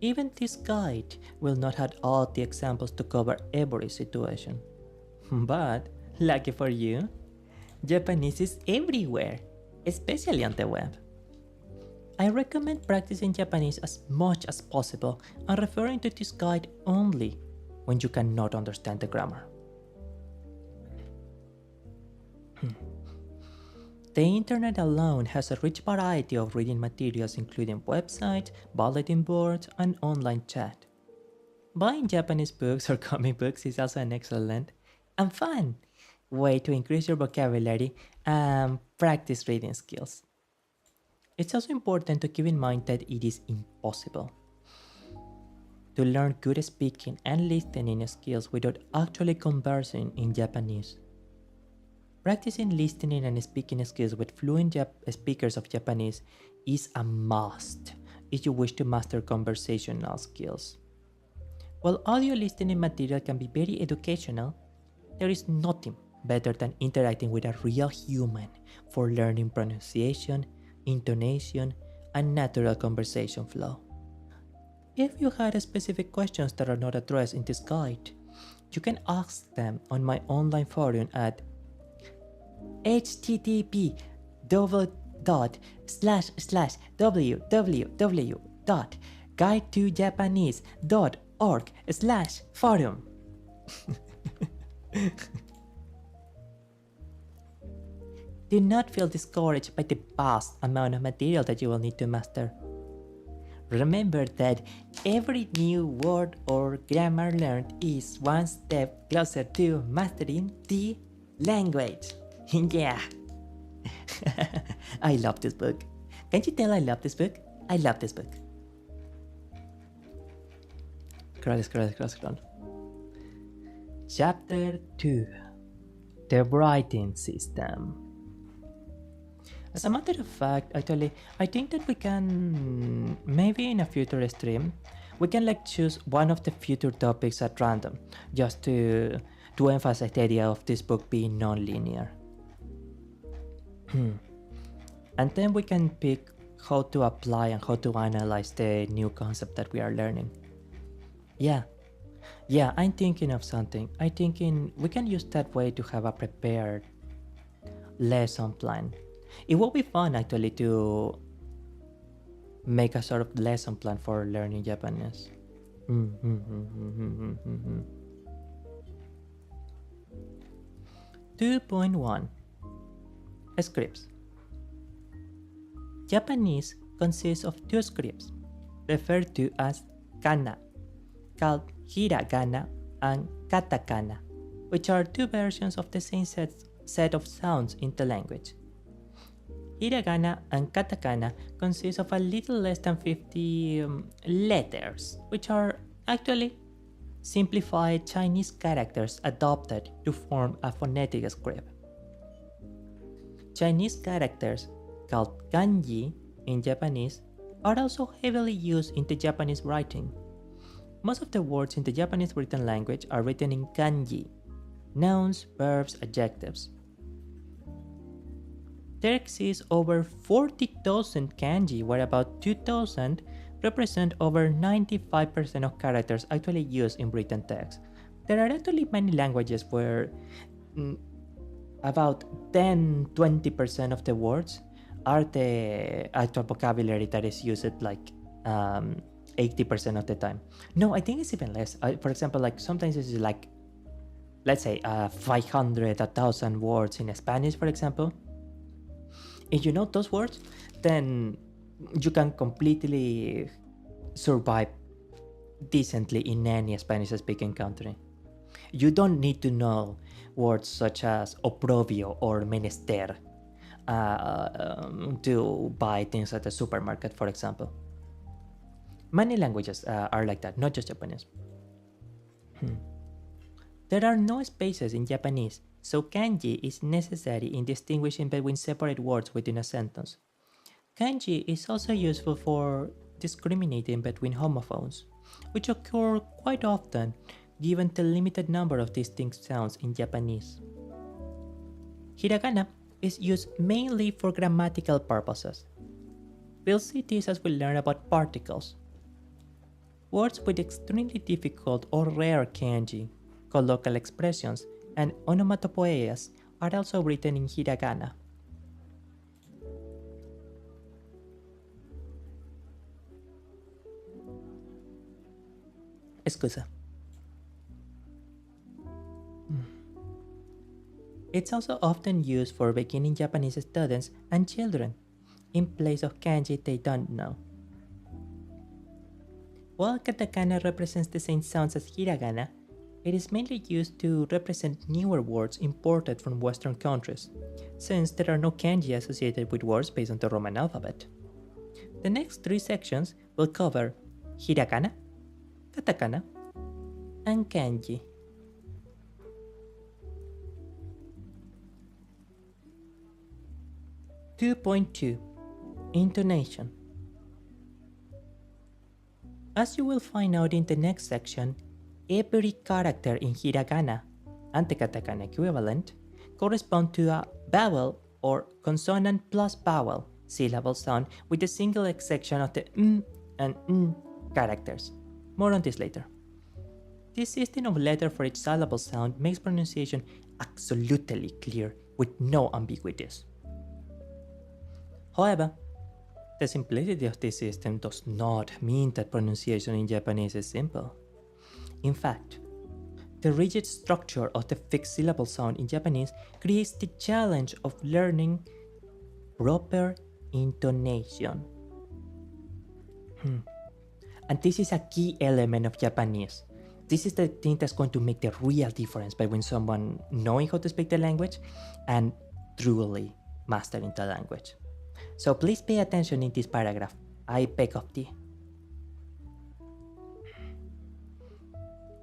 Even this guide will not have all the examples to cover every situation. But, lucky for you, Japanese is everywhere, especially on the web. I recommend practicing Japanese as much as possible and referring to this guide only when you cannot understand the grammar. The internet alone has a rich variety of reading materials including websites, bulletin boards, and online chat. Buying Japanese books or comic books is also an excellent and fun way to increase your vocabulary and practice reading skills. It's also important to keep in mind that it is impossible to learn good speaking and listening skills without actually conversing in Japanese. Practicing listening and speaking skills with fluent speakers of Japanese is a must if you wish to master conversational skills. While audio listening material can be very educational, there is nothing better than interacting with a real human for learning pronunciation, intonation, and natural conversation flow. If you had specific questions that are not addressed in this guide, you can ask them on my online forum at http://www.guidetojapanese.org/forum. Do not feel discouraged by the vast amount of material that you will need to master. Remember that every new word or grammar learned is one step closer to mastering the language. Yeah. I love this book. Can't you tell I love this book? I love this book. Scroll. Chapter 2. The Writing System. As a matter of fact, actually, I think that we can, maybe in a future stream, we can like choose one of the future topics at random, just to emphasize the idea of this book being non-linear. And then we can pick how to apply and how to analyze the new concept that we are learning. Yeah, I'm thinking of something. I'm thinking we can use that way to have a prepared lesson plan. It will be fun actually to make a sort of lesson plan for learning Japanese. 2.1 Scripts. Japanese consists of two scripts, referred to as kana, called hiragana and katakana, which are two versions of the same set of sounds in the language. Hiragana and katakana consist of a little less than 50 letters, which are actually simplified Chinese characters adopted to form a phonetic script. Chinese characters, called kanji in Japanese, are also heavily used in the Japanese writing. Most of the words in the Japanese written language are written in kanji, nouns, verbs, adjectives. There exist over 40,000 kanji, where about 2,000 represent over 95% of characters actually used in written text. There are actually many languages where about 10-20% of the words are the actual vocabulary that is used like 80% of the time. No, I think it's even less. For example, like sometimes it's like, let's say 500, 1,000 words in Spanish, for example. If you know those words, then you can completely survive decently in any Spanish-speaking country. You don't need to know words such as oprobio or menester to buy things at the supermarket, for example. Many languages are like that, not just Japanese. There are no spaces in Japanese, so kanji is necessary in distinguishing between separate words within a sentence. Kanji is also useful for discriminating between homophones, which occur quite often given the limited number of distinct sounds in Japanese. Hiragana is used mainly for grammatical purposes. We'll see this as we learn about particles. Words with extremely difficult or rare kanji, colloquial expressions, and onomatopoeias are also written in hiragana. Excusa. It's also often used for beginning Japanese students and children, in place of kanji they don't know. While katakana represents the same sounds as hiragana, it is mainly used to represent newer words imported from Western countries, since there are no kanji associated with words based on the Roman alphabet. The next three sections will cover hiragana, katakana, and kanji. 2.2 Intonation. As you will find out in the next section, every character in hiragana and the katakana equivalent correspond to a vowel or consonant plus vowel syllable sound with a single exception of the and characters. More on this later. This system of letters for each syllable sound makes pronunciation absolutely clear with no ambiguities. However, the simplicity of this system does not mean that pronunciation in Japanese is simple. In fact, the rigid structure of the fixed syllable sound in Japanese creates the challenge of learning proper intonation. And this is a key element of Japanese. This is the thing that's going to make the real difference between someone knowing how to speak the language and truly mastering the language. So please pay attention in this paragraph. I beg of thee.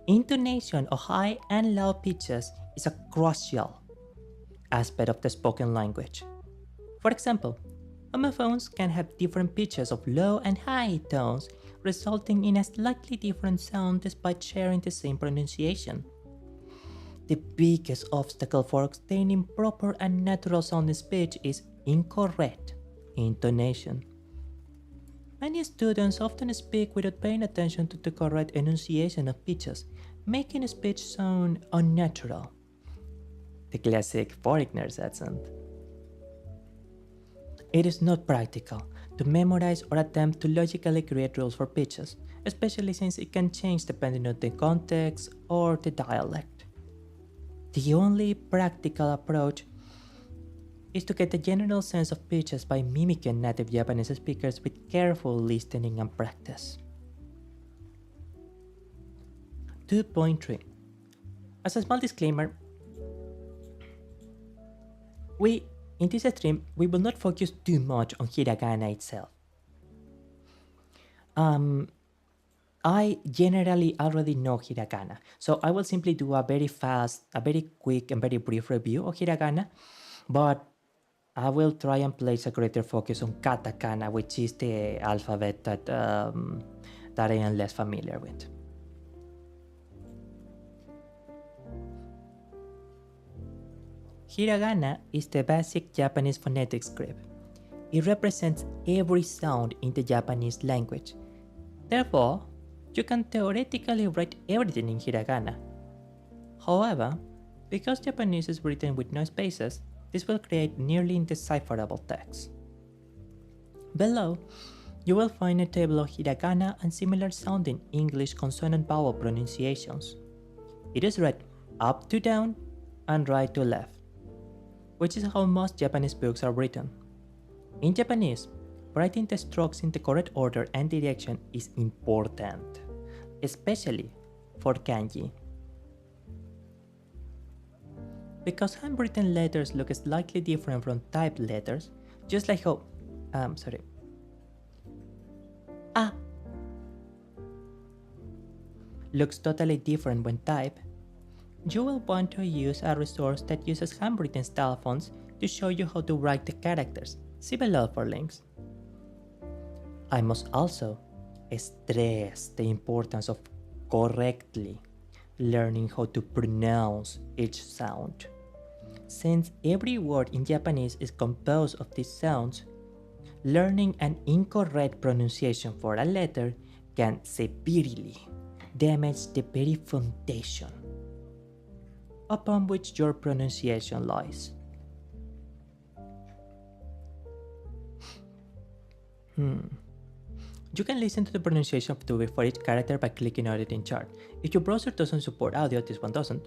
Intonation of high and low pitches is a crucial aspect of the spoken language. For example, homophones can have different pitches of low and high tones, resulting in a slightly different sound despite sharing the same pronunciation. The biggest obstacle for obtaining proper and natural sounding speech is incorrect intonation. Many students often speak without paying attention to the correct enunciation of pitches, making speech sound unnatural. The classic foreigner's accent. It is not practical to memorize or attempt to logically create rules for pitches, especially since it can change depending on the context or the dialect. The only practical approach is to get a general sense of pitches by mimicking native Japanese speakers with careful listening and practice. 2.3 As a small disclaimer, in this stream, we will not focus too much on hiragana itself. I generally already know hiragana, so I will simply do a very quick and very brief review of hiragana, but I will try and place a greater focus on katakana, which is the alphabet that I am less familiar with. Hiragana is the basic Japanese phonetic script. It represents every sound in the Japanese language. Therefore, you can theoretically write everything in hiragana. However, because Japanese is written with no spaces, this will create nearly indecipherable text. Below, you will find a table of hiragana and similar sounding English consonant vowel pronunciations. It is read up to down and right to left, which is how most Japanese books are written. In Japanese, writing the strokes in the correct order and direction is important, especially for kanji. Because handwritten letters look slightly different from typed letters, just like how, looks totally different when typed, you will want to use a resource that uses handwritten style fonts to show you how to write the characters. See below for links. I must also stress the importance of correctly learning how to pronounce each sound. Since every word in Japanese is composed of these sounds, learning an incorrect pronunciation for a letter can severely damage the very foundation upon which your pronunciation lies. You can listen to the pronunciation of Vtuber for each character by clicking on it in chart. If your browser doesn't support audio, this one doesn't.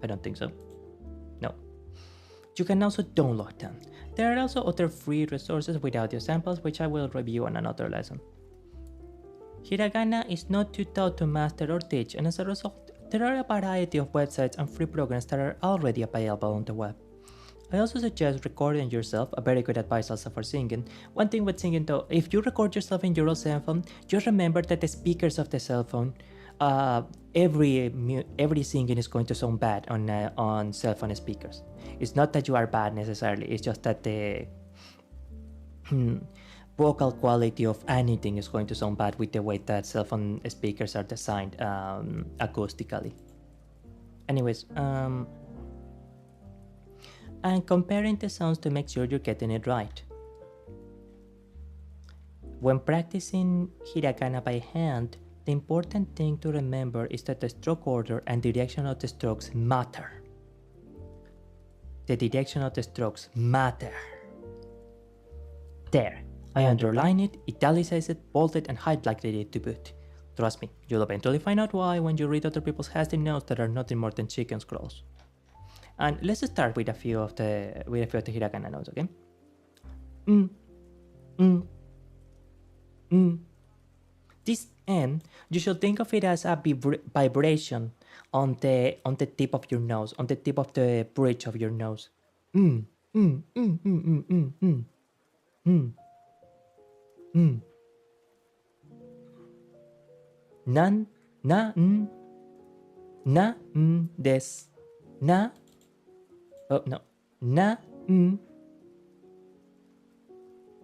I don't think so. No. You can also download them. There are also other free resources with audio samples, which I will review on another lesson. Hiragana is not too tough to master or teach, and as a result, there are a variety of websites and free programs that are already available on the web. I also suggest recording yourself, a very good advice also for singing. One thing with singing though, if you record yourself in your own cell phone, just remember that the speakers of the cell phone, every singing is going to sound bad on cell phone speakers. It's not that you are bad necessarily, it's just that vocal quality of anything is going to sound bad with the way that cell phone speakers are designed acoustically. Anyways, and comparing the sounds to make sure you're getting it right. When practicing hiragana by hand, the important thing to remember is that the stroke order and direction of the strokes matter. The direction of the strokes matter. There, I underline it, italicize it, bold it, and highlighted it to boot. Trust me, you'll eventually find out why when you read other people's hasty notes that are nothing more than chicken scrolls. And let's start with a few of the hiragana notes, okay? This N, you should think of it as a vibration on the tip of your nose, on the tip of the bridge of your nose. Nan, na, na, des, na, oh no, na,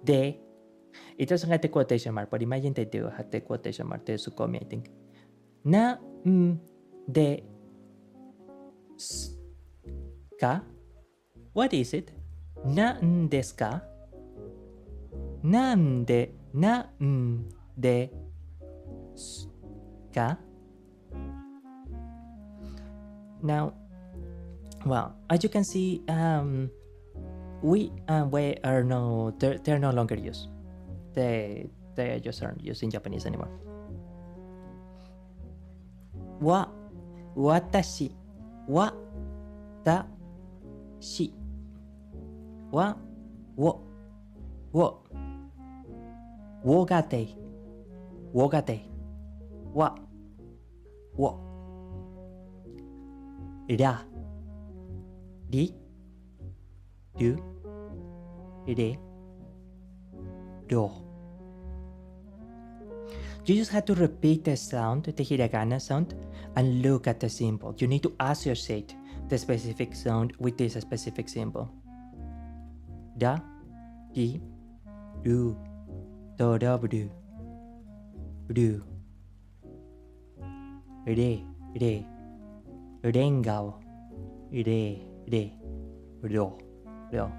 de. It doesn't have the quotation mark, but imagine they do have the quotation mark. The Sukomi, I think. Na, de, ska. What is it? Na, desu ka? Nande, na, de, ska. Now, well, as you can see, we are they're no longer used. They just aren't used in Japanese anymore. Wa, watashi, wa, ta, shi, wa, wo, wogate, wa, wo, ra, ri, ru, re, ro. You just have to repeat the sound, the hiragana sound, and look at the symbol. You need to associate the specific sound with this specific symbol. Da, di, ru, do, da, ru, ru, re, rengao, re, ro, ro.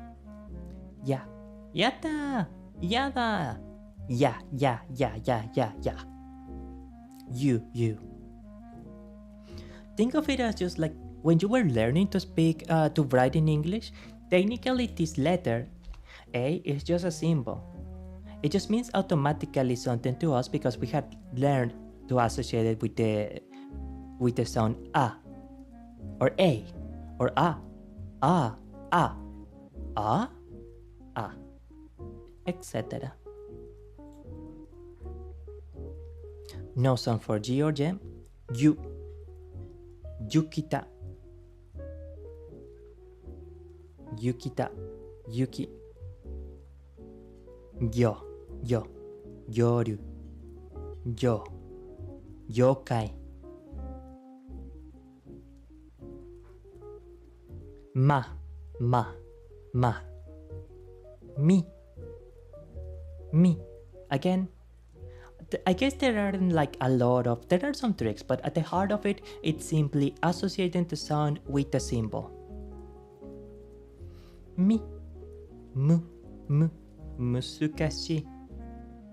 Ya, yatta, yada. Yeah. You. Think of it as just like when you were learning to speak, to write in English. Technically, this letter A is just a symbol. It just means automatically something to us because we had learned to associate it with the sound A, or A, or A, etc. No sound for G or J. You. Yukita. Yukita. Yuki. Yo. Yoru. Yo. Yokai. Ma. Me. Again, I guess there aren't like there are some tricks, but at the heart of it, it's simply associating the sound with the symbol. Mi, mu, musukashi,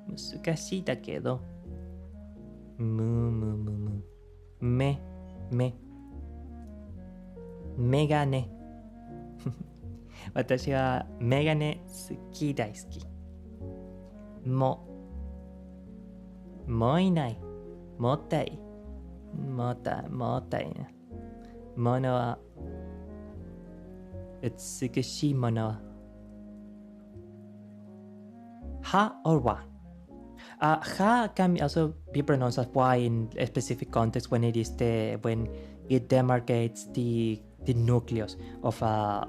musukashi da kedo. Mu, me, megane. 私はメガネ好き大好き。もういない。もったいな。ものは美しいものは。は or わ。ha can also be pronounced as y in a specific context when it demarcates the nucleus of a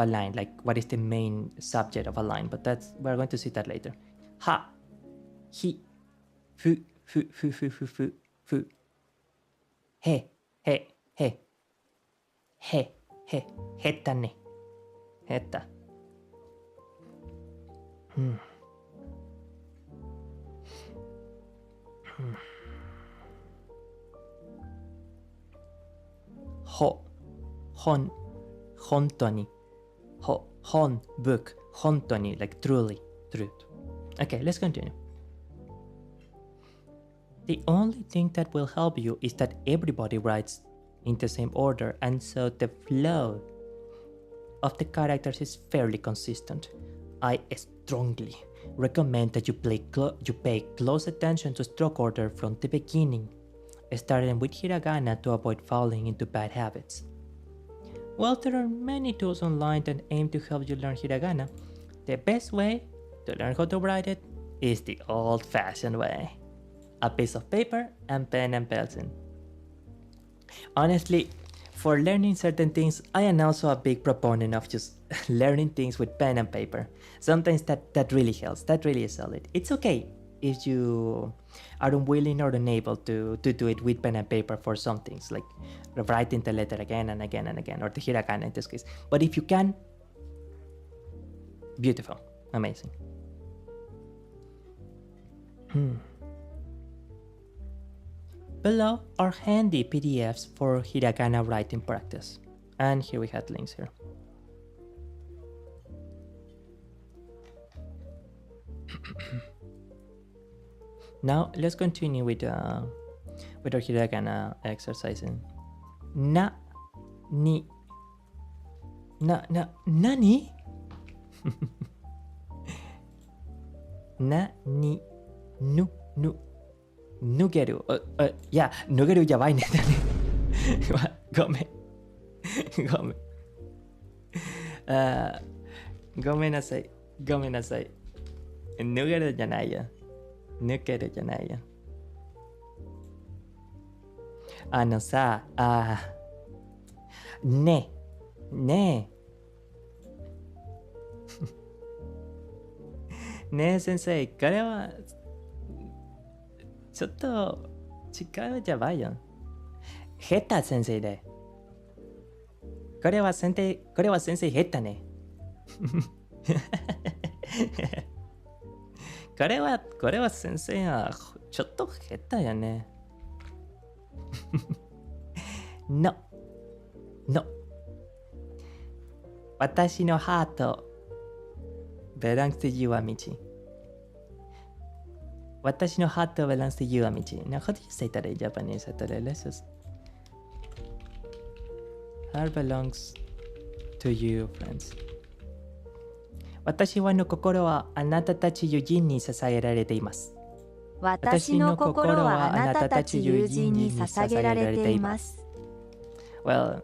line, like what is the main subject of a line, but we're going to see that later. Ha, hi, fu, he, heta ne, heta. Ho, hon, hontoni, hon, book, hontoni, like truly, truth. Okay, let's continue. The only thing that will help you is that everybody writes in the same order, and so the flow of the characters is fairly consistent. I strongly recommend that you pay close attention to stroke order from the beginning, starting with hiragana to avoid falling into bad habits. While there are many tools online that aim to help you learn hiragana, the best way to learn how to write it is the old-fashioned way. A piece of paper and pen and pencil. Honestly, for learning certain things, I am also a big proponent of just learning things with pen and paper. Sometimes that really helps, that really is solid. It's okay if you are unwilling or unable to do it with pen and paper for some things, like writing the letter again and again and again, or the hiragana in this case. But if you can, beautiful, amazing. Below are handy PDFs for hiragana writing practice. And here we had links here. Now let's continue with our hiragana exercising. Nani? Nani? Nugeru. Yeah, nugeru やばいね。ごめん。ごめん。ごめんなさい。ごめんなさい。nugeru じゃないよ。nugeru じゃないよ。さ、ねえ。ねえ先生、これはちょっと違うじゃないよ。下手先生で。これは先生下手ね。これは先生はちょっと下手やね。の。私のハート belongs to you, Amici. 私のハート belongs to you, Amici. Now, how do you say that in Japanese? Let's just... Heart belongs to you, friends. 私の心はあなたたち友人に捧げられています。私の心はあなたたち友人に捧げられています。Well,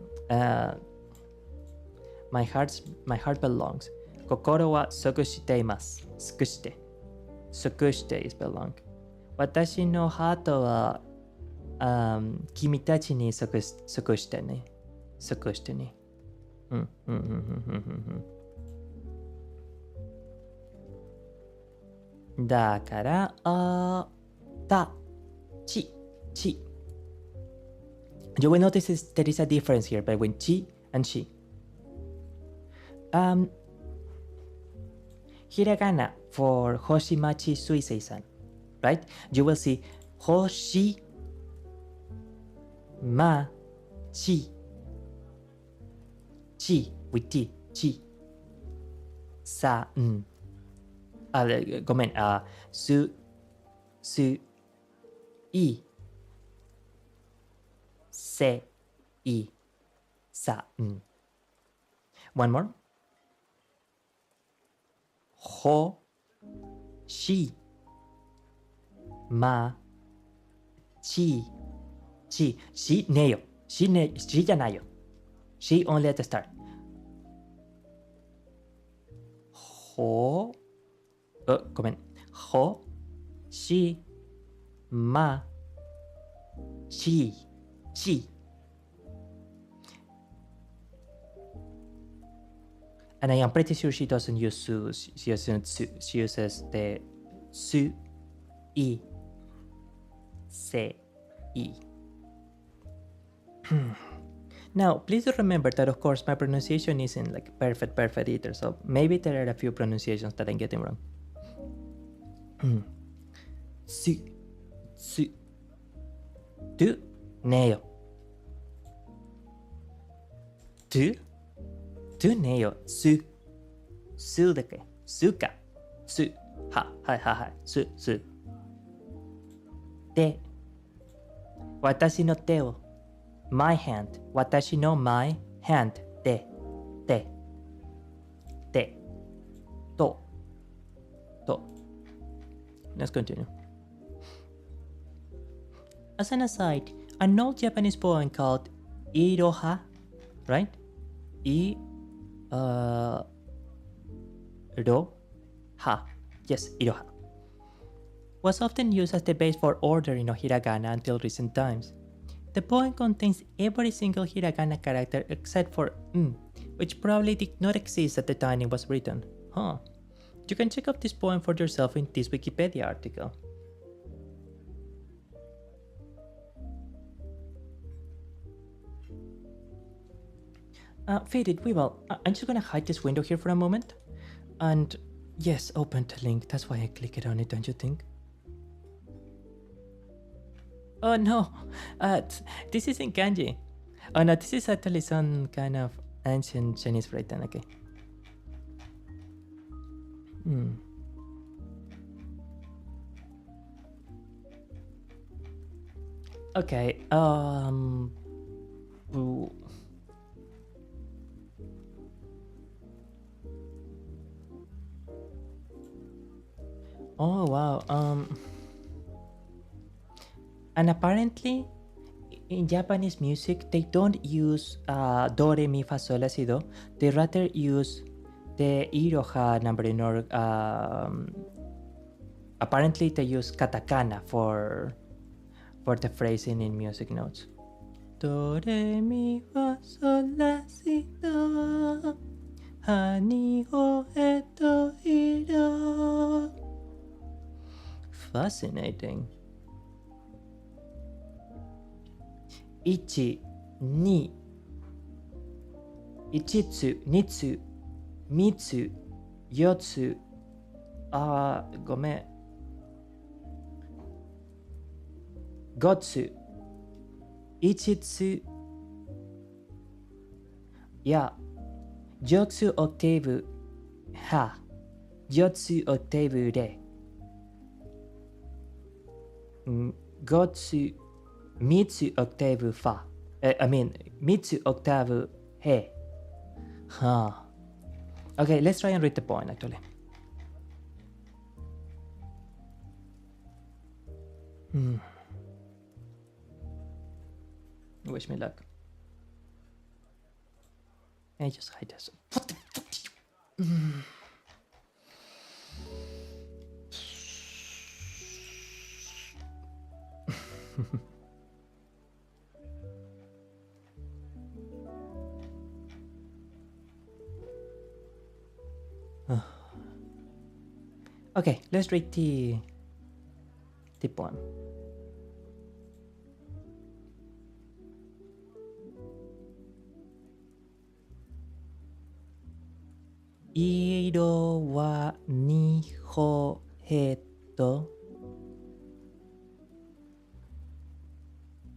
my heart belongs. 心は即しています。即して。即して is belong. 私のハートは、君たちに即してね。即してね。だから、ち。You will notice there is a difference here between chi and she. Hiragana for Hoshimachi Suisei-san, right? You will see Hoshi Ma Chi. Chi with T. Chi. Sa. ごめん。すいせいさ。One more. ほしまちねえよ。しじゃないよ。し only at the start. ごめん。ほしまち。And I am pretty sure she doesn't use su. She uses the su, I, se, I. Now, please remember that of course my pronunciation isn't like perfect either, so maybe there are a few pronunciations that I'm getting wrong. Su, su, tu, neo. Tu, tu, neo, su. Su だけ。su か。su。は、はいはいはい。su、su。で、私の手を。my hand。私の my hand。で、で、で、と、と。Let's continue. As an aside, an old Japanese poem called Iroha, right? Uh, Ro-ha. Yes, Iroha. Was often used as the base for ordering of hiragana until recent times. The poem contains every single hiragana character except for which probably did not exist at the time it was written. Huh. You can check out this poem for yourself in this Wikipedia article. Faded, we will. I'm just gonna hide this window here for a moment. And yes, open the link. That's why I clicked on it, don't you think? Oh no, this isn't kanji. Oh no, this is actually some kind of ancient Chinese writing, okay. Okay, ooh. Oh wow, and apparently in Japanese music they don't use do re mi fa sol la si do. They rather use the iroha numbering or apparently they use katakana for the phrasing in music notes. Do re mi fa sol la si do ha ni ho e to iro. Fascinating. 1、2、1つ、2つ、3つ、4つ、ごめん。5つ、5つ、いや、4つオクテーブ、は、4つオクテーブで、5つ、3つオクターブファ。3つオクターブヘ。Huh. Okay, let's try and read the poem actually. Wish me luck. Hey, just hide this. What the fuck did you... Okay, let's read the poem. Iro wa niho heto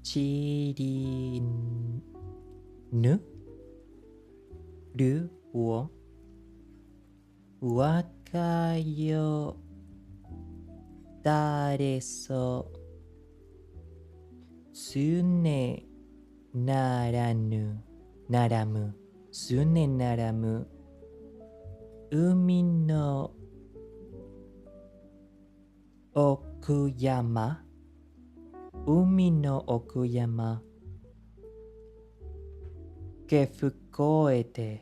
chirinu ru wo wakayo dare so tsune naramu tsune naramu umi no okuyama ke fukoete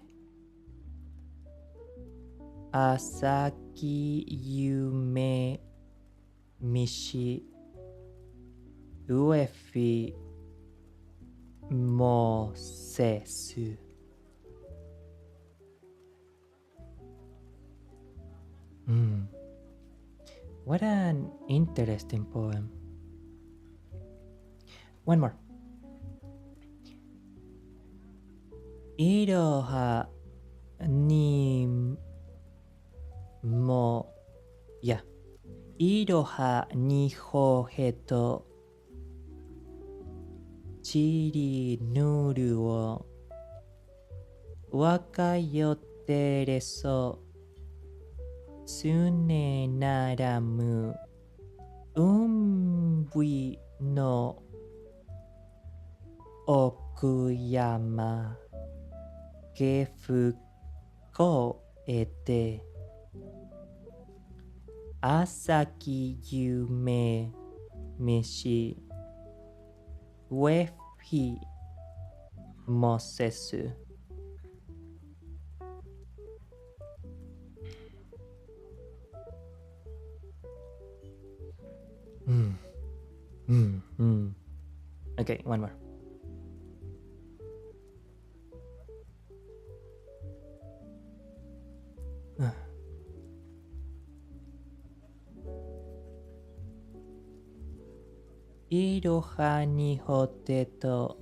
asaki yume mishi uefi mosesu. What an interesting poem. One more. Iroha ni mo... Yeah. Iroha ni hoheto chiri nuru wo wakayotere so tsune naramu umbi no okuyama ke fuko ete asaki yume mishi wefi mosesu. Okay, one more. Iroha ni hoteto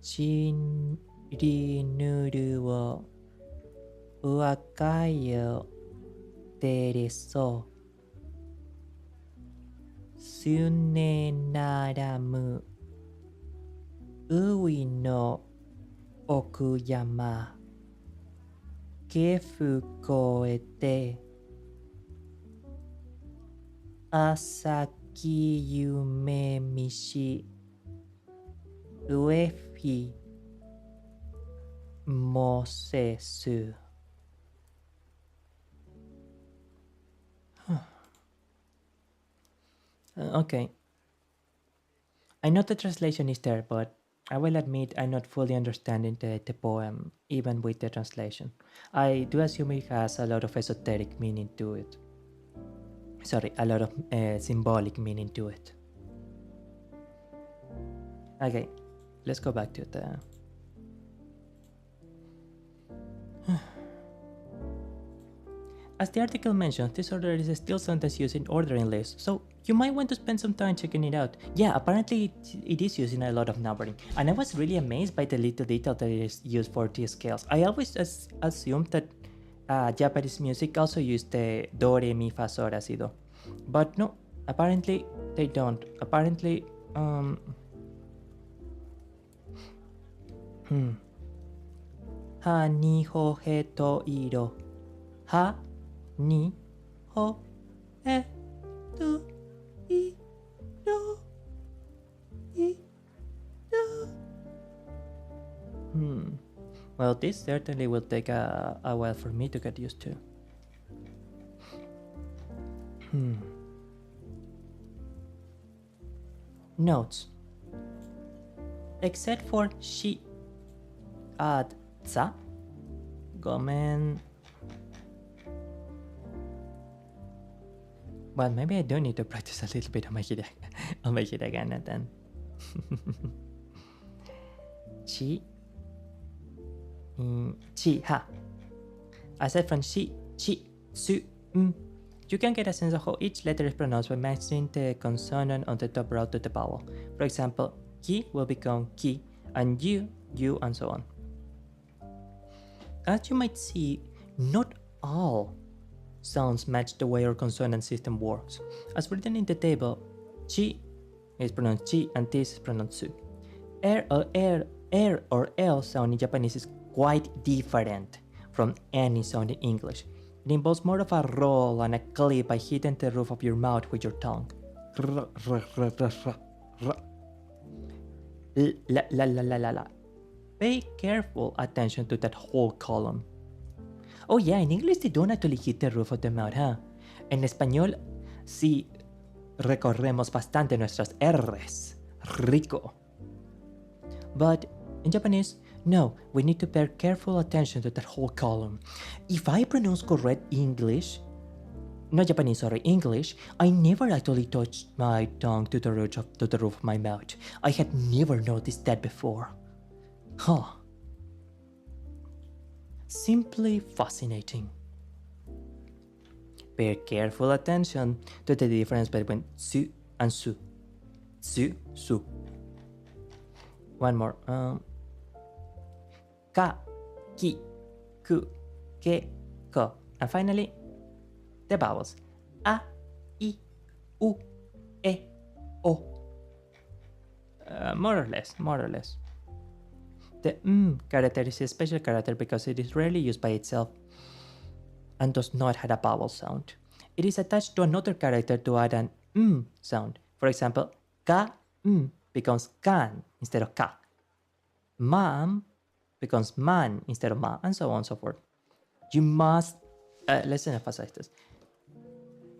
shinrinuru wo wakayo tereso sune naramu ui no okuyama ke fukoete asaki yume mishi uefi mosesu. Okay. I know the translation is there, but I will admit I'm not fully understanding the poem, even with the translation. I do assume it has a lot of esoteric meaning to it. Sorry, a lot of symbolic meaning to it. Okay, let's go back to the... As the article mentions, this order is still sometimes used in ordering lists, so you might want to spend some time checking it out. Yeah, apparently it is used in a lot of numbering, and I was really amazed by the little detail that it is used for these scales. I always assumed that Japanese music also used the do, re, mi, fa, sol, la, si, do. But no, apparently they don't. Apparently, ha, ni, ho, he, to, iro. Ha, ni, ho, e, to, i, do, i, do. Well, this certainly will take a while for me to get used to. Notes. Except for shi, ad, za, gomen. Well, maybe I do need to practice a little bit on my hiragana then. Chi, chi, ha. Aside from shi, chi, su, you can get a sense of how each letter is pronounced by matching the consonant on the top row to the vowel. For example, ki will become ki, and you, and so on. As you might see, not all sounds match the way our consonant system works. As written in the table, chi is pronounced chi and this is pronounced su. Er or L sound in Japanese is quite different from any sound in English. It involves more of a roll and a clip by hitting the roof of your mouth with your tongue. La la la la la la. Pay careful attention to that whole column. Oh yeah, in English they don't actually hit the roof of the mouth, huh? En español sí recorremos bastante nuestras R's. Rico. But in Japanese, no, we need to pay careful attention to that whole column. If I pronounce correct English, not Japanese, sorry, English, I never actually touched my tongue to the roof of my mouth. I had never noticed that before. Huh. Simply fascinating. Pay careful attention to the difference between su and su. Su, su. One more. Ka, ki, ku, ke, ko. And finally, the vowels. A, I, U, E, O. More or less, more or less. The character is a special character because it is rarely used by itself and does not have a vowel sound. It is attached to another character to add an sound. For example, ka becomes kan instead of ka. Mam becomes man instead of ma, and so on and so forth. You must, let's emphasize this.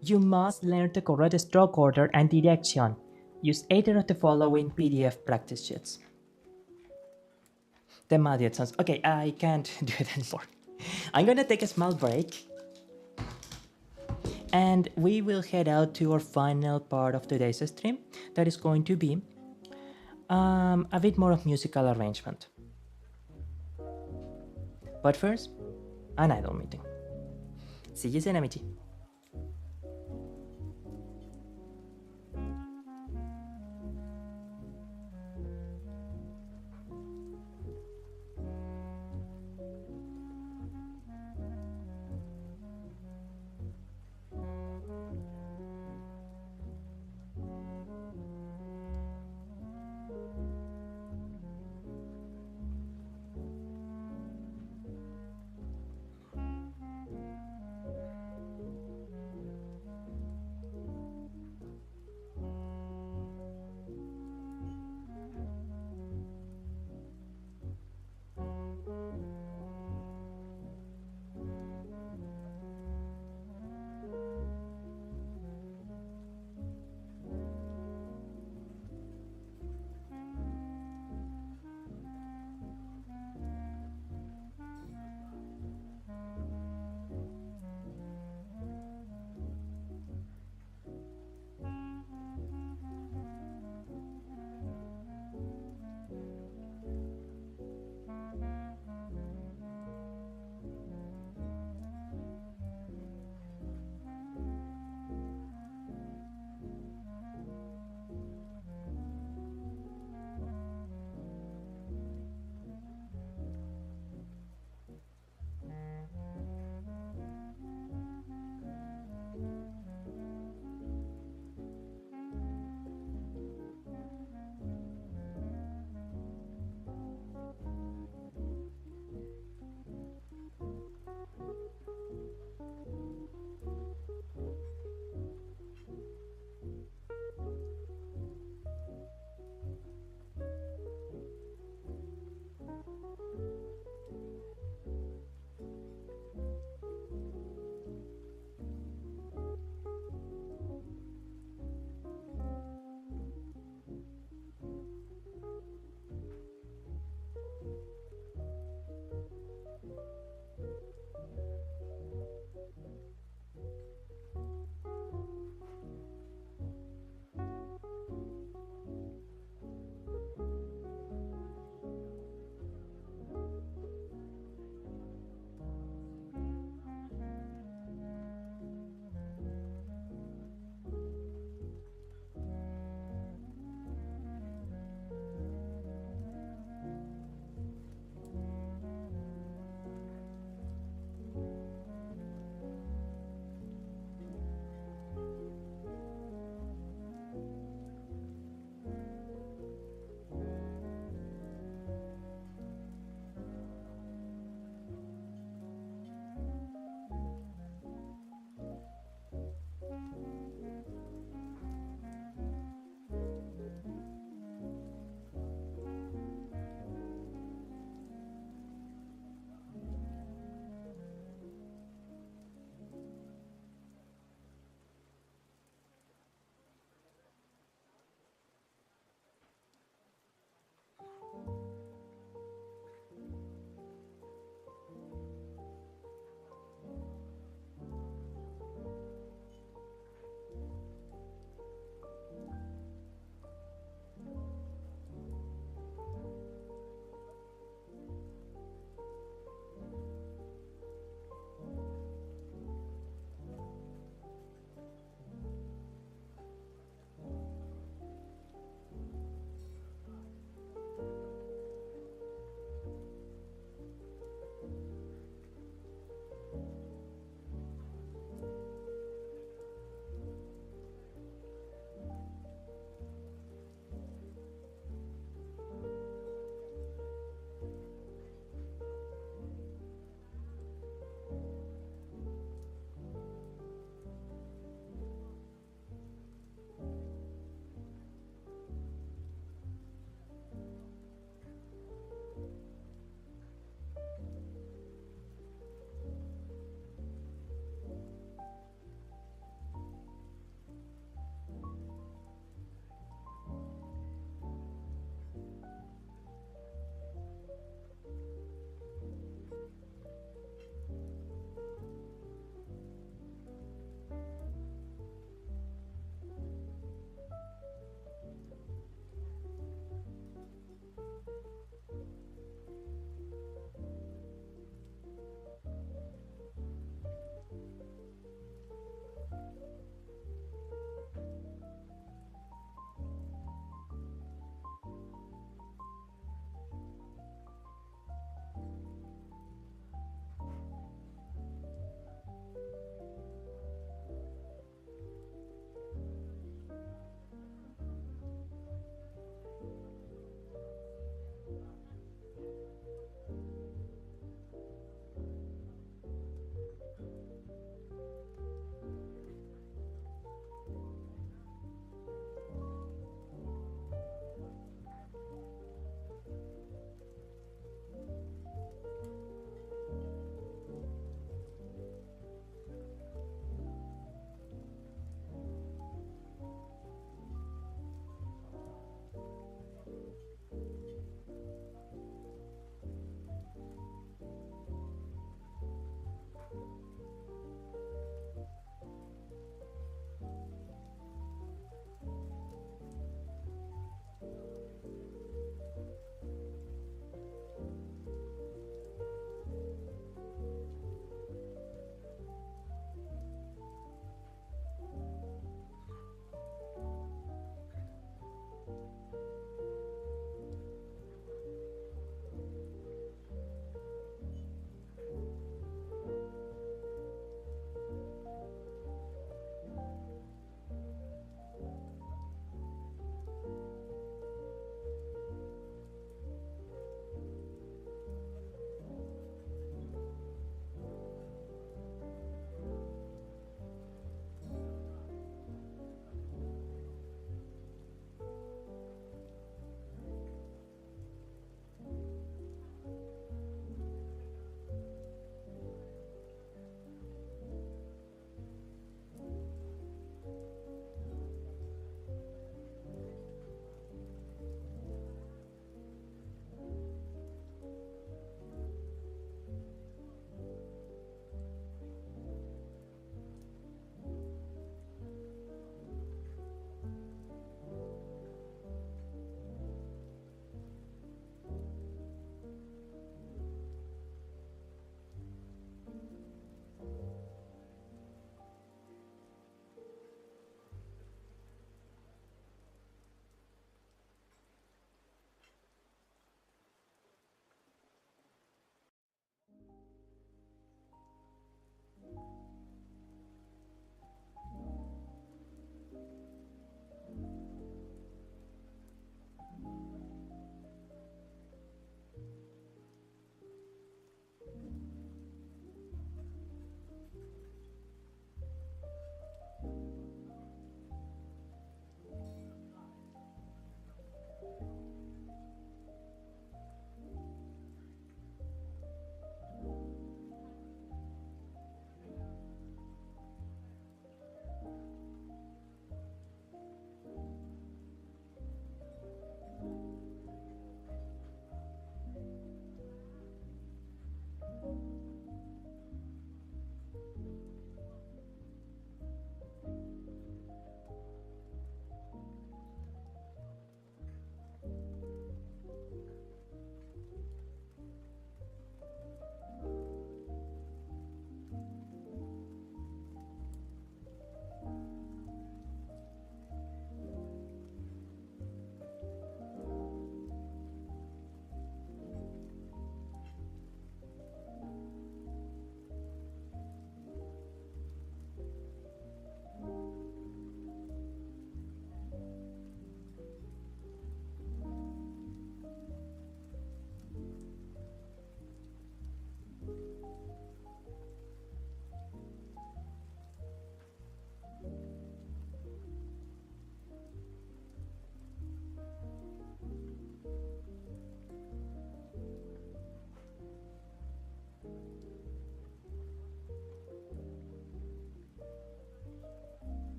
You must learn the correct stroke order and direction. Use either of the following PDF practice sheets. The Madiot sounds. Okay, I can't do it anymore. I'm gonna take a small break. And we will head out to our final part of today's stream. That is going to be a bit more of musical arrangement. But first, an idol meeting. See you soon, Amici.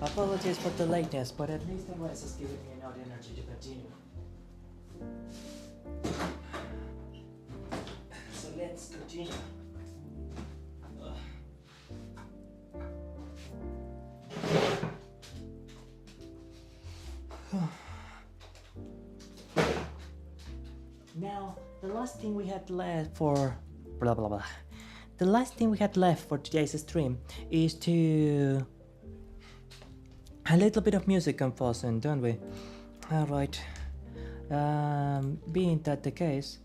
Apologies for the lateness, but at least the voice is giving me enough energy to continue. So let's continue. Now, the last thing we had left for blah blah blah. The last thing we had left for today's stream is to a little bit of music comparison, don't we? All right. Being that the case,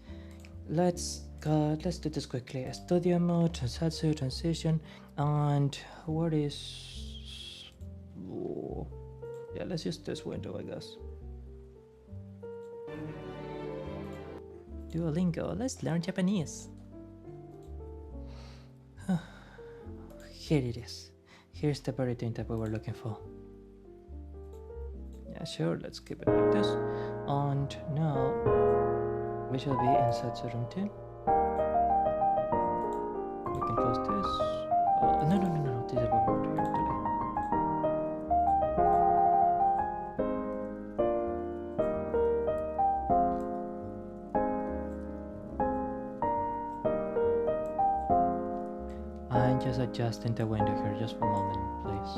let's do this quickly. Studio mode, Zatsu transition, and what is? Oh, yeah, let's use this window, I guess. Duolingo. Let's learn Japanese. Here it is. Here's the very thing that we were looking for. Yeah, sure, let's keep it like this. And now we shall be in Zatsu room 2. We can close this. No. This is what we want to hear today. I'm just adjusting the window here just for a moment, please.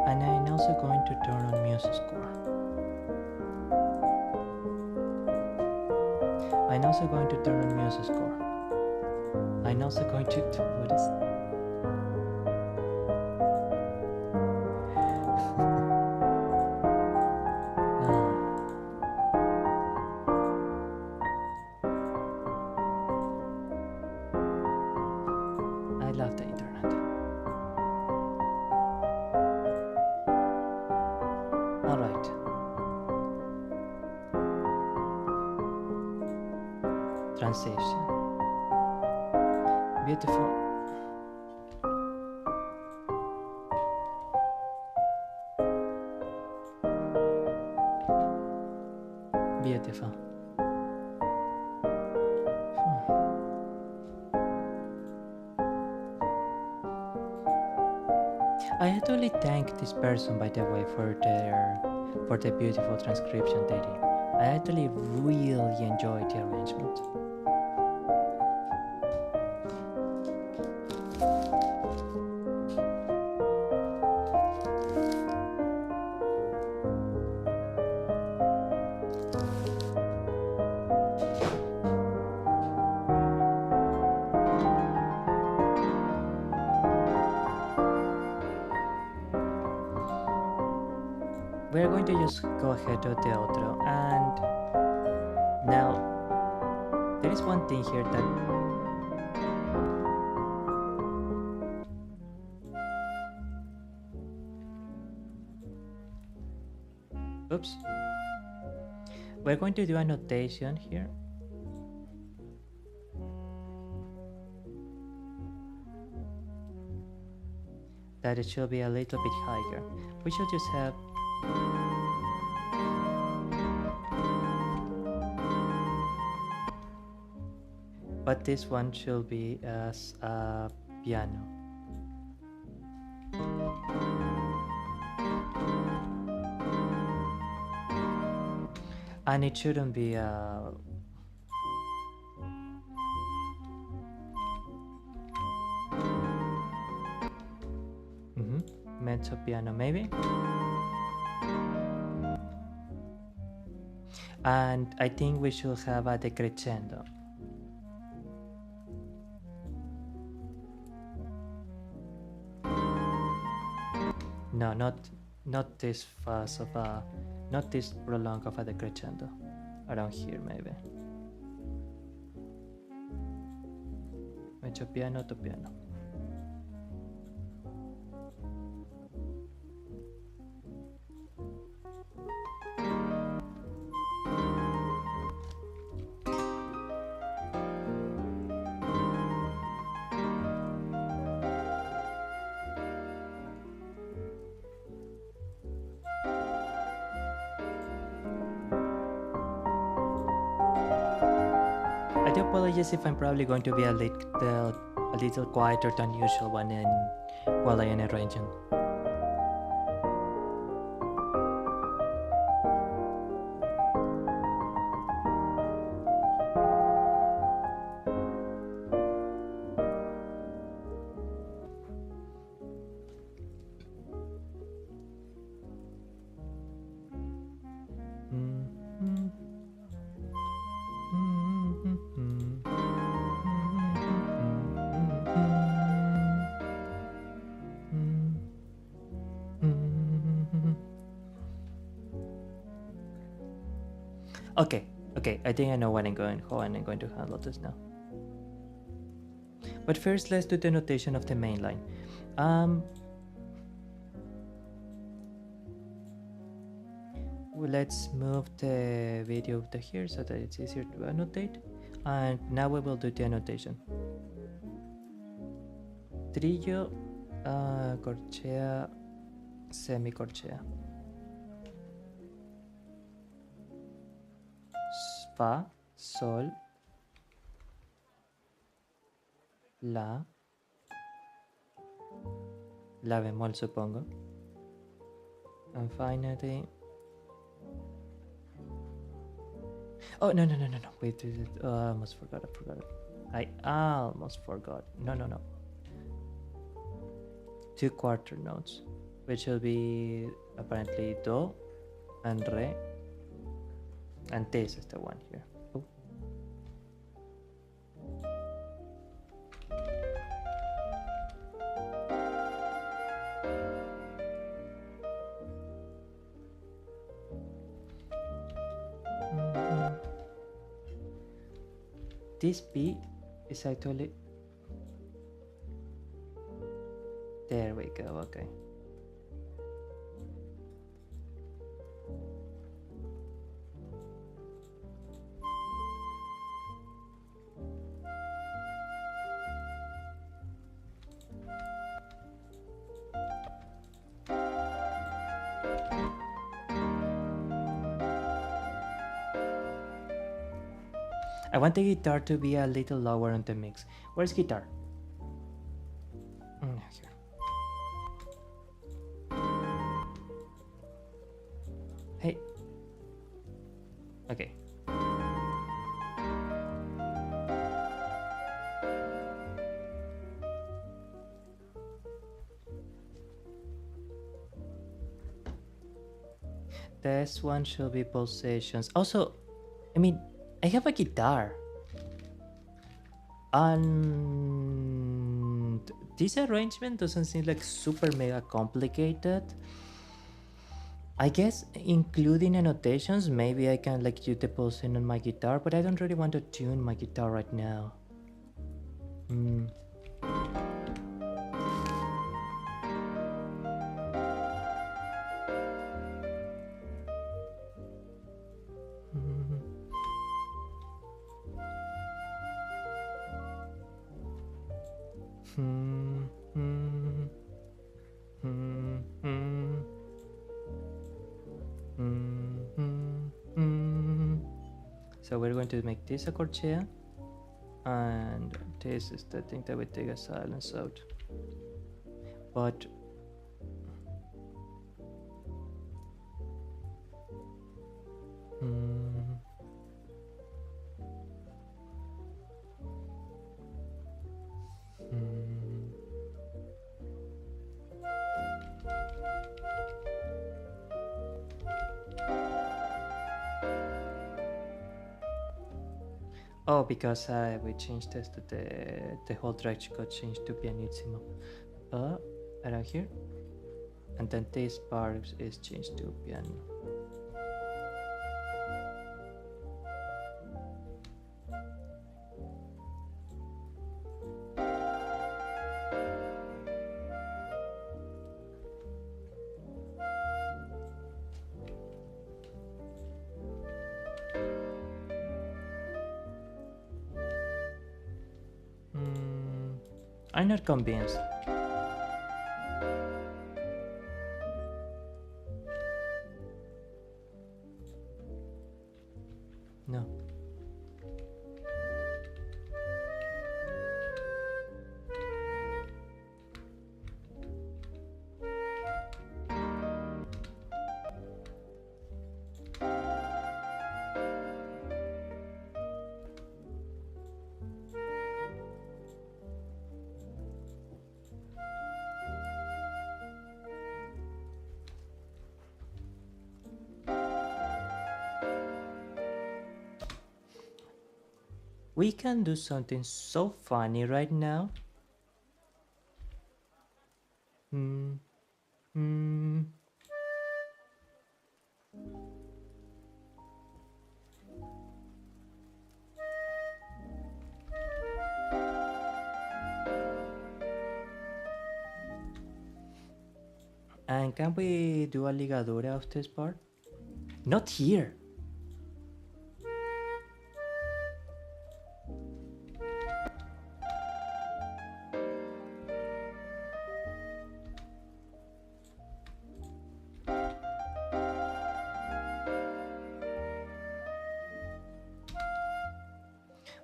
And I'm also going to turn on music score. I'm also going to turn on music score. I'm also going to what is I love the internet. All right. Transition. Beautiful. Beautiful. I actually thank this person, by the way, for the beautiful transcription they did. I actually really enjoyed the arrangement. We're going to just go ahead to the outro, and now there is one thing here that oops, we're going to do a notation here. That it should be a little bit higher. We should just have but this one should be as a piano. And it shouldn't be a mezzo piano maybe. And I think we should have a decrescendo. No, not this fast of a, not this prolonged of a decrescendo. Around here maybe. Mezzo piano to piano. do apologize if I'm probably going to be a little quieter than usual while I am arranging. Okay, I think I know how I'm going to handle this now. But first, let's do the notation of the main line. Let's move the video to here so that it's easier to annotate. And now we will do the annotation. Trillo, corchea, semicorchea. Fa, sol, la bemol supongo, and finally, oh no, wait, I almost forgot, I almost forgot, no, 2 quarter notes, which will be apparently do and re, and this is the one here. Oh. This B is actually, there we go, okay. I want the guitar to be a little lower on the mix. Where's guitar? Here. Hey. Okay. This one should be pulsations. Also, I mean, I have a guitar. And this arrangement doesn't seem like super mega complicated. I guess including annotations, maybe I can like do the pulsing on my guitar, but I don't really want to tune my guitar right now. So we're going to make this a corchea, and this is the thing that we take a silence out. But oh, because we changed this to the whole track got changed to pianissimo. Around here, and then this part is changed to piano. I'm not convinced. No. We can do something so funny right now. Hmm. Hmm. And can we do a ligadura of this part? Not here.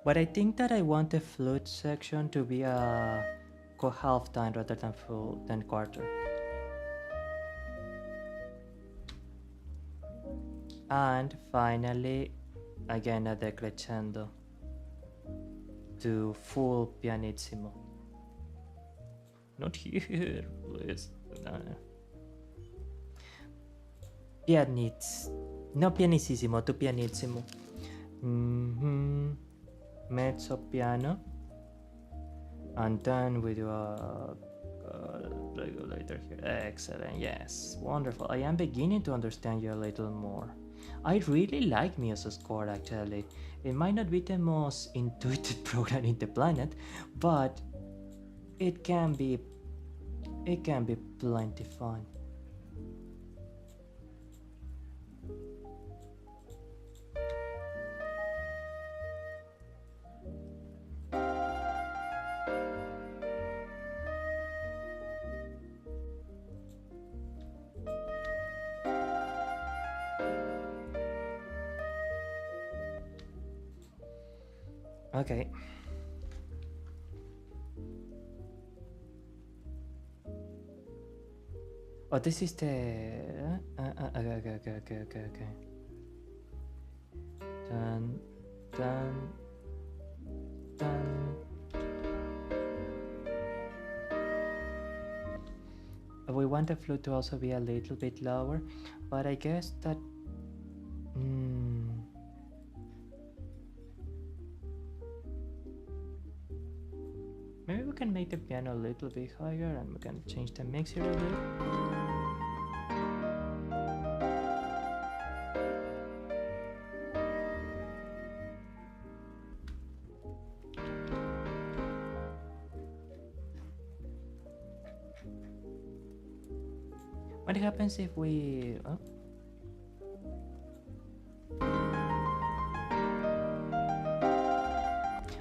But I think that I want the flute section to be a half time rather than full than quarter. And finally, again a decrescendo to full pianissimo. Not here, please. No. No pianissimo, to pianissimo. Mezzo piano, and then we do a regulator here. Excellent, yes, wonderful. I am beginning to understand you a little more. I really like Muse's score actually. It might not be the most intuitive program in the planet, but it can be plenty fun. Okay. Oh, this is the. Okay. Dun, dun, dun. We want the flute to also be a little bit lower, but I guess that. Maybe we can make the piano a little bit higher and we can change the mix here a bit. What happens if we... Oh.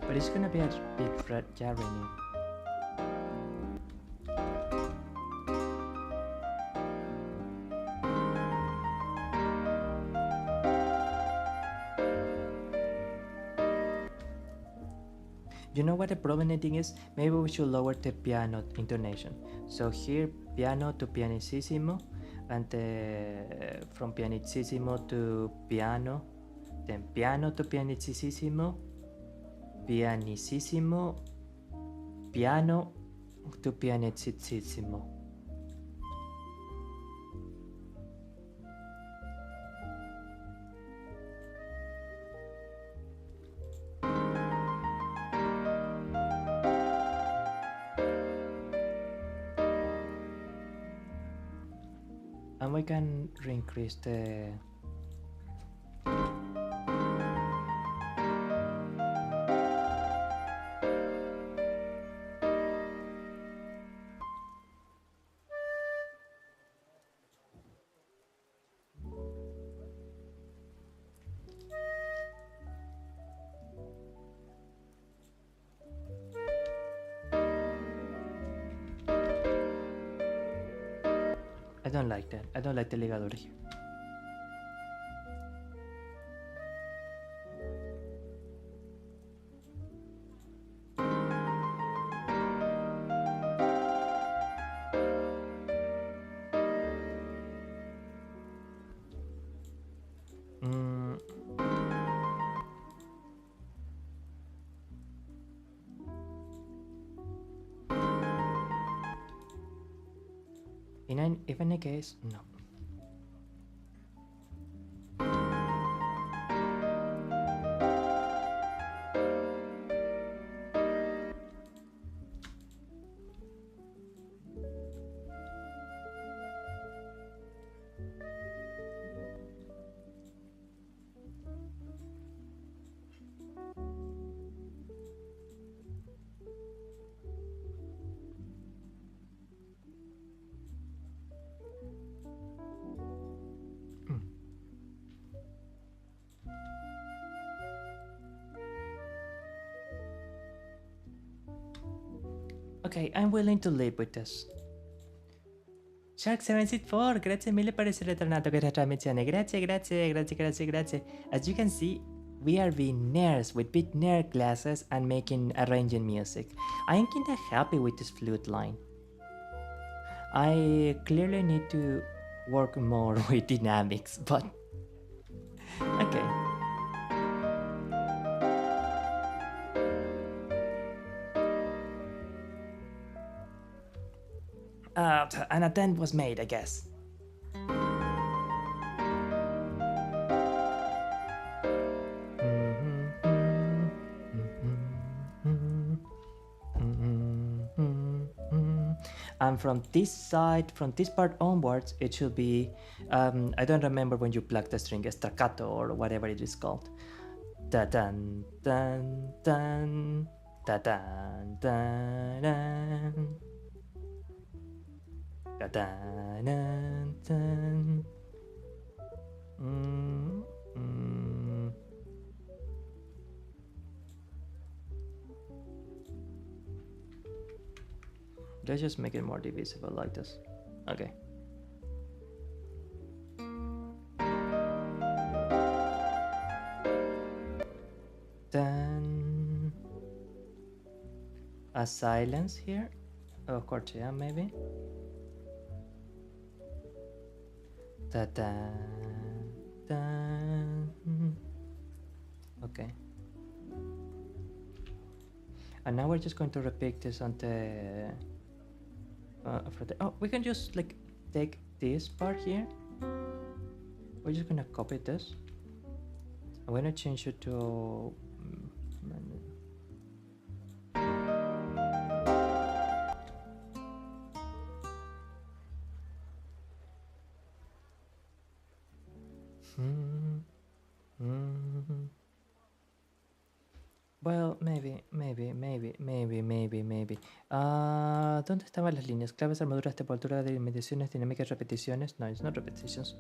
But it's gonna be a bit jarring. You know what the problematic is? Maybe we should lower the piano intonation. So here, piano to pianissimo, and from pianissimo to piano, then piano to pianissimo, pianissimo, piano to pianissimo. And we can increase the... I don't like that. I don't like the ligador here. In any case, no. Okay, I'm willing to live with this. Shark764, grazie mille per essere tornato con la trasmissione. Grazie. As you can see, we are being nerds with big nerd glasses and making arranging music. I am kinda happy with this flute line. I clearly need to work more with dynamics, but okay. An attempt was made, I guess. And from this side, from this part onwards, it should be, I don't remember when you pluck the string, staccato or whatever it is called. Da-dun, dun, dun, da-dun, dun, dun. Da-dun, dun, dun. Let's just make it more divisible like this. Okay. Then a silence here. Of course, yeah, maybe. Da-da, da. Okay. And now we're just going to repeat this on the oh, we can just like take this part here. We're just gonna copy this. I'm gonna change it to well, maybe. ¿Dónde estaban las líneas? Claves, armaduras, temperatura, delimitaciones, dinámicas, repeticiones. No, it's not repetitions.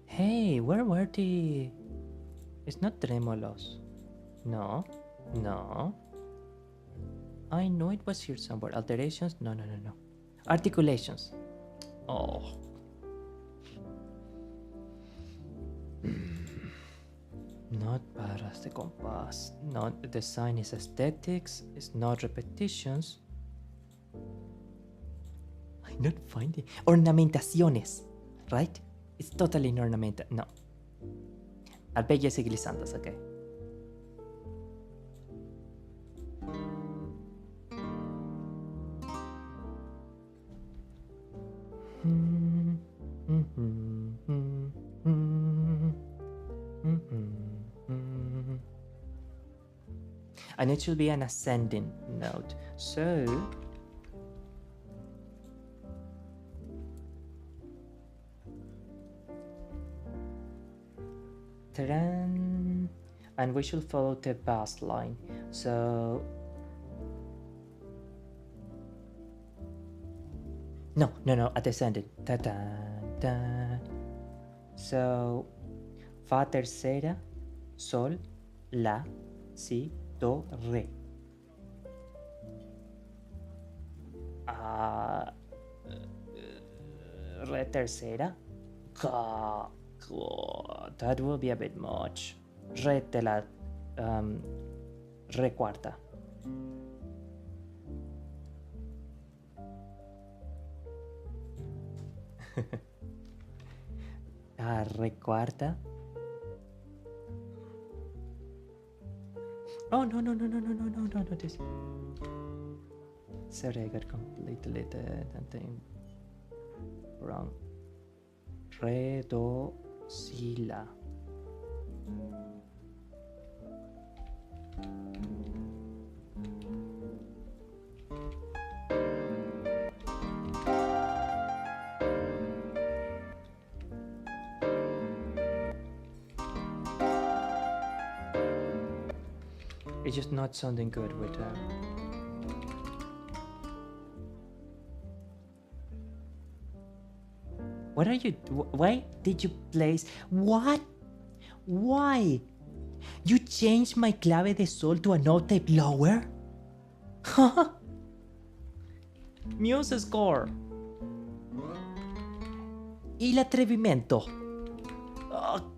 Hey, where were the... It's not tremolos. No. I know it was here somewhere. Alterations? No. Articulations. Oh. Not barras de compás. Not design is aesthetics. It's not repetitions. I'm not finding ornamentaciones, right? It's totally an ornament. No. Arpegios y glissandos, okay. And it should be an ascending note. So ta-da! And we should follow the bass line. So no, a descending. Ta-da-da. So fa tercera, sol, la, si, do, re. Re tercera. That will be a bit much. Re re cuarta. Re cuarta. Oh no, this. Sorry, I got completely that thing wrong. Re, do, si, la. It's just not sounding good with What are you... Why did you place... What? Why? You changed my clave de sol to an octave lower? Muse score. Il atrevimento. Oh.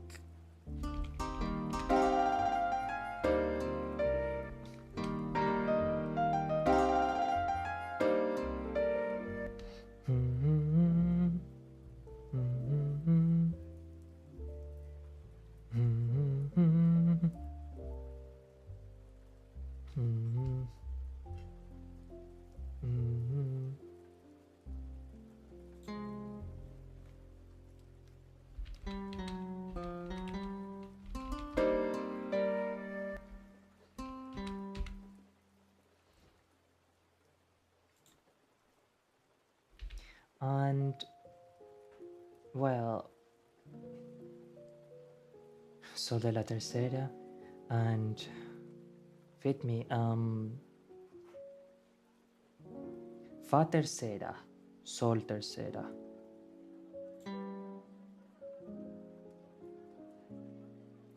And well, sol de la tercera and fit me fa tercera, sol tercera,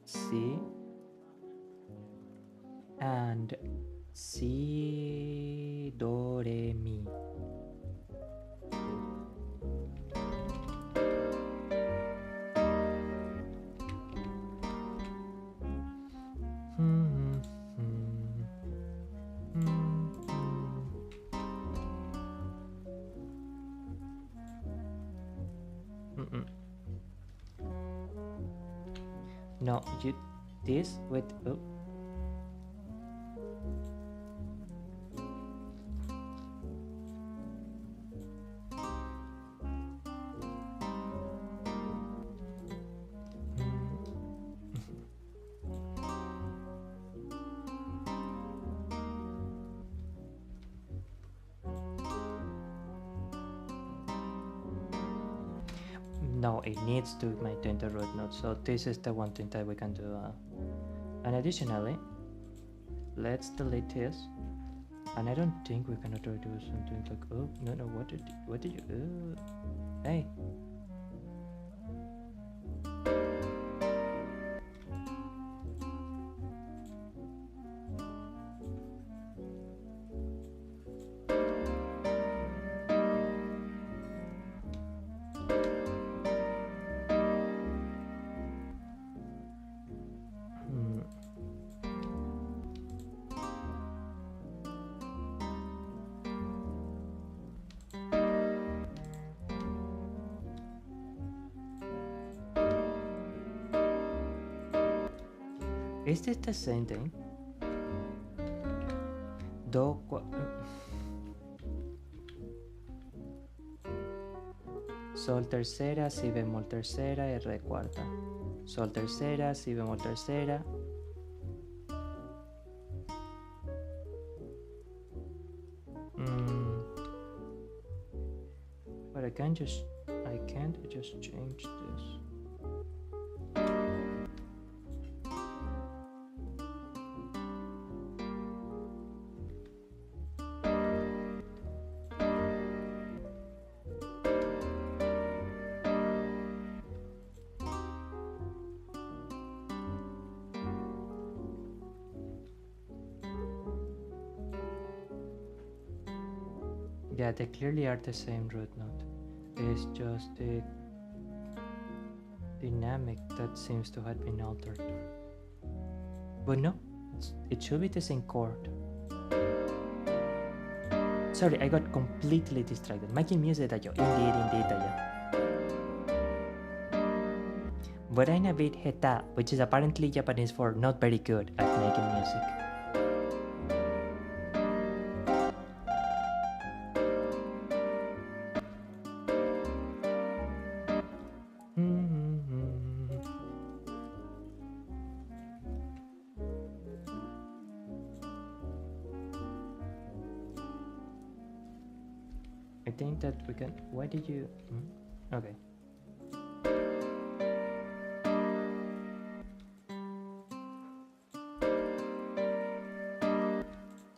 si and si do re mi. No, you this with oh. No, it needs to maintain the root note, so this is the one thing that we can do. And additionally, let's delete this. And I don't think we can do something like, oh, no, what did you, hey. Is this the same thing? Do sol tercera, si bemol tercera, R cuarta. Sol tercera, si bemol tercera. But I can't just change this. Yeah, they clearly are the same root note. It's just the dynamic that seems to have been altered. But no, it should be the same chord. Sorry, I got completely distracted. Making music tayo. Indeed tayo. But I'm a bit heta, which is apparently Japanese for not very good at making music. I think that we can. Why did you? Okay.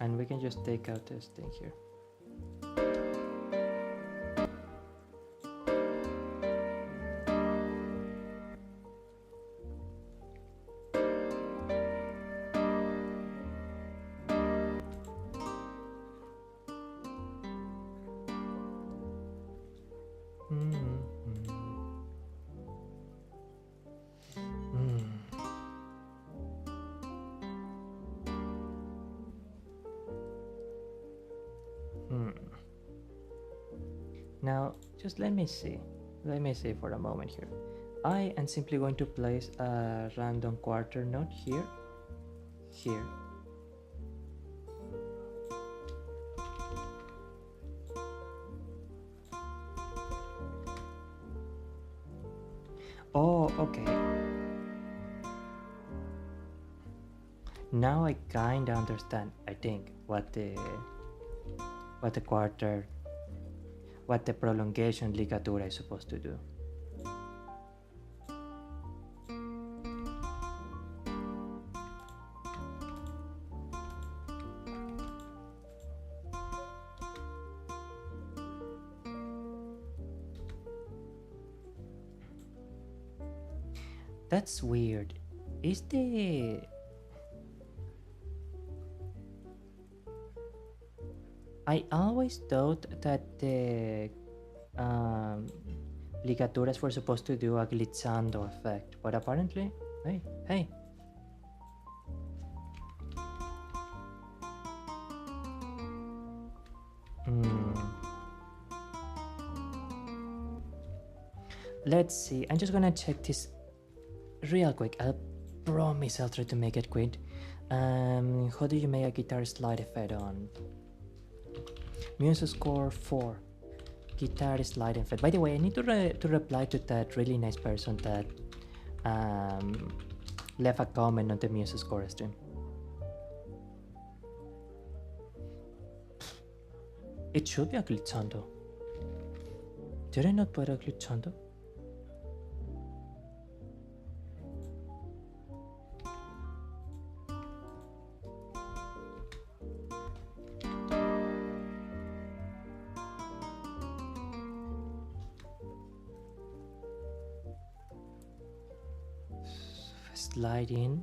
And we can just take out this thing here. Now, just let me see. Let me see for a moment here. I am simply going to place a random quarter note here, here. Oh, okay. Now I kinda understand, I think, what the quarter, what the prolongation ligatura is supposed to do. That's weird. Is the... I always thought that the ligaturas were supposed to do a glissando effect, but apparently, hey. Let's see, I'm just gonna check this real quick. I promise I'll try to make it quick. How do you make a guitar slide effect on Muse Score 4? Guitar slide effect. By the way, I need to reply to that really nice person that left a comment on the Muse Score stream. It should be a glitchando. Did I not put a glitchando? Slide in.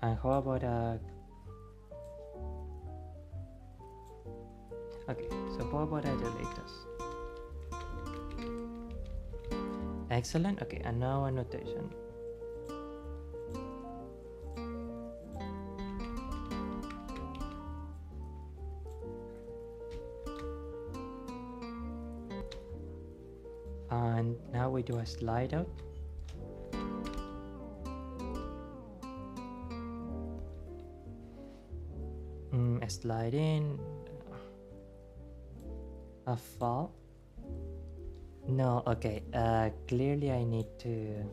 And how about a... Okay, so how about I delete this? Excellent. Okay, and now annotation. And now we do a slide out. A slide in. A fall. No, okay. Clearly I need to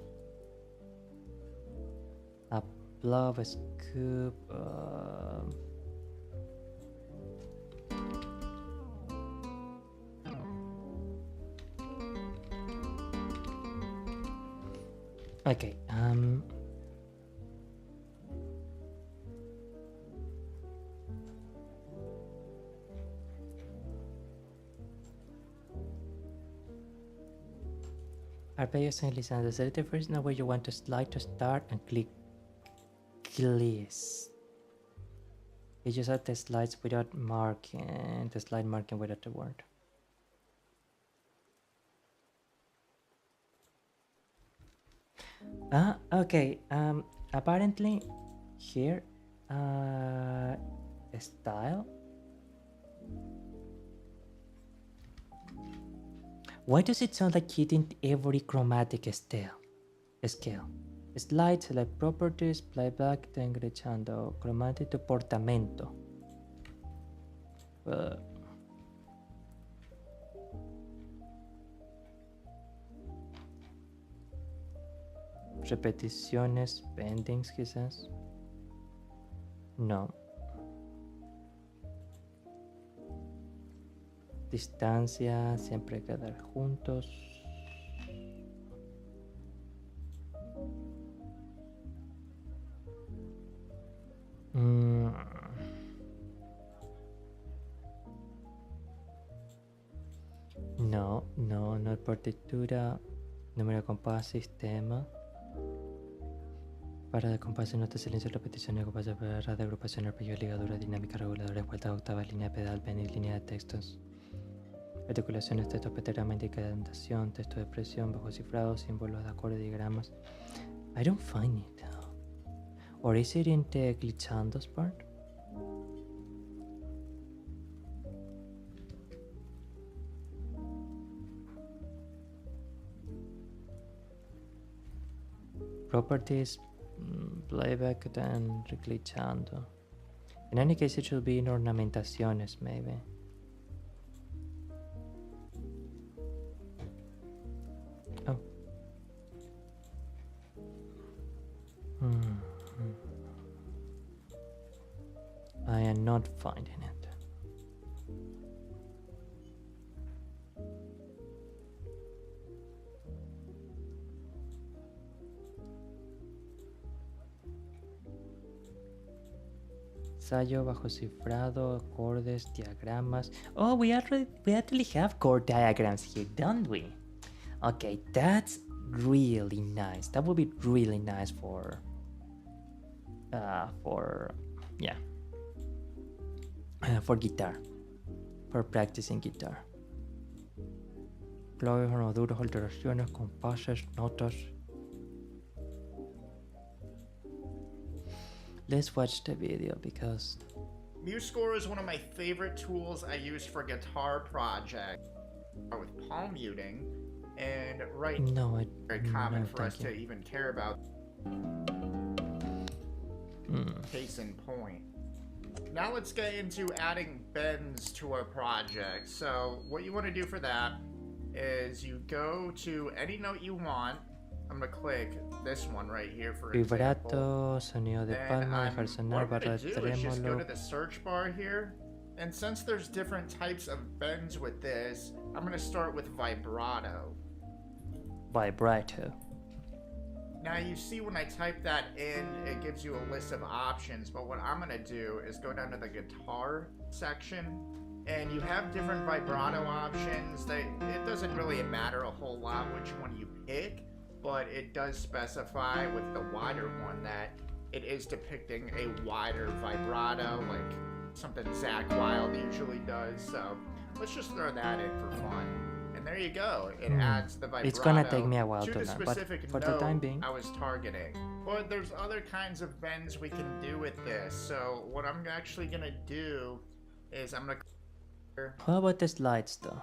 blow a scoop. Okay. Arpeggios and glissando. Select the first note where you want to slide to start and click gliss. You just add the slides without marking, the slide marking without the word. Okay. Apparently here, style. Why does it sound like hitting every chromatic scale? Slide, select properties, playback, then glitchando, chromatic to portamento. Repeticiones, bendings quizás. No. Distancia, siempre quedar juntos. No hay partitura, número de compás, sistema. Para de compás, nota, silencio, repetición, compás de barra de agrupación, arpegio, ligadura, dinámica, reguladora, vuelta, octava, línea pedal, penny, línea de textos. Articulaciones, texto pentagrama, indentación, texto de expresión, bajo cifrado, símbolos de acorde, diagramas. I don't find it though. Or is it in the glitchandos part? Properties, playback, then glitchando. In any case, it should be in ornamentaciones, maybe. Oh. I am not finding it. Ensayo bajo cifrado, acordes, diagramas. Oh, we actually have chord diagrams here, don't we? Okay, that's really nice. That would be really nice for guitar, for practicing guitar. Claves, armaduras, alteraciones, compases, notas. Let's watch the video because MuseScore is one of my favorite tools I use for guitar projects with palm muting, and very common for us to even care about. Case in point. Now let's get into adding bends to our project. So what you want to do for that is you go to any note you want. I'm gonna click this one right here for example. Vibrato, sonido de palma, dejar sonar, What I'm barra gonna de do is just go trémolo. to the search bar here, and since there's different types of bends with this, I'm gonna start with vibrato. Vibrato. Now you see when I type that in, it gives you a list of options, but what I'm gonna do is go down to the guitar section, and you have different vibrato options. It doesn't really matter a whole lot which one you pick, but it does specify with the wider one that it is depicting a wider vibrato, like something Zach Wild usually does. So let's just throw that in for fun. And there you go. It adds the vibrato It's gonna take me a while to to the learn, but specific for note the time being. I was targeting. But there's other kinds of bends we can do with this. So what I'm actually gonna do is I'm gonna How about the slides though?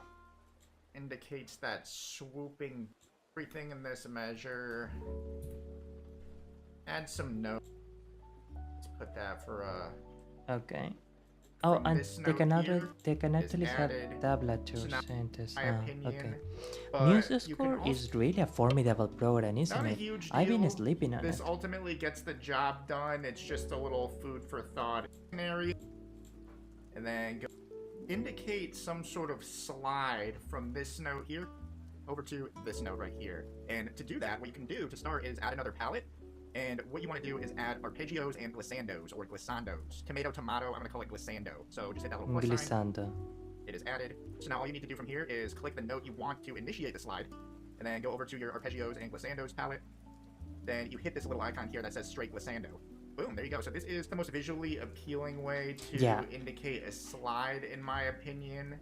indicates that swooping everything in this measure. Add some notes. Let's put that for Okay. Oh, from and this they note can here actually have added. tablatures So now, and this. my opinion, Okay. but you can MuseScore is also, really a formidable program, isn't not a it? huge I've been deal. sleeping on This it. ultimately gets the job done. It's just a little food for thought area. And then go indicate some sort of slide from this note here over to this note right here. And to do that, what you can do to start is add another palette. And what you want to do is add arpeggios and glissandos or glissandos. Tomato, tomato, I'm going to call it glissando. So just hit that little plus sign. Glissando. It is added. So now all you need to do from here is click the note you want to initiate the slide, and then go over to your arpeggios and glissandos palette. Then you hit this little icon here that says straight glissando. Boom, there you go. So this is the most visually appealing way to indicate a slide, in my opinion.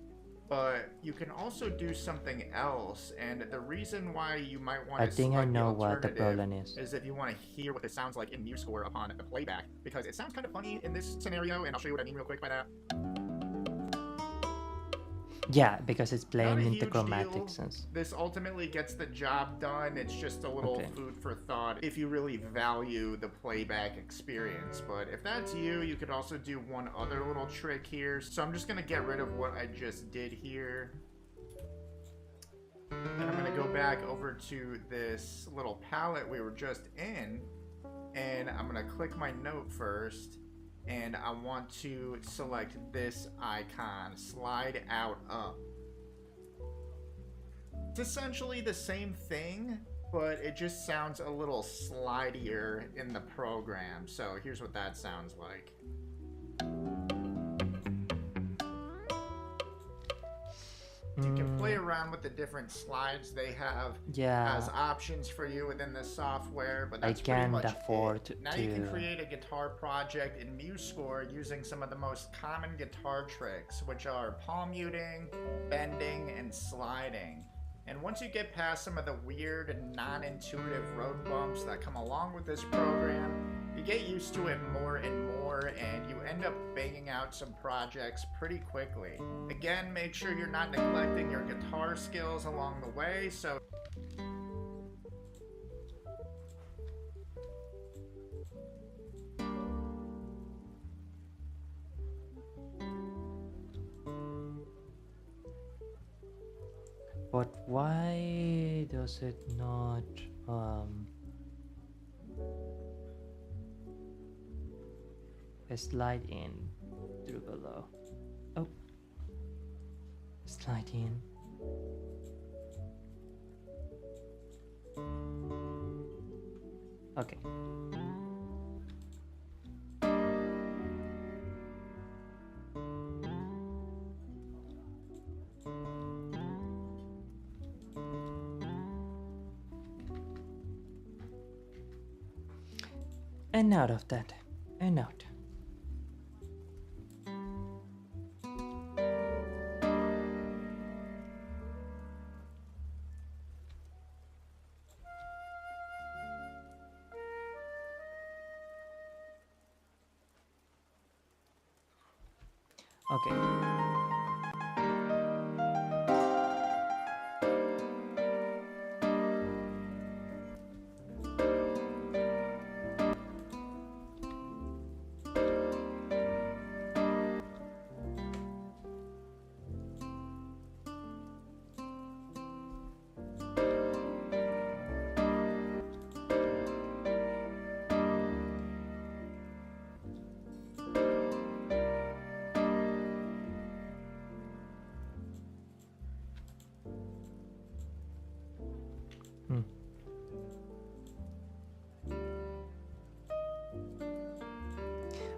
But you can also do something else, and the reason why you might want to I think I select the know what the alternative problem is. if you want to hear what it sounds like in MuseScore upon the playback, because it sounds kind of funny in this scenario, and I'll show you what I mean real quick by that. Yeah, because it's Not playing a in the huge chromatic deal. sense. This ultimately gets the job done. It's just a little Okay. food for thought if you really value the playback experience. But if that's you, you could also do one other little trick here. So I'm just going to get rid of what I just did here. And I'm going to go back over to this little palette we were just in. And I'm going to click my note first. And I want to select this icon, slide out up. It's essentially the same thing, but it just sounds a little slidier in the program. So here's what that sounds like. You can play around with the different slides they have as options for you within the software, but that's pretty much it. Now you can create a guitar project in MuseScore using some of the most common guitar tricks, which are palm muting, bending, and sliding. And once you get past some of the weird and non-intuitive road bumps that come along with this program, you get used to it more and more, and you end up banging out some projects pretty quickly. Again, make sure you're not neglecting your guitar skills along the way, so But why does it not slide in through below? Oh, slide in. Okay. And out of that, and out. Okay.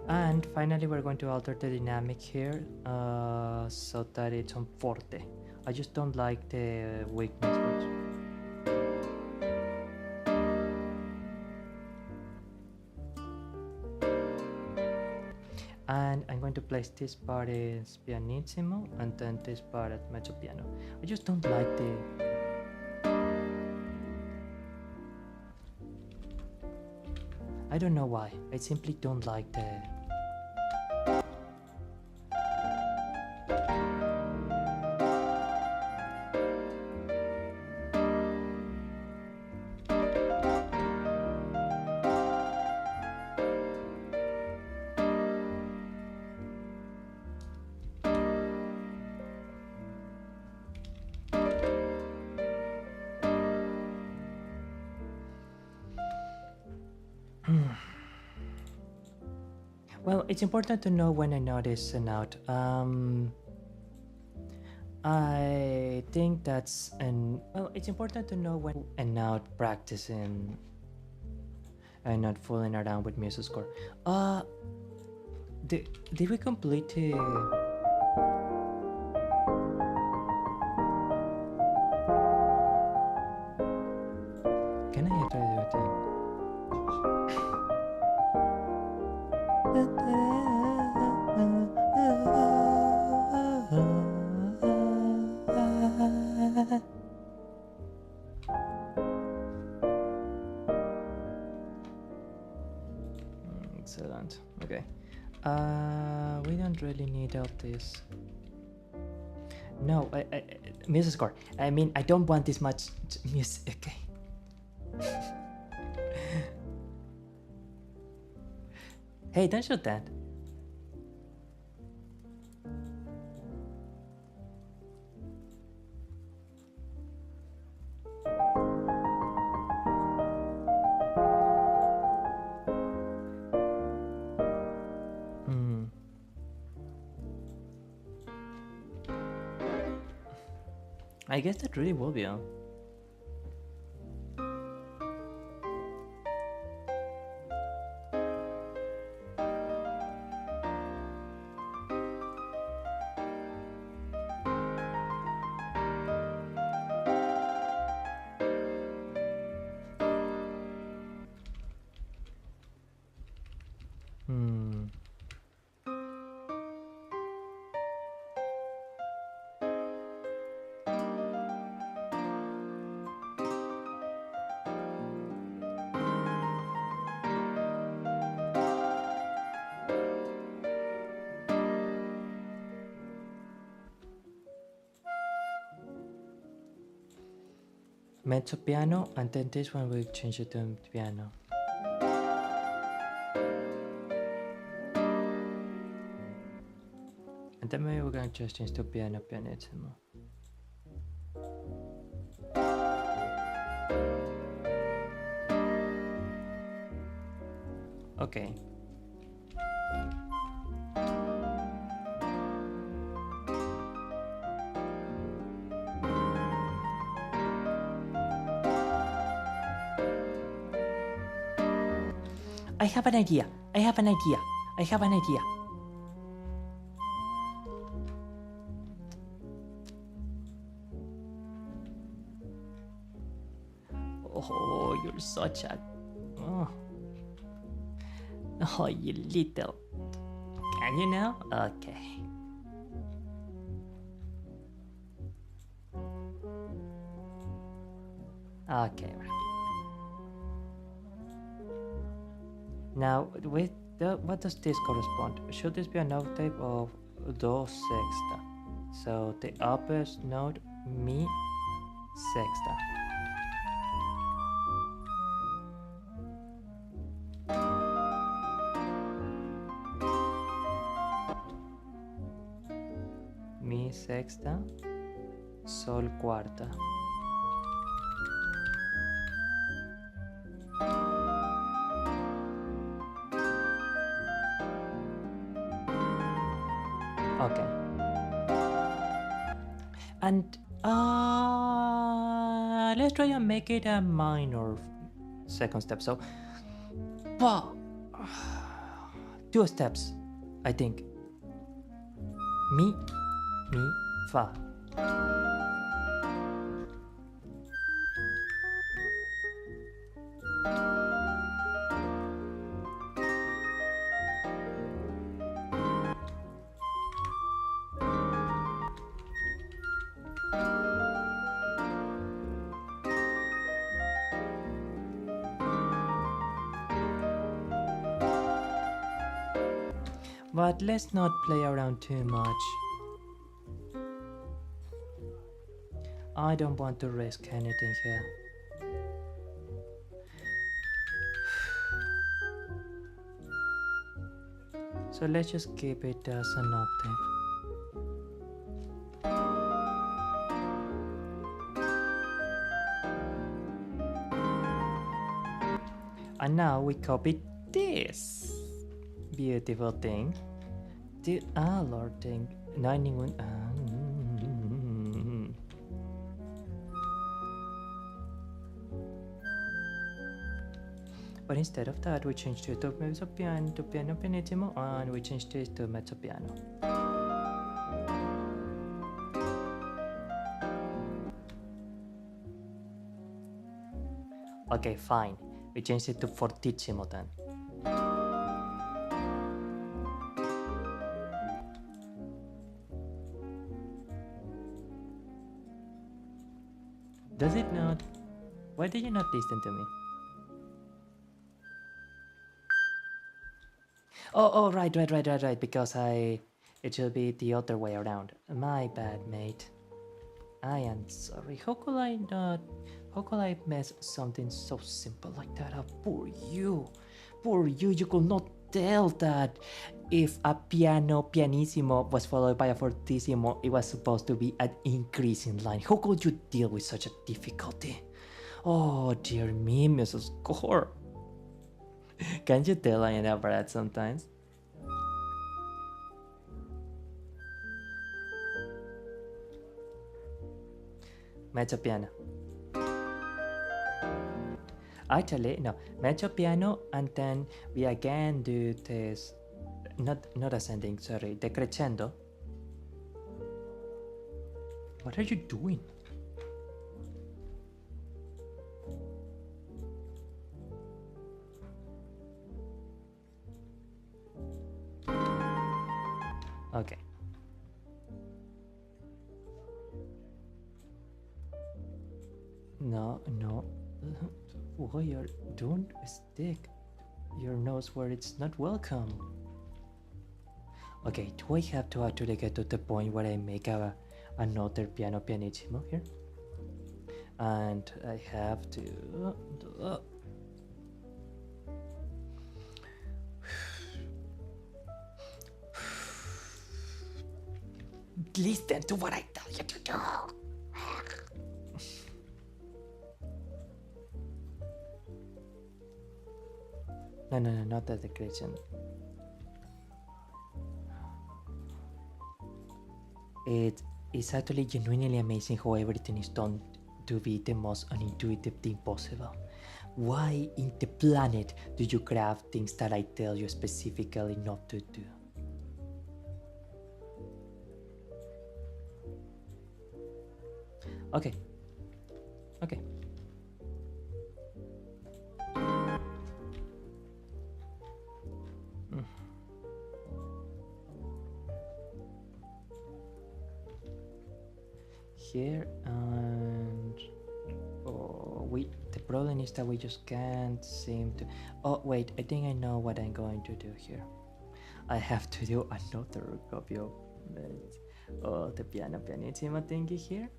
And finally, we're going to alter the dynamic here so that it's on forte. I just don't like the weakness. And I'm going to place this part as pianissimo and then this part at mezzo piano. I just don't like the... I don't know why. I simply don't like the... Well, it's important to know when I notice an out. I think that's it's important to know when and out practicing and not fooling around with MuseScore. Did we complete the... Can I try to do it again? Excellent. Okay. We don't really need all this. No, MuseScore. I mean, I don't want this much music. Okay. Hey, don't shoot that. I guess that really will be all. mezzo piano, and then this one we'll change it to piano. And then maybe we're gonna just change to piano pianissimo. Okay. I have an idea. I have an idea. I have an idea. Oh, you're such a... Oh, oh you little... Can you now? Okay. Okay. Now, with what does this correspond? Should this be an octave of do sexta? So the uppermost note, mi sexta. Mi sexta, sol cuarta. Okay. And let's try and make it a minor second step. So, well, 2 steps, I think. Mi, fa. But let's not play around too much. I don't want to risk anything here. So let's just keep it as an octave. And now we copy this beautiful thing. Lord thing. 91. But instead of that, we changed it to mezzo piano, to piano pianissimo, and we changed this to mezzo piano. Okay, fine. We changed it to fortissimo then. Does it not? Why did you not listen to me? Oh, right, because it should be the other way around. My bad, mate. I am sorry. How could I mess something so simple like that up? Poor you, you could not tell that if a piano pianissimo was followed by a fortissimo, it was supposed to be an increasing line. How could you deal with such a difficulty? Oh dear me, Mrs. Gore. Can't you tell I am a brat sometimes? Mezzo piano. Actually, no, mezzo piano, and then we again do this, not ascending, sorry, decrescendo. What are you doing? Okay. No. Why don't stick your nose where it's not welcome. Okay, do I have to actually get to the point where I make another piano pianissimo here? and I have to listen to what I tell you to do. No, not that declaration. It's actually genuinely amazing how everything is done to be the most unintuitive thing possible. Why in the planet do you craft things that I tell you specifically not to do? Okay. Here and the problem is that we just can't seem to. Oh wait, I think I know what I'm going to do here. I have to do another copy of the pianissimo thingy here.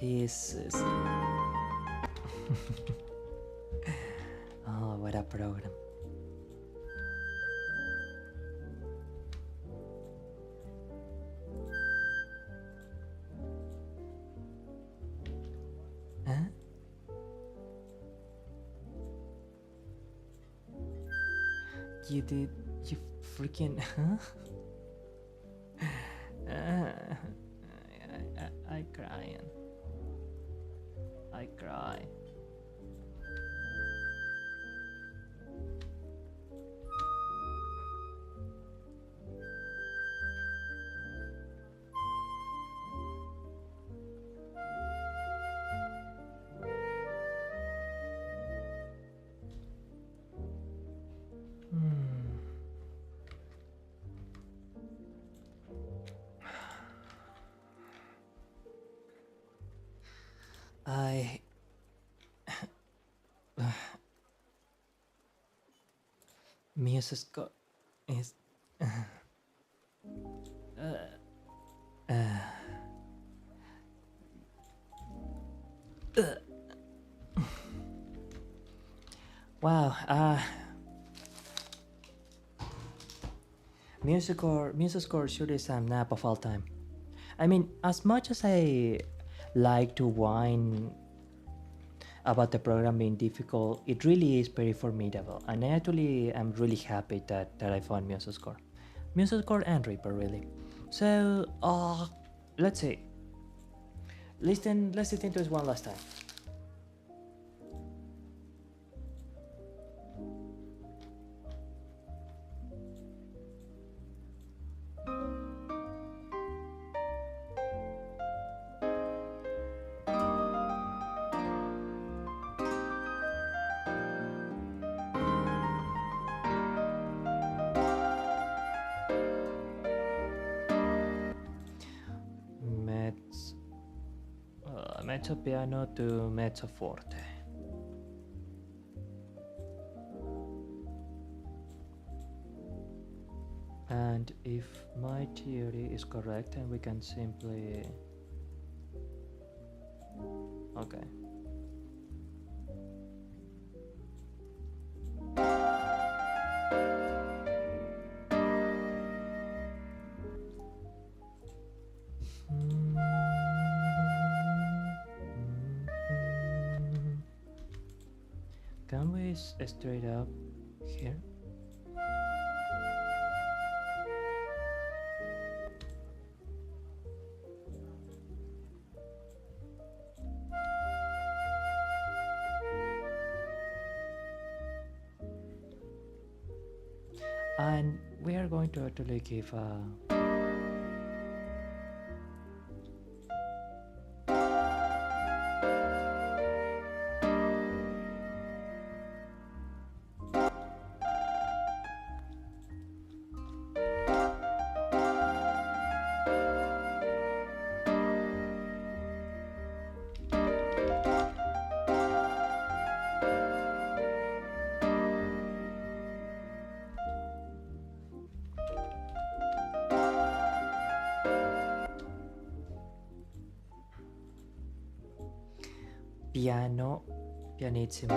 This is oh, what a program. Huh? You freaking I crying. I cry. I Muse's got is wow. Music score sure is a nap of all time. I mean, as much as I like to whine about the program being difficult, it really is very formidable, and I actually am really happy that I found Music Score and Reaper really. So let's see. Let's listen to this one last time. Mezzo piano to mezzo forte. And if my theory is correct, then we can simply... Okay. Can we straight up here? And we are going to actually give piano, pianissimo.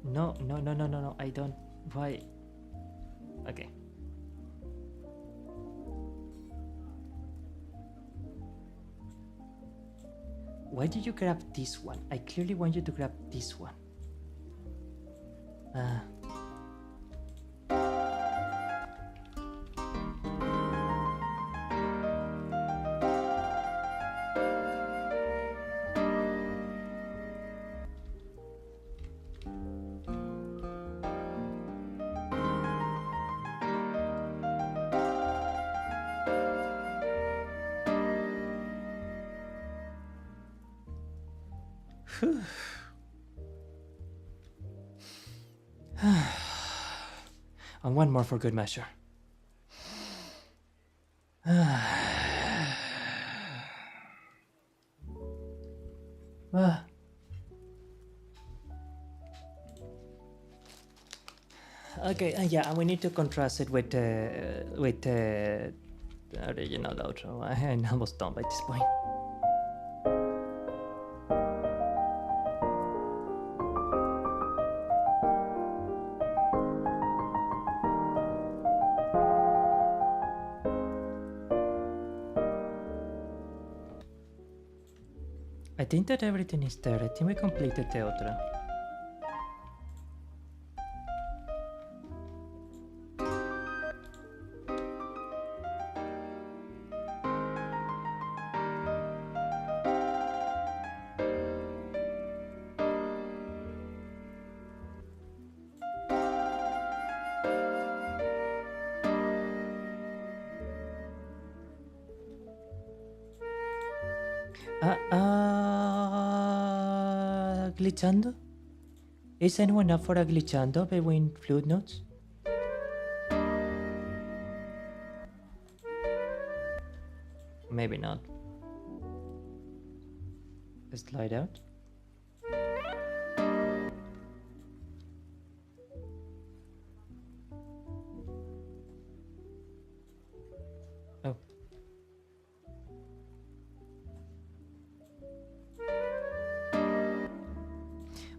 No, I don't. Why? Okay. Why did you grab this one? I clearly want you to grab this one. And one more for good measure. Okay, yeah, and we need to contrast it with the original outro. I'm almost done by this point. I think that everything is there. I think we completed the outro. Glitchando? Is anyone up for a glitchando between flute notes? Maybe not. Slide out. Oh.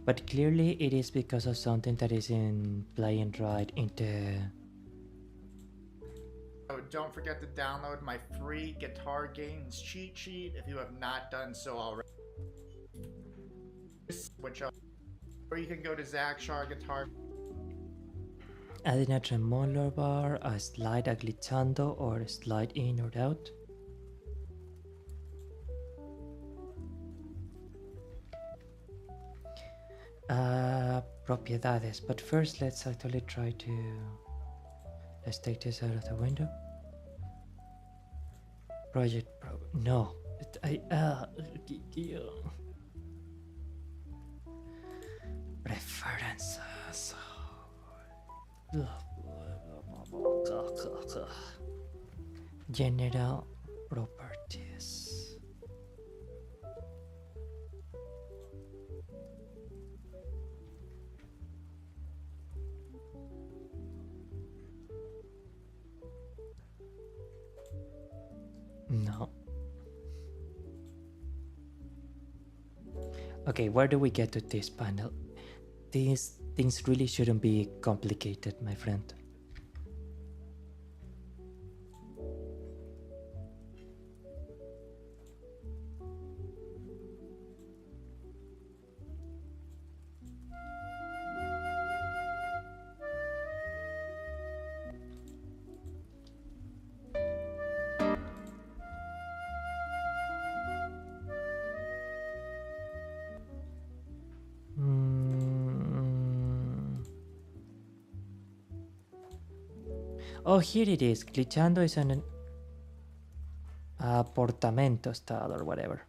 But clearly it is because of something that isn't playing right into... Oh, don't forget to download my free guitar games cheat sheet if you have not done so already. Or you can go to Zakshar Guitar. Adding a tremolo bar, a slide, a glitchando, or a slide in or out. Propiedades, but first let's actually try to... Let's take this out of the window. No. Preferences. General properties. No. Okay, where do we get to this panel? These things really shouldn't be complicated, my friend. Oh, here it is. Glitchando is an apartamento style or whatever.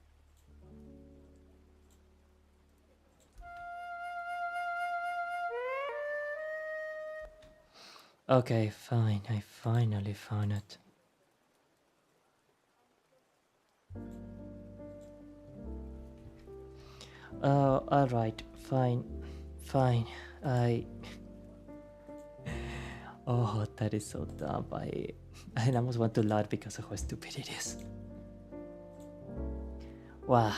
Okay, fine. I finally found it. Alright. Fine. Fine. Oh, that is so dumb. I almost want to laugh because of how stupid it is. Wow.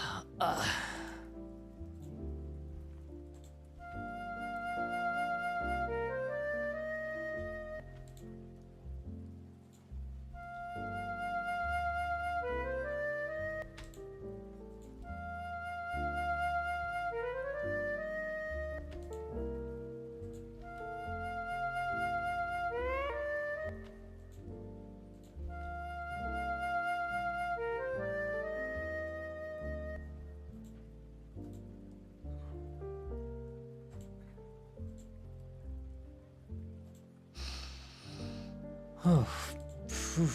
Oh, phew.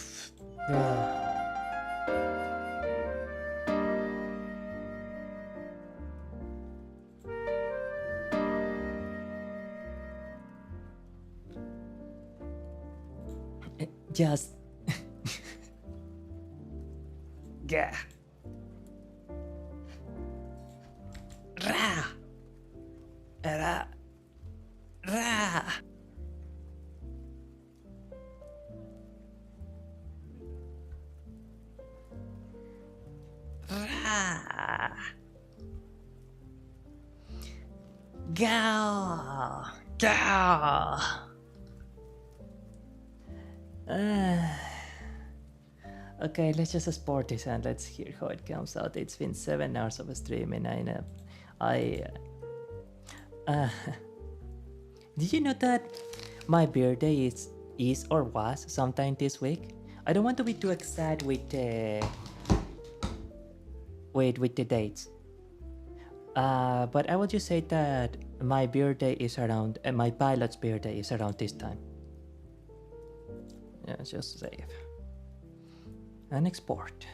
Just. Gah. Ra. Ra. Ra. Ra. Gah. Gah. Okay, let's just export this and let's hear how it comes out. It's been 7 hours of streaming. Did you know that my birthday is or was sometime this week? I don't want to be too exact with the dates. But I would just say that my birthday is around, my pilot's birthday is around this time. Yeah, just save and export.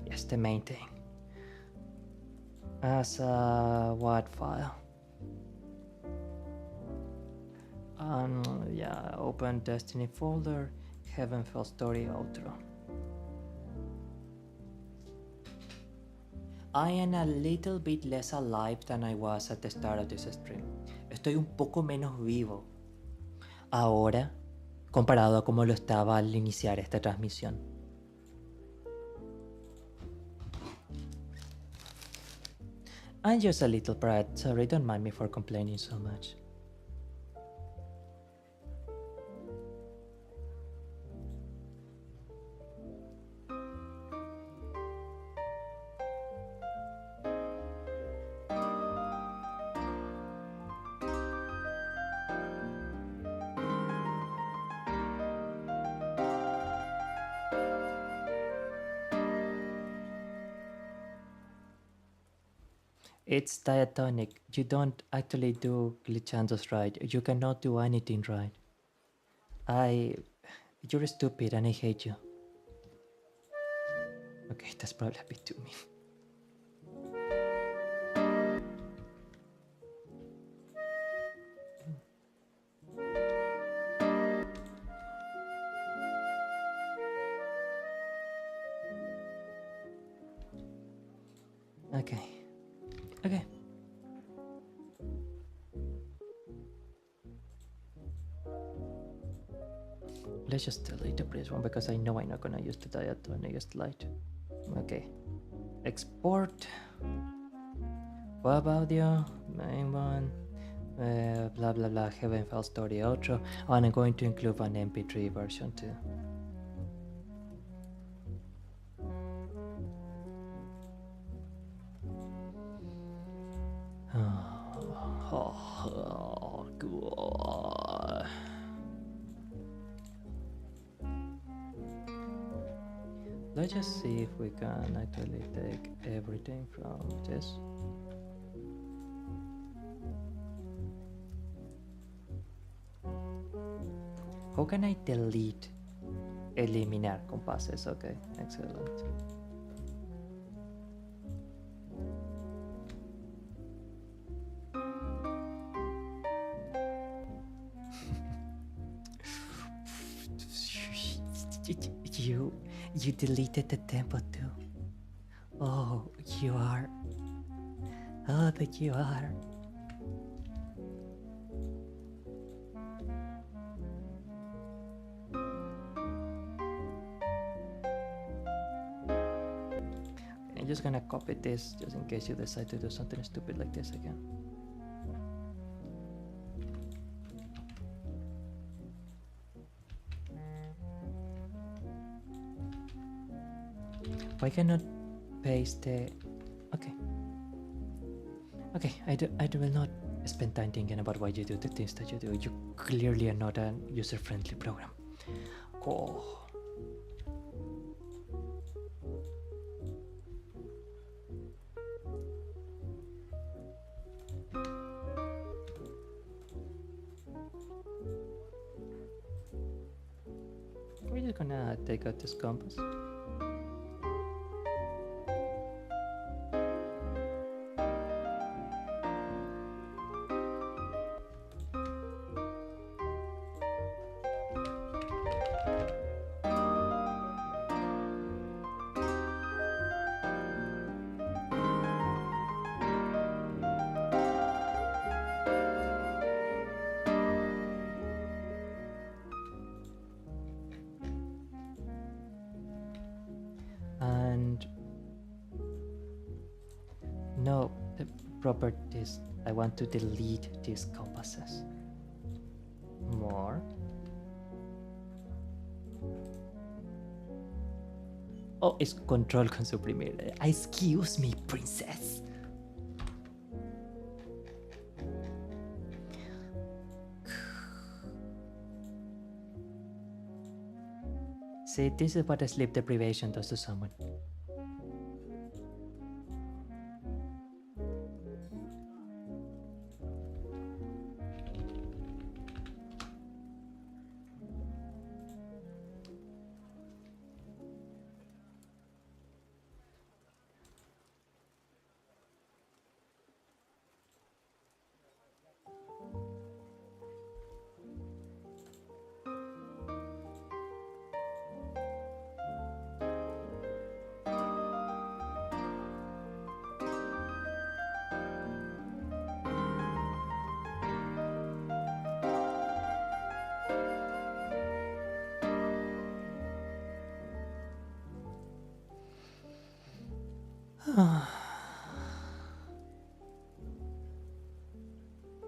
Yes, the main thing. As a what file? Yeah, open Destiny folder, Heaven Fell Story outro. I am a little bit less alive than I was at the start of this stream. Estoy un poco menos vivo ahora comparado a como lo estaba al iniciar esta transmisión. I'm just a little brat, sorry, don't mind me for complaining so much. It's diatonic. You don't actually do glitchandos right. You cannot do anything right. You're stupid and I hate you. Okay, that's probably a bit too mean. Okay. Let's just delete the previous one because I know I'm not gonna use the diatonic slide. Okay. Export. What about you? Main one. Blah blah blah. Heaven Fell Story outro. Oh, and I'm going to include an MP3 version too. Oh, God. Let's just see if we can actually take everything from this. How can I delete? Eliminar compasses. Okay, excellent. You deleted the tempo too. Oh, you are. Oh, that you are. I'm just gonna copy this just in case you decide to do something stupid like this again. Why cannot paste the... Okay. Okay, I will not spend time thinking about why you do the things that you do. You clearly are not a user-friendly program. Oh. We're just gonna take out this compass. And no, the properties, I want to delete these compasses. More. Oh, it's control con suprimir. Excuse me, princess. See, this is what a sleep deprivation does to someone.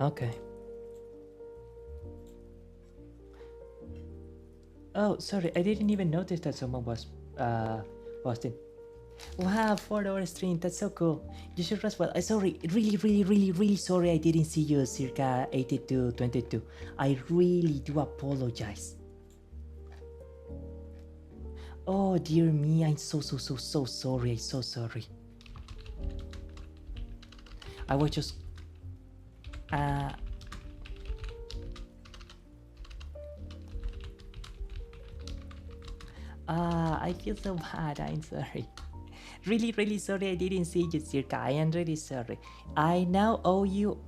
Okay. Oh, sorry, I didn't even notice that someone was posting. Wow, 4-hour stream, that's so cool. You should rest well. Sorry, really sorry I didn't see you circa 82:22. I really do apologize. Oh dear me, I'm so sorry. I'm so sorry. I was just I feel so bad. I'm sorry. Really sorry I didn't see you, Circa. I am really sorry. I now owe you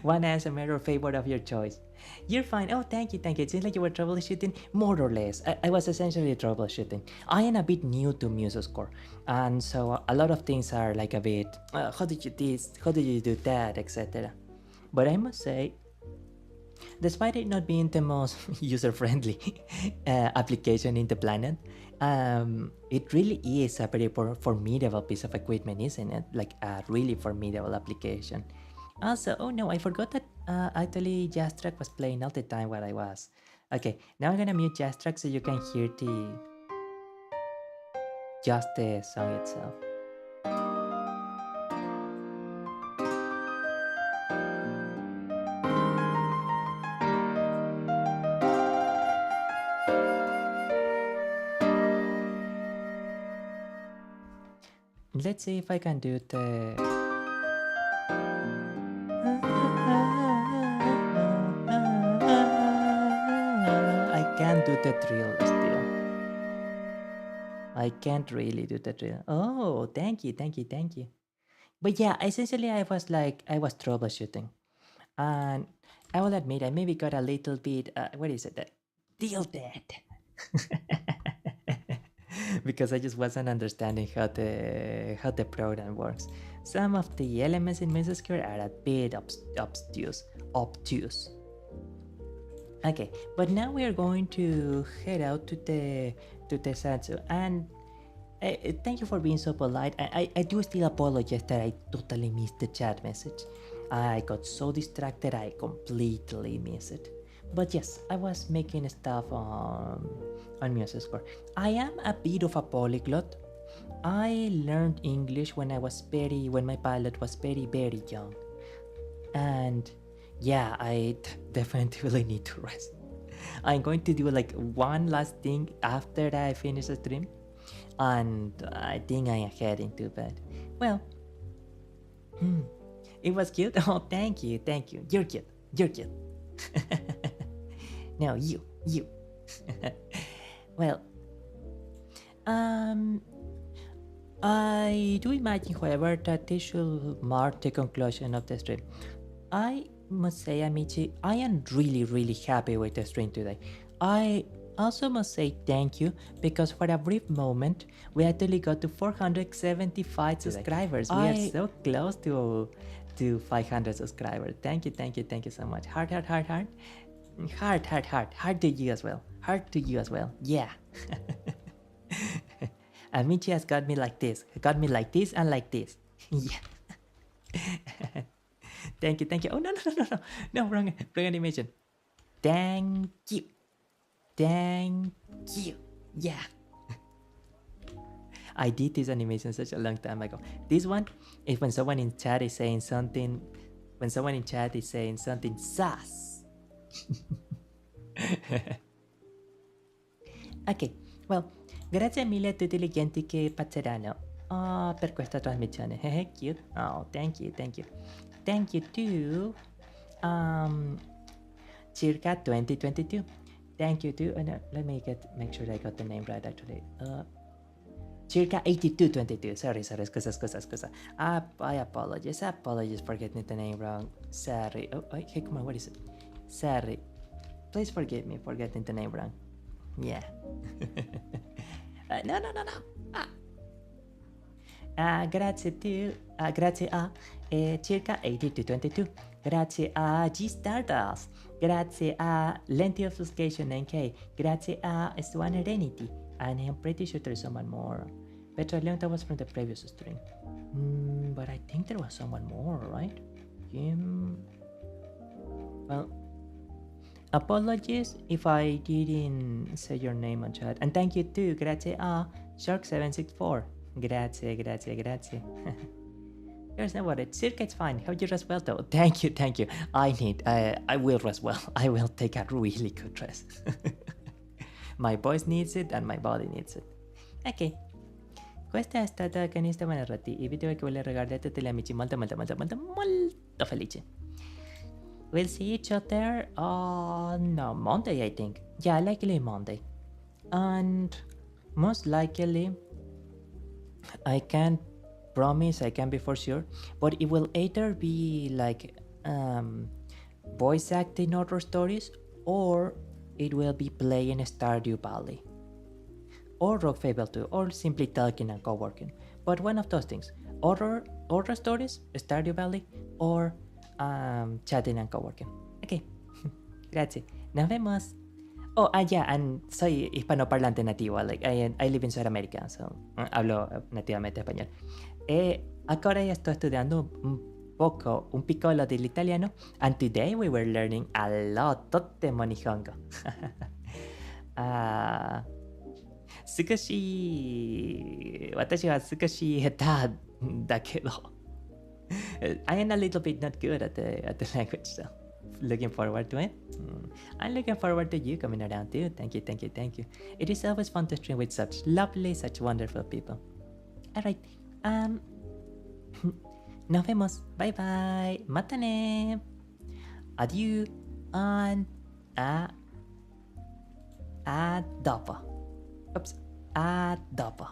one answer mirror favor of your choice. You're fine. Oh, thank you. It seems like you were troubleshooting, more or less. I was essentially troubleshooting. I am a bit new to MuseScore, and so a lot of things are like a bit, how did you this, how did you do that, etc. But I must say, despite it not being the most user-friendly application in the planet, it really is a very formidable piece of equipment, isn't it? Like a really formidable application. Also, oh no, I forgot that actually Jastrack was playing all the time while I was. Okay, now I'm gonna mute Jastrack so you can hear just the song itself. Let's see if I can do the... drill still. I can't really do the drill. Oh, thank you. But yeah, essentially I was troubleshooting. And I will admit I maybe got a little bit, what is it? Tilted. Because I just wasn't understanding how the program works. Some of the elements in Vsinger are a bit obtuse. Okay, but now we are going to head out to the Zatsu, and thank you for being so polite. I do still apologize that I totally missed the chat message. I got so distracted I completely missed it. But yes, I was making stuff on MuseScore. I am a bit of a polyglot. I learned English when my pilot was very young. And yeah, I definitely need to rest. I'm going to do like one last thing after I finish the stream. And I think I am heading to bed. Well, it was cute. Oh, thank you. You're cute. No, you. Well, I do imagine, however, that this should mark the conclusion of the stream. I must say, Amici, I am really happy with the stream today. I also must say thank you, because for a brief moment we actually got to 475 subscribers. We are so close to 500 subscribers. Thank you so much. Heart to you as well. Yeah. Amici has got me like this and like this. Yeah. Thank you. Oh, no, wrong animation. Thank you. Yeah. I did this animation such a long time ago. This one is when someone in chat is saying something. Sass. Ok, well, grazie mille a tutti gli gente che passeranno per questa trasmissione. Cute. Oh, thank you. Thank you to circa 2022. Thank you to no, let me make sure I got the name right actually. Circa 8222. Sorry, scusa. I apologize for getting the name wrong. Sorry. Oh, hey, come on, what is it? Sorry. Please forgive me for getting the name wrong. Yeah. No. Grazie a circa 8222. Grazie a G Stardust. Grazie a Lenti Obfuscation NK. Grazie a Swan Serenity. And I'm pretty sure there's someone more. Petra Leon, that was from the previous stream. But I think there was someone more, right? Well, apologies if I didn't say your name on chat. And thank you too. Grazie a Shark764. Grazie. There's no worry. Circa, it's fine. How you rest well though? Thank you. I will rest well. I will take a really good rest. My voice needs it and my body needs it. Ok. Questa è stata Canista Buonarroti, il video che voglio regalare a tutti gli amici molto felice. We'll see each other on Monday, I think. Yeah, likely Monday. And most likely, I can't promise, I can't be for sure, but it will either be like voice acting horror stories, or it will be playing Stardew Valley, or Rock Fable 2, or simply talking and co-working. But one of those things, horror stories, Stardew Valley, or chatting and co-working. Okay, grazie. Nos vemos. Oh, yeah, and soy hispanoparlante nativo. Like I live in South America, so hablo nativamente español. Ahora ya estoy estudiando un piccolo dell'italiano, and today we were learning a lot of Nihongo. 私は少し下手だけど I am a little bit not good at the language, so looking forward to it. I'm looking forward to you coming around too. Thank you. It is always fun to stream with such lovely, such wonderful people. Alright, nos vemos. Bye bye. Mata ne. Adieu. And A dopo. Oops. A dopo.